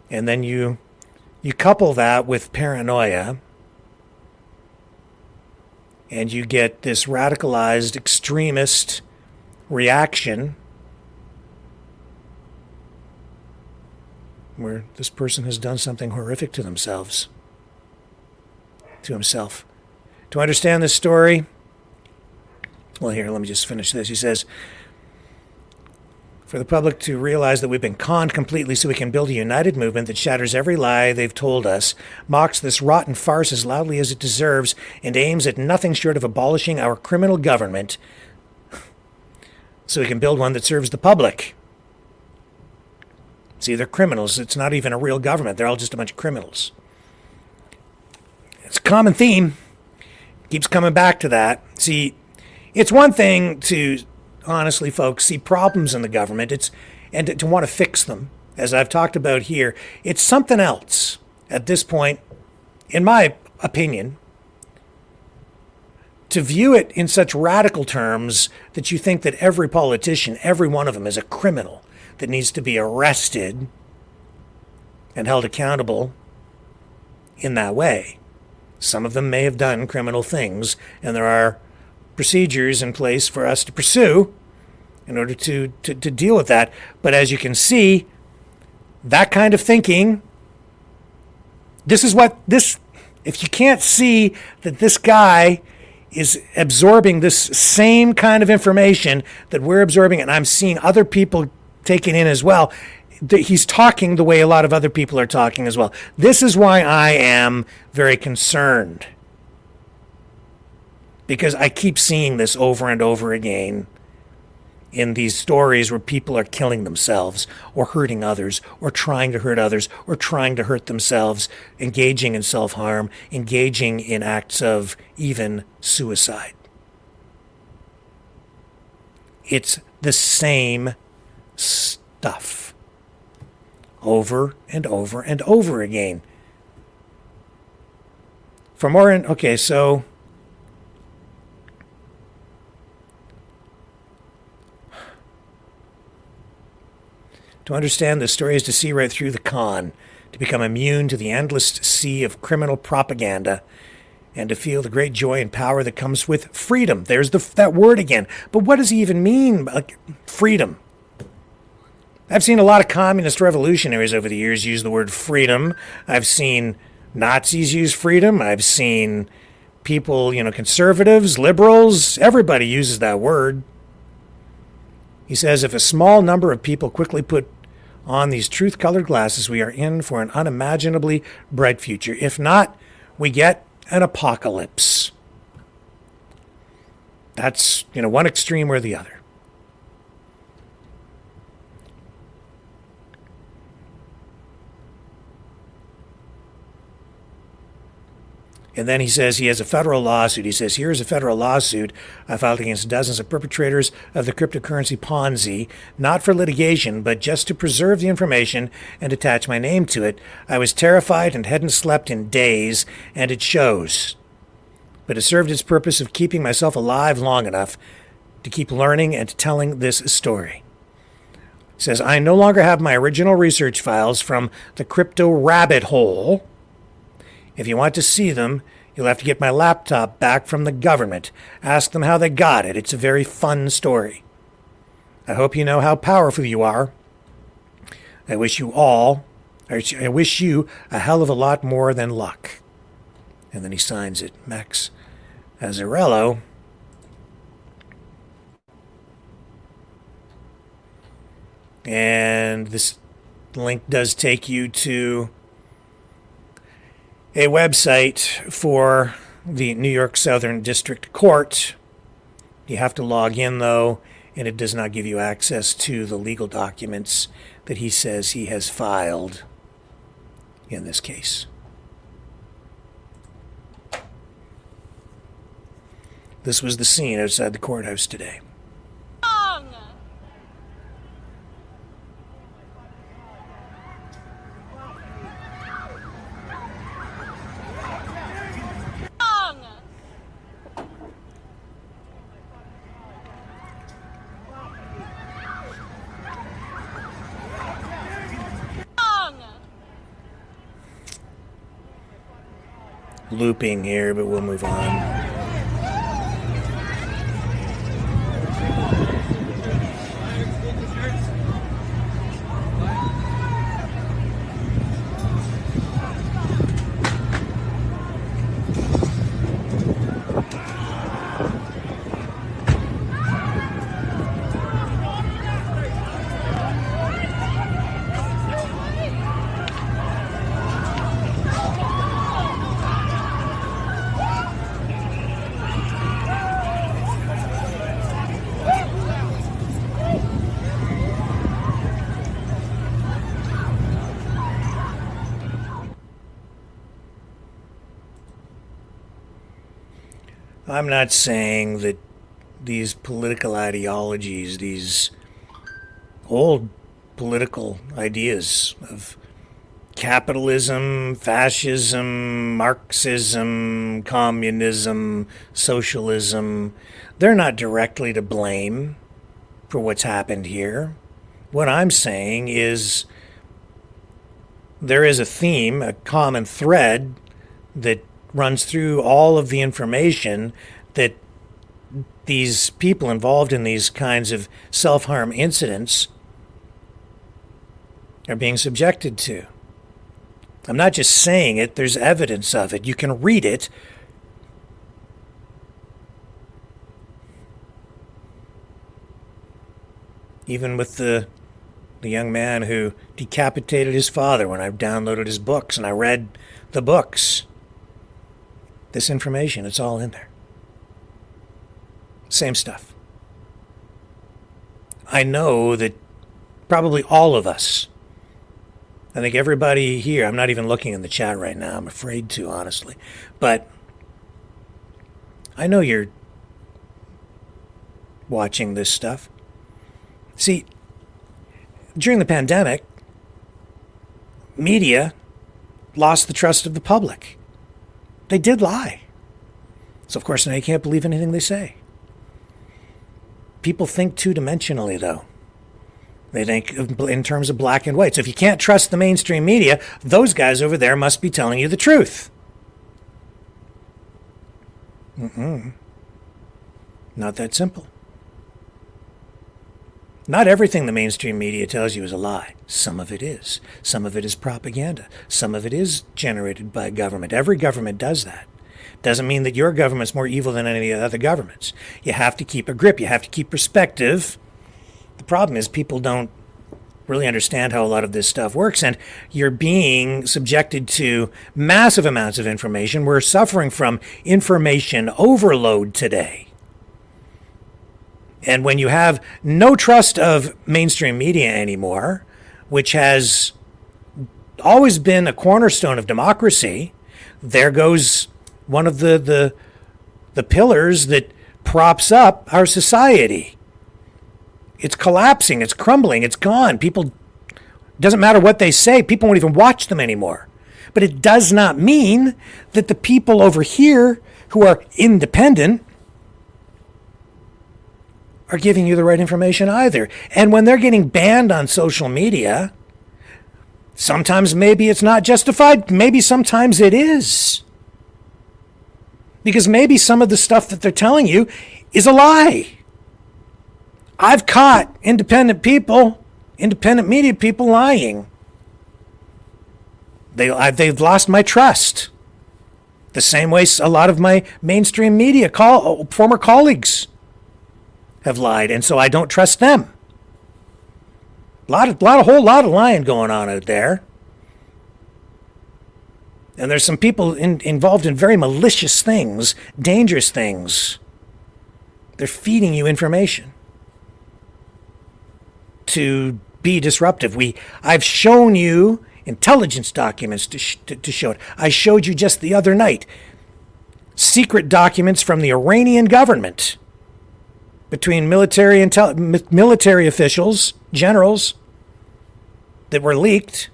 And then you couple that with paranoia, and you get this radicalized extremist reaction where this person has done something horrific to themselves. To himself. To understand this story, well, here, let me just finish this. He says, for the public to realize that we've been conned completely so we can build a united movement that shatters every lie they've told us, mocks this rotten farce as loudly as it deserves, and aims at nothing short of abolishing our criminal government so we can build one that serves the public. See, they're criminals. It's not even a real government. They're all just a bunch of criminals. It's a common theme. Keeps coming back to that. See, it's one thing to, honestly, folks, see problems in the government and to want to fix them, as I've talked about here. It's something else at this point, in my opinion, to view it in such radical terms that you think that every politician, every one of them, is a criminal that needs to be arrested and held accountable in that way. Some of them may have done criminal things, and there are procedures in place for us to pursue in order to deal with that. But as you can see, that kind of thinking, if you can't see that this guy is absorbing this same kind of information that we're absorbing, and I'm seeing other people taking in as well, he's talking the way a lot of other people are talking as well. This is why I am very concerned, because I keep seeing this over and over again in these stories where people are killing themselves or hurting others or trying to hurt others or trying to hurt themselves, engaging in self-harm, engaging in acts of even suicide. It's the same stuff over and over and over again. For more, okay, so to understand the story is to see right through the con, to become immune to the endless sea of criminal propaganda, and to feel the great joy and power that comes with freedom. There's that word again. But what does he even mean, like freedom? I've seen a lot of communist revolutionaries over the years use the word freedom. I've seen Nazis use freedom. I've seen people, conservatives, liberals, everybody uses that word. He says, if a small number of people quickly put on these truth-colored glasses, we are in for an unimaginably bright future. If not, we get an apocalypse. That's, one extreme or the other. And then he says he has a federal lawsuit. He says, here's a federal lawsuit I filed against dozens of perpetrators of the cryptocurrency Ponzi, not for litigation, but just to preserve the information and attach my name to it. I was terrified and hadn't slept in days, and it shows. But it served its purpose of keeping myself alive long enough to keep learning and telling this story. He says, I no longer have my original research files from the crypto rabbit hole. If you want to see them, you'll have to get my laptop back from the government. Ask them how they got it. It's a very fun story. I hope you know how powerful you are. I wish you a hell of a lot more than luck. And then he signs it, Max Azzarello. And this link does take you to a website for the New York Southern District Court. You have to log in, though, and it does not give you access to the legal documents that he says he has filed in this case. This was the scene outside the courthouse today. Looping here, but we'll move on. I'm not saying that these political ideologies, these old political ideas of capitalism, fascism, Marxism, communism, socialism, they're not directly to blame for what's happened here. What I'm saying is there is a theme, a common thread that runs through all of the information that these people involved in these kinds of self-harm incidents are being subjected to. I'm not just saying it, there's evidence of it. You can read it. Even with the young man who decapitated his father, when I downloaded his books and I read the books. This information, it's all in there. Same stuff. I know that probably all of us, I think everybody here, I'm not even looking in the chat right now, I'm afraid to, honestly, but I know you're watching this stuff. See, during the pandemic, media lost the trust of the public. They did lie. So, of course, now you can't believe anything they say. People think two-dimensionally, though. They think in terms of black and white. So if you can't trust the mainstream media, those guys over there must be telling you the truth. Not that simple. Not everything the mainstream media tells you is a lie. Some of it is. Some of it is propaganda. Some of it is generated by government. Every government does that. Doesn't mean that your government's more evil than any of the other governments. You have to keep a grip. You have to keep perspective. The problem is people don't really understand how a lot of this stuff works, and you're being subjected to massive amounts of information. We're suffering from information overload today. And when you have no trust of mainstream media anymore, which has always been a cornerstone of democracy, there goes one of the pillars that props up our society. It's collapsing, it's crumbling, it's gone. People, doesn't matter what they say, people won't even watch them anymore. But it does not mean that the people over here who are independent are giving you the right information either. And when they're getting banned on social media, sometimes maybe it's not justified, maybe sometimes it is. Because maybe some of the stuff that they're telling you is a lie. I've caught independent people, independent media people lying. They've lost my trust. The same way a lot of my mainstream media former colleagues have lied, and so I don't trust them. A whole lot of lying going on out there. And there's some people involved in very malicious things, dangerous things. They're feeding you information to be disruptive. I've shown you intelligence documents to show it. I showed you just the other night secret documents from the Iranian government between military officials, generals, that were leaked,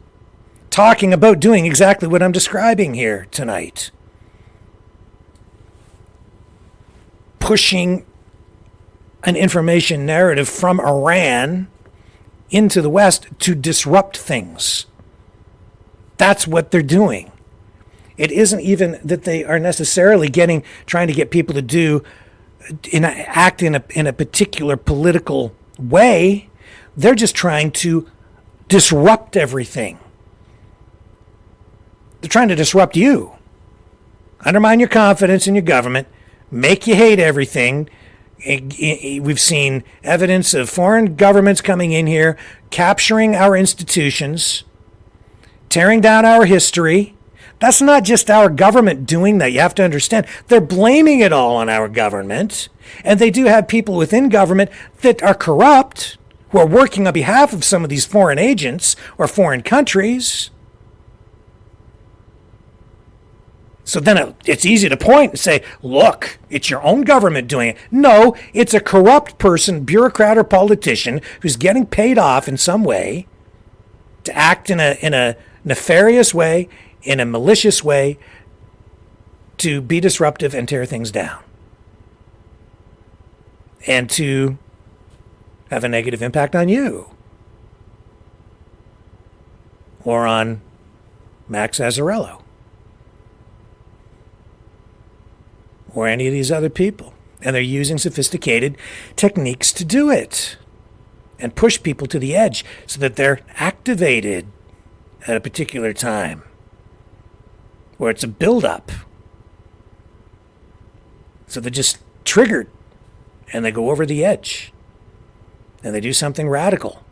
talking about doing exactly what I'm describing here tonight. Pushing an information narrative from Iran into the West to disrupt things. That's what they're doing. It isn't even that they are necessarily trying to get people to act in a particular political way. They're just trying to disrupt everything. They're trying to disrupt you, undermine your confidence in your government, make you hate everything. We've seen evidence of foreign governments coming in here, capturing our institutions, tearing down our history. That's not just our government doing that. You have to understand. They're blaming it all on our government. And they do have people within government that are corrupt, who are working on behalf of some of these foreign agents or foreign countries. So then it's easy to point and say, look, it's your own government doing it. No, it's a corrupt person, bureaucrat or politician, who's getting paid off in some way to act in a nefarious way, in a malicious way, to be disruptive and tear things down. And to have a negative impact on you. Or on Max Azzarello. Or any of these other people. And they're using sophisticated techniques to do it. And push people to the edge so that they're activated at a particular time. Where it's a build-up. So they're just triggered. And they go over the edge. And they do something radical.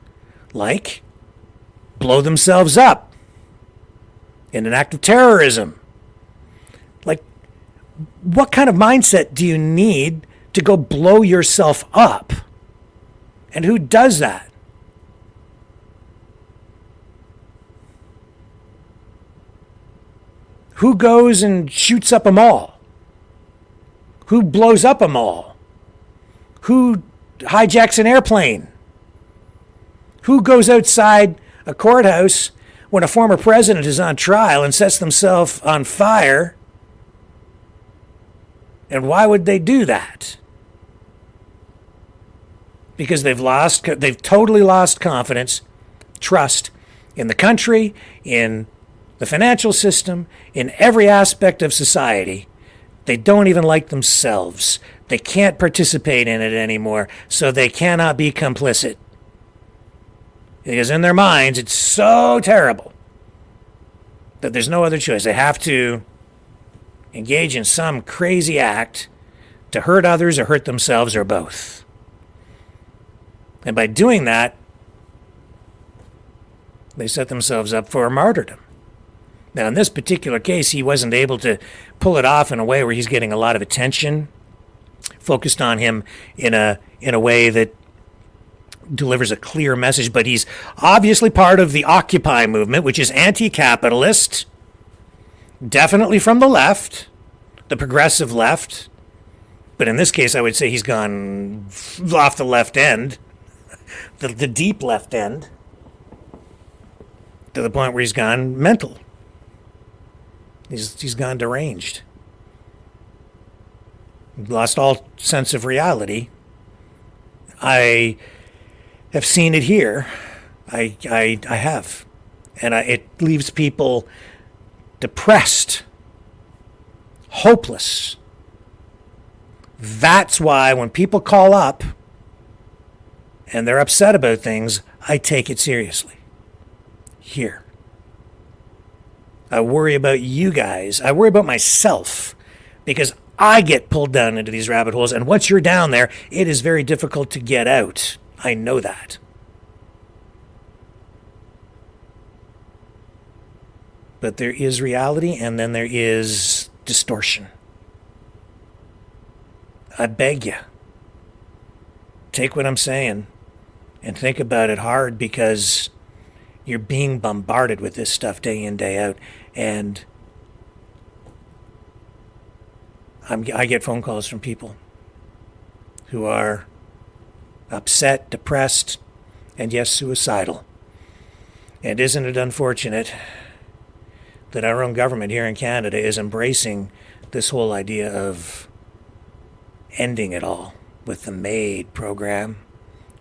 Like blow themselves up in an act of terrorism. Like, what kind of mindset do you need to go blow yourself up? And who does that? Who goes and shoots up a mall? Who blows up a mall? Who hijacks an airplane? Who goes outside a courthouse when a former president is on trial and sets themselves on fire? And why would they do that? Because they've totally lost confidence, trust in the country, in the financial system, in every aspect of society. They don't even like themselves. They can't participate in it anymore, so they cannot be complicit. Because in their minds, it's so terrible that there's no other choice. They have to engage in some crazy act to hurt others or hurt themselves or both. And by doing that, they set themselves up for a martyrdom. Now, in this particular case, he wasn't able to pull it off in a way where he's getting a lot of attention focused on him in a way that delivers a clear message, but he's obviously part of the Occupy movement, which is anti-capitalist, definitely from the left, the progressive left. But in this case, I would say he's gone off the left end, the deep left end, to the point where he's gone mental. He's gone deranged. Lost all sense of reality. I have seen it here. I have. And it leaves people depressed, hopeless. That's why when people call up and they're upset about things, I take it seriously. Here. I worry about you guys. I worry about myself because I get pulled down into these rabbit holes. And once you're down there, it is very difficult to get out. I know that. But there is reality and then there is distortion. I beg you, take what I'm saying and think about it hard because you're being bombarded with this stuff day in, day out. And I get phone calls from people who are upset, depressed, and yes, suicidal. And isn't it unfortunate that our own government here in Canada is embracing this whole idea of ending it all with the MAID program,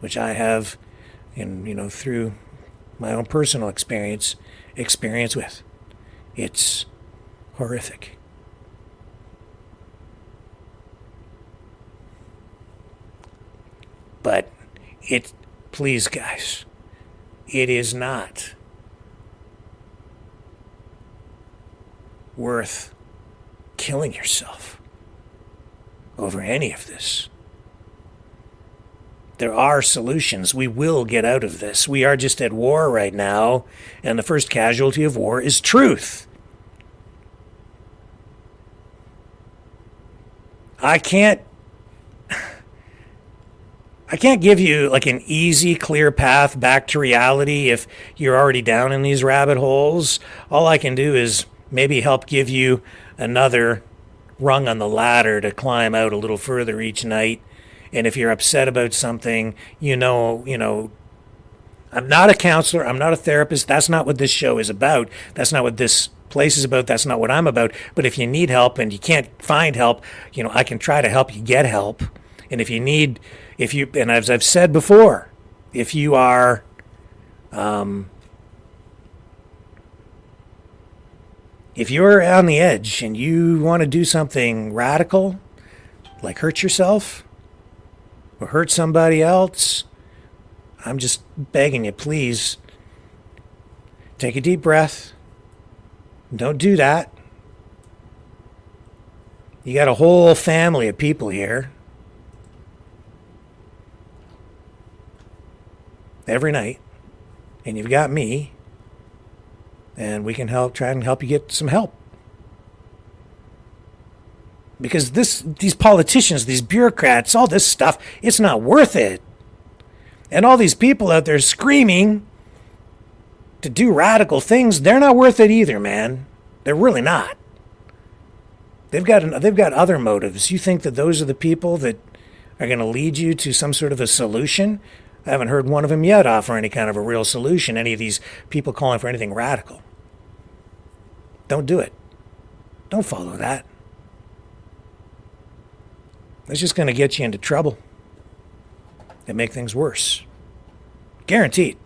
which I have, through my own personal experience with. It's horrific. But please guys, it is not worth killing yourself over any of this. There are solutions. We will get out of this. We are just at war right now, and the first casualty of war is truth. I can't give you like an easy, clear path back to reality if you're already down in these rabbit holes. All I can do is maybe help give you another rung on the ladder to climb out a little further each night. And if you're upset about something, I'm not a counselor, I'm not a therapist. That's not what this show is about. That's not what this place is about. That's not what I'm about. But if you need help and you can't find help, I can try to help you get help. And and as I've said before, if you are if you're on the edge and you want to do something radical, like hurt yourself or hurt somebody else, I'm just begging you, please take a deep breath. Don't do that. You got a whole family of people here. Every night. And you've got me. And we can try and help you get some help. Because these politicians, these bureaucrats, all this stuff, it's not worth it. And all these people out there screaming to do radical things, they're not worth it either, man. They're really not. They've got other motives. You think that those are the people that are going to lead you to some sort of a solution? I haven't heard one of them yet offer any kind of a real solution, any of these people calling for anything radical. Don't do it. Don't follow that. It's just going to get you into trouble and make things worse. Guaranteed.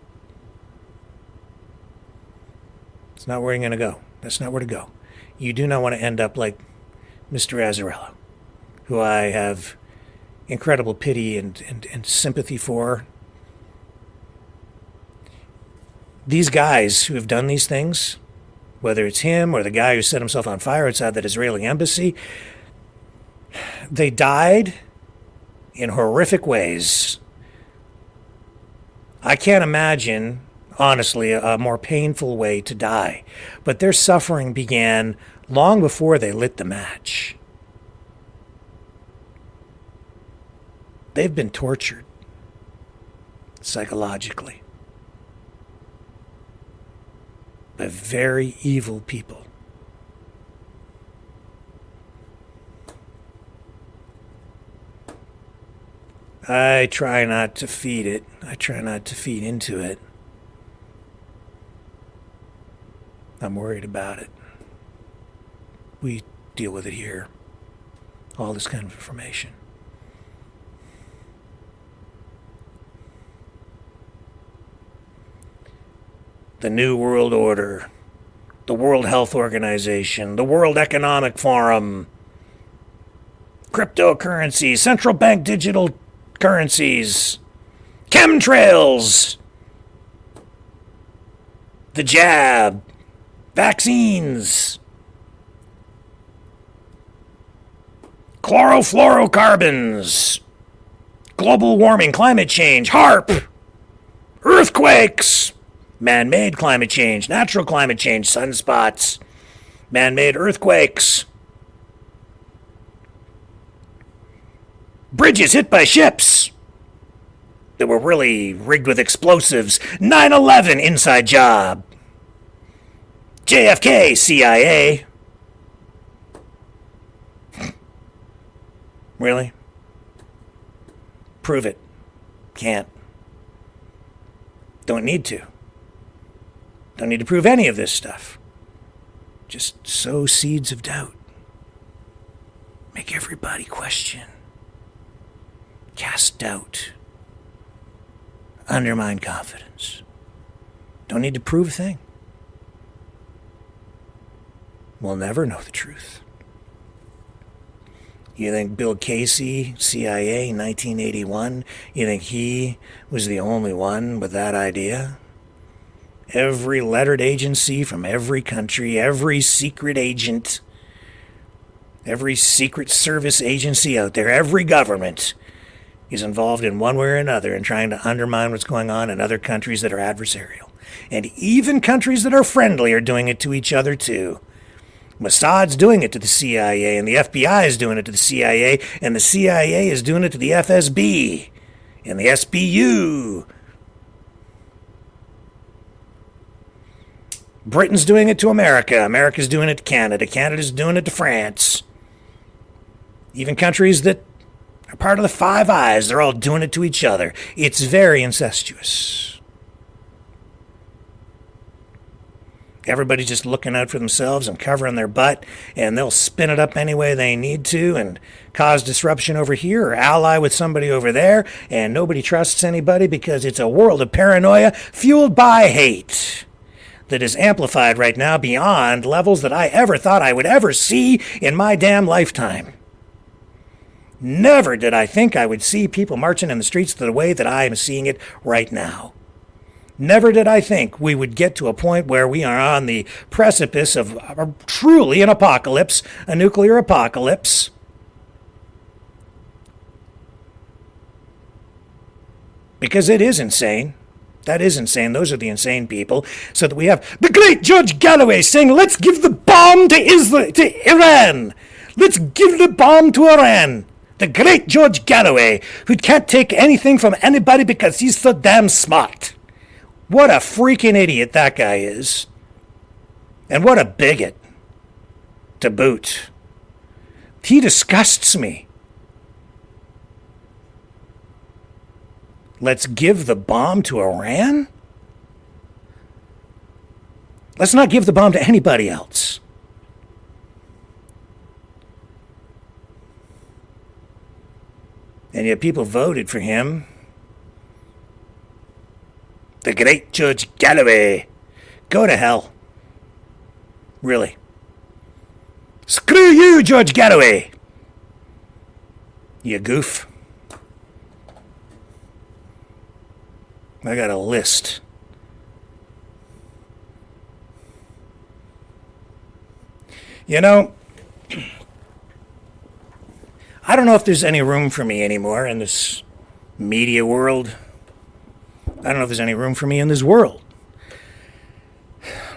It's not where you're going to go. That's not where to go. You do not want to end up like Mr. Azzarello, who I have incredible pity and sympathy for. These guys who have done these things, whether it's him or the guy who set himself on fire outside that Israeli embassy, they died in horrific ways. I can't imagine, honestly, a more painful way to die. But their suffering began long before they lit the match. They've been tortured psychologically by very evil people. I try not to feed it. I try not to feed into it. I'm worried about it. We deal with it here. All this kind of information. The New World Order, the World Health Organization, the World Economic Forum, cryptocurrency, central bank digital currencies, chemtrails, the jab, vaccines, chlorofluorocarbons, global warming, climate change, HARP, earthquakes, man-made climate change, natural climate change, sunspots, man-made earthquakes, bridges hit by ships that were really rigged with explosives, 9/11 inside job, JFK, CIA. Really? Prove it. Can't. Don't need to. Don't need to prove any of this stuff. Just sow seeds of doubt. Make everybody question. Cast doubt. Undermine confidence. Don't need to prove a thing. We'll never know the truth. You think Bill Casey, CIA, 1981, you think he was the only one with that idea? Every lettered agency from every country, every secret agent, every secret service agency out there, every government is involved in one way or another in trying to undermine what's going on in other countries that are adversarial. And even countries that are friendly are doing it to each other too. Mossad's doing it to the CIA, and the FBI is doing it to the CIA, and the CIA is doing it to the FSB, and the SBU. Britain's doing it to America. America's doing it to Canada. Canada's doing it to France. Even countries that are part of the Five Eyes, they're all doing it to each other. It's very incestuous. Everybody's just looking out for themselves and covering their butt, and they'll spin it up any way they need to and cause disruption over here or ally with somebody over there, and nobody trusts anybody because it's a world of paranoia fueled by hate that is amplified right now beyond levels that I ever thought I would ever see in my damn lifetime. Never did I think I would see people marching in the streets the way that I am seeing it right now. Never did I think we would get to a point where we are on the precipice of truly an apocalypse, a nuclear apocalypse. Because it is insane. That is insane. Those are the insane people. So that we have the great George Galloway saying, let's give the bomb to Iran. Let's give the bomb to Iran. The great George Galloway, who can't take anything from anybody because he's so damn smart. What a freaking idiot that guy is. And what a bigot to boot. He disgusts me. Let's give the bomb to Iran? Let's not give the bomb to anybody else. And yet people voted for him. The great Judge Galloway. Go to hell. Really. Screw you, Judge Galloway. You goof. I got a list. You know, I don't know if there's any room for me anymore in this media world. I don't know if there's any room for me in this world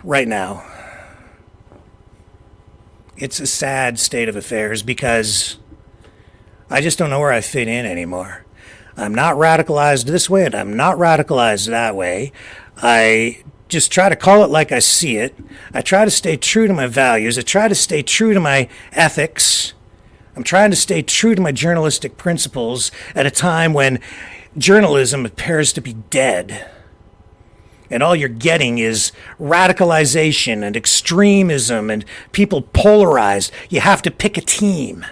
right now. It's a sad state of affairs because I just don't know where I fit in anymore. I'm not radicalized this way and I'm not radicalized that way. I just try to call it like I see it. I try to stay true to my values. I try to stay true to my ethics. I'm trying to stay true to my journalistic principles at a time when journalism appears to be dead. And all you're getting is radicalization and extremism and people polarized. You have to pick a team.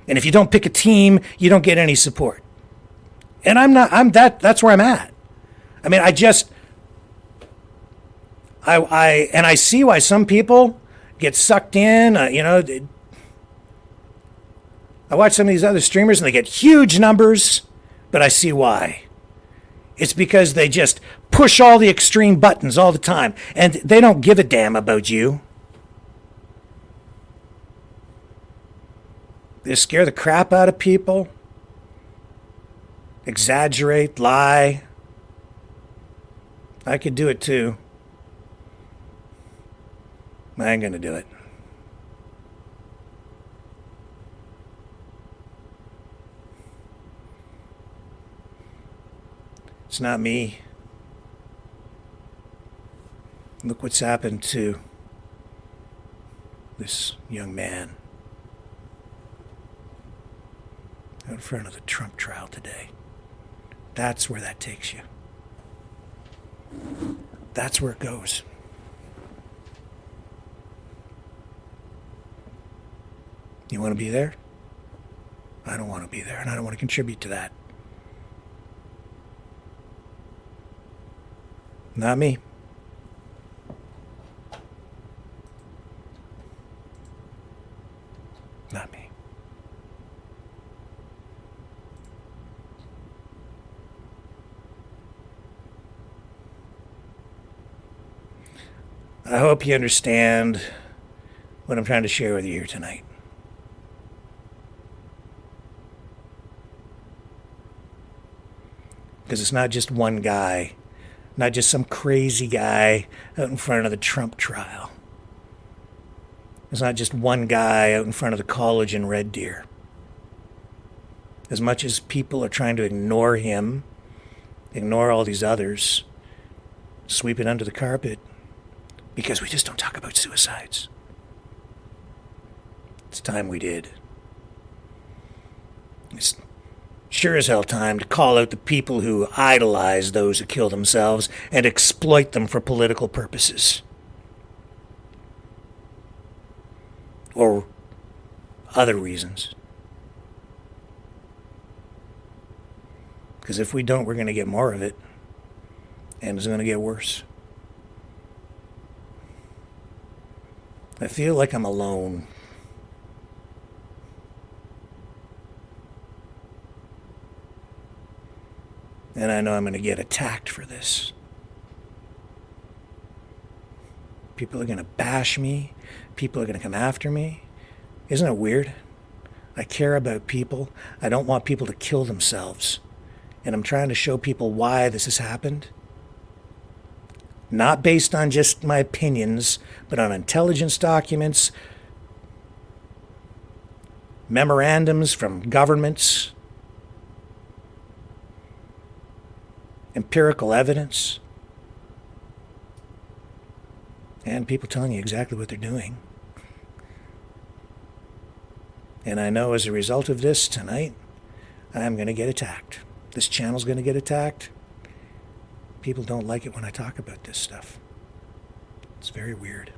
And if you don't pick a team, you don't get any support. And that's where I'm at. I mean, I see why some people get sucked in, I watch some of these other streamers and they get huge numbers, but I see why. It's because they just push all the extreme buttons all the time, and they don't give a damn about you. They scare the crap out of people, exaggerate, lie. I could do it too. I ain't gonna do it. It's not me. Look what's happened to this young man out in front of the Trump trial today. That's where that takes you. That's where it goes. You want to be there? I don't want to be there, and I don't want to contribute to that. Not me. Not me. I hope you understand what I'm trying to share with you here tonight. Because it's not just one guy. Not just some crazy guy out in front of the Trump trial. It's not just one guy out in front of the college in Red Deer. As much as people are trying to ignore him, ignore all these others, sweep it under the carpet because we just don't talk about suicides. It's time we did. It's sure as hell time to call out the people who idolize those who kill themselves and exploit them for political purposes. Or other reasons. Because if we don't, we're going to get more of it. And it's going to get worse. I feel like I'm alone. And I know I'm going to get attacked for this. People are going to bash me. People are going to come after me. Isn't it weird? I care about people. I don't want people to kill themselves. And I'm trying to show people why this has happened. Not based on just my opinions, but on intelligence documents, memorandums from governments, empirical evidence, and people telling you exactly what they're doing. And I know as a result of this tonight, I'm going to get attacked. This channel's going to get attacked. People don't like it when I talk about this stuff. It's very weird.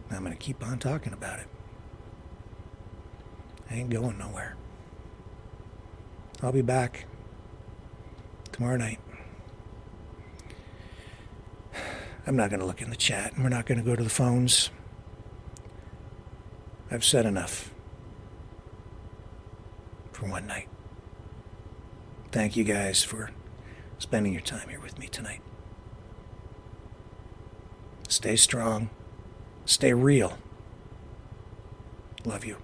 I'm going to keep on talking about it. I ain't going nowhere. I'll be back tomorrow night. I'm not going to look in the chat, and we're not going to go to the phones. I've said enough for one night. Thank you guys for spending your time here with me tonight. Stay strong. Stay real. Love you.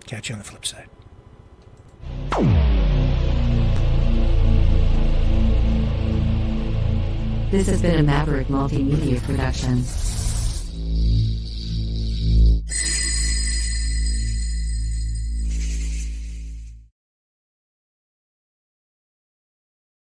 Catch you on the flip side. This has been a Maverick Multimedia production.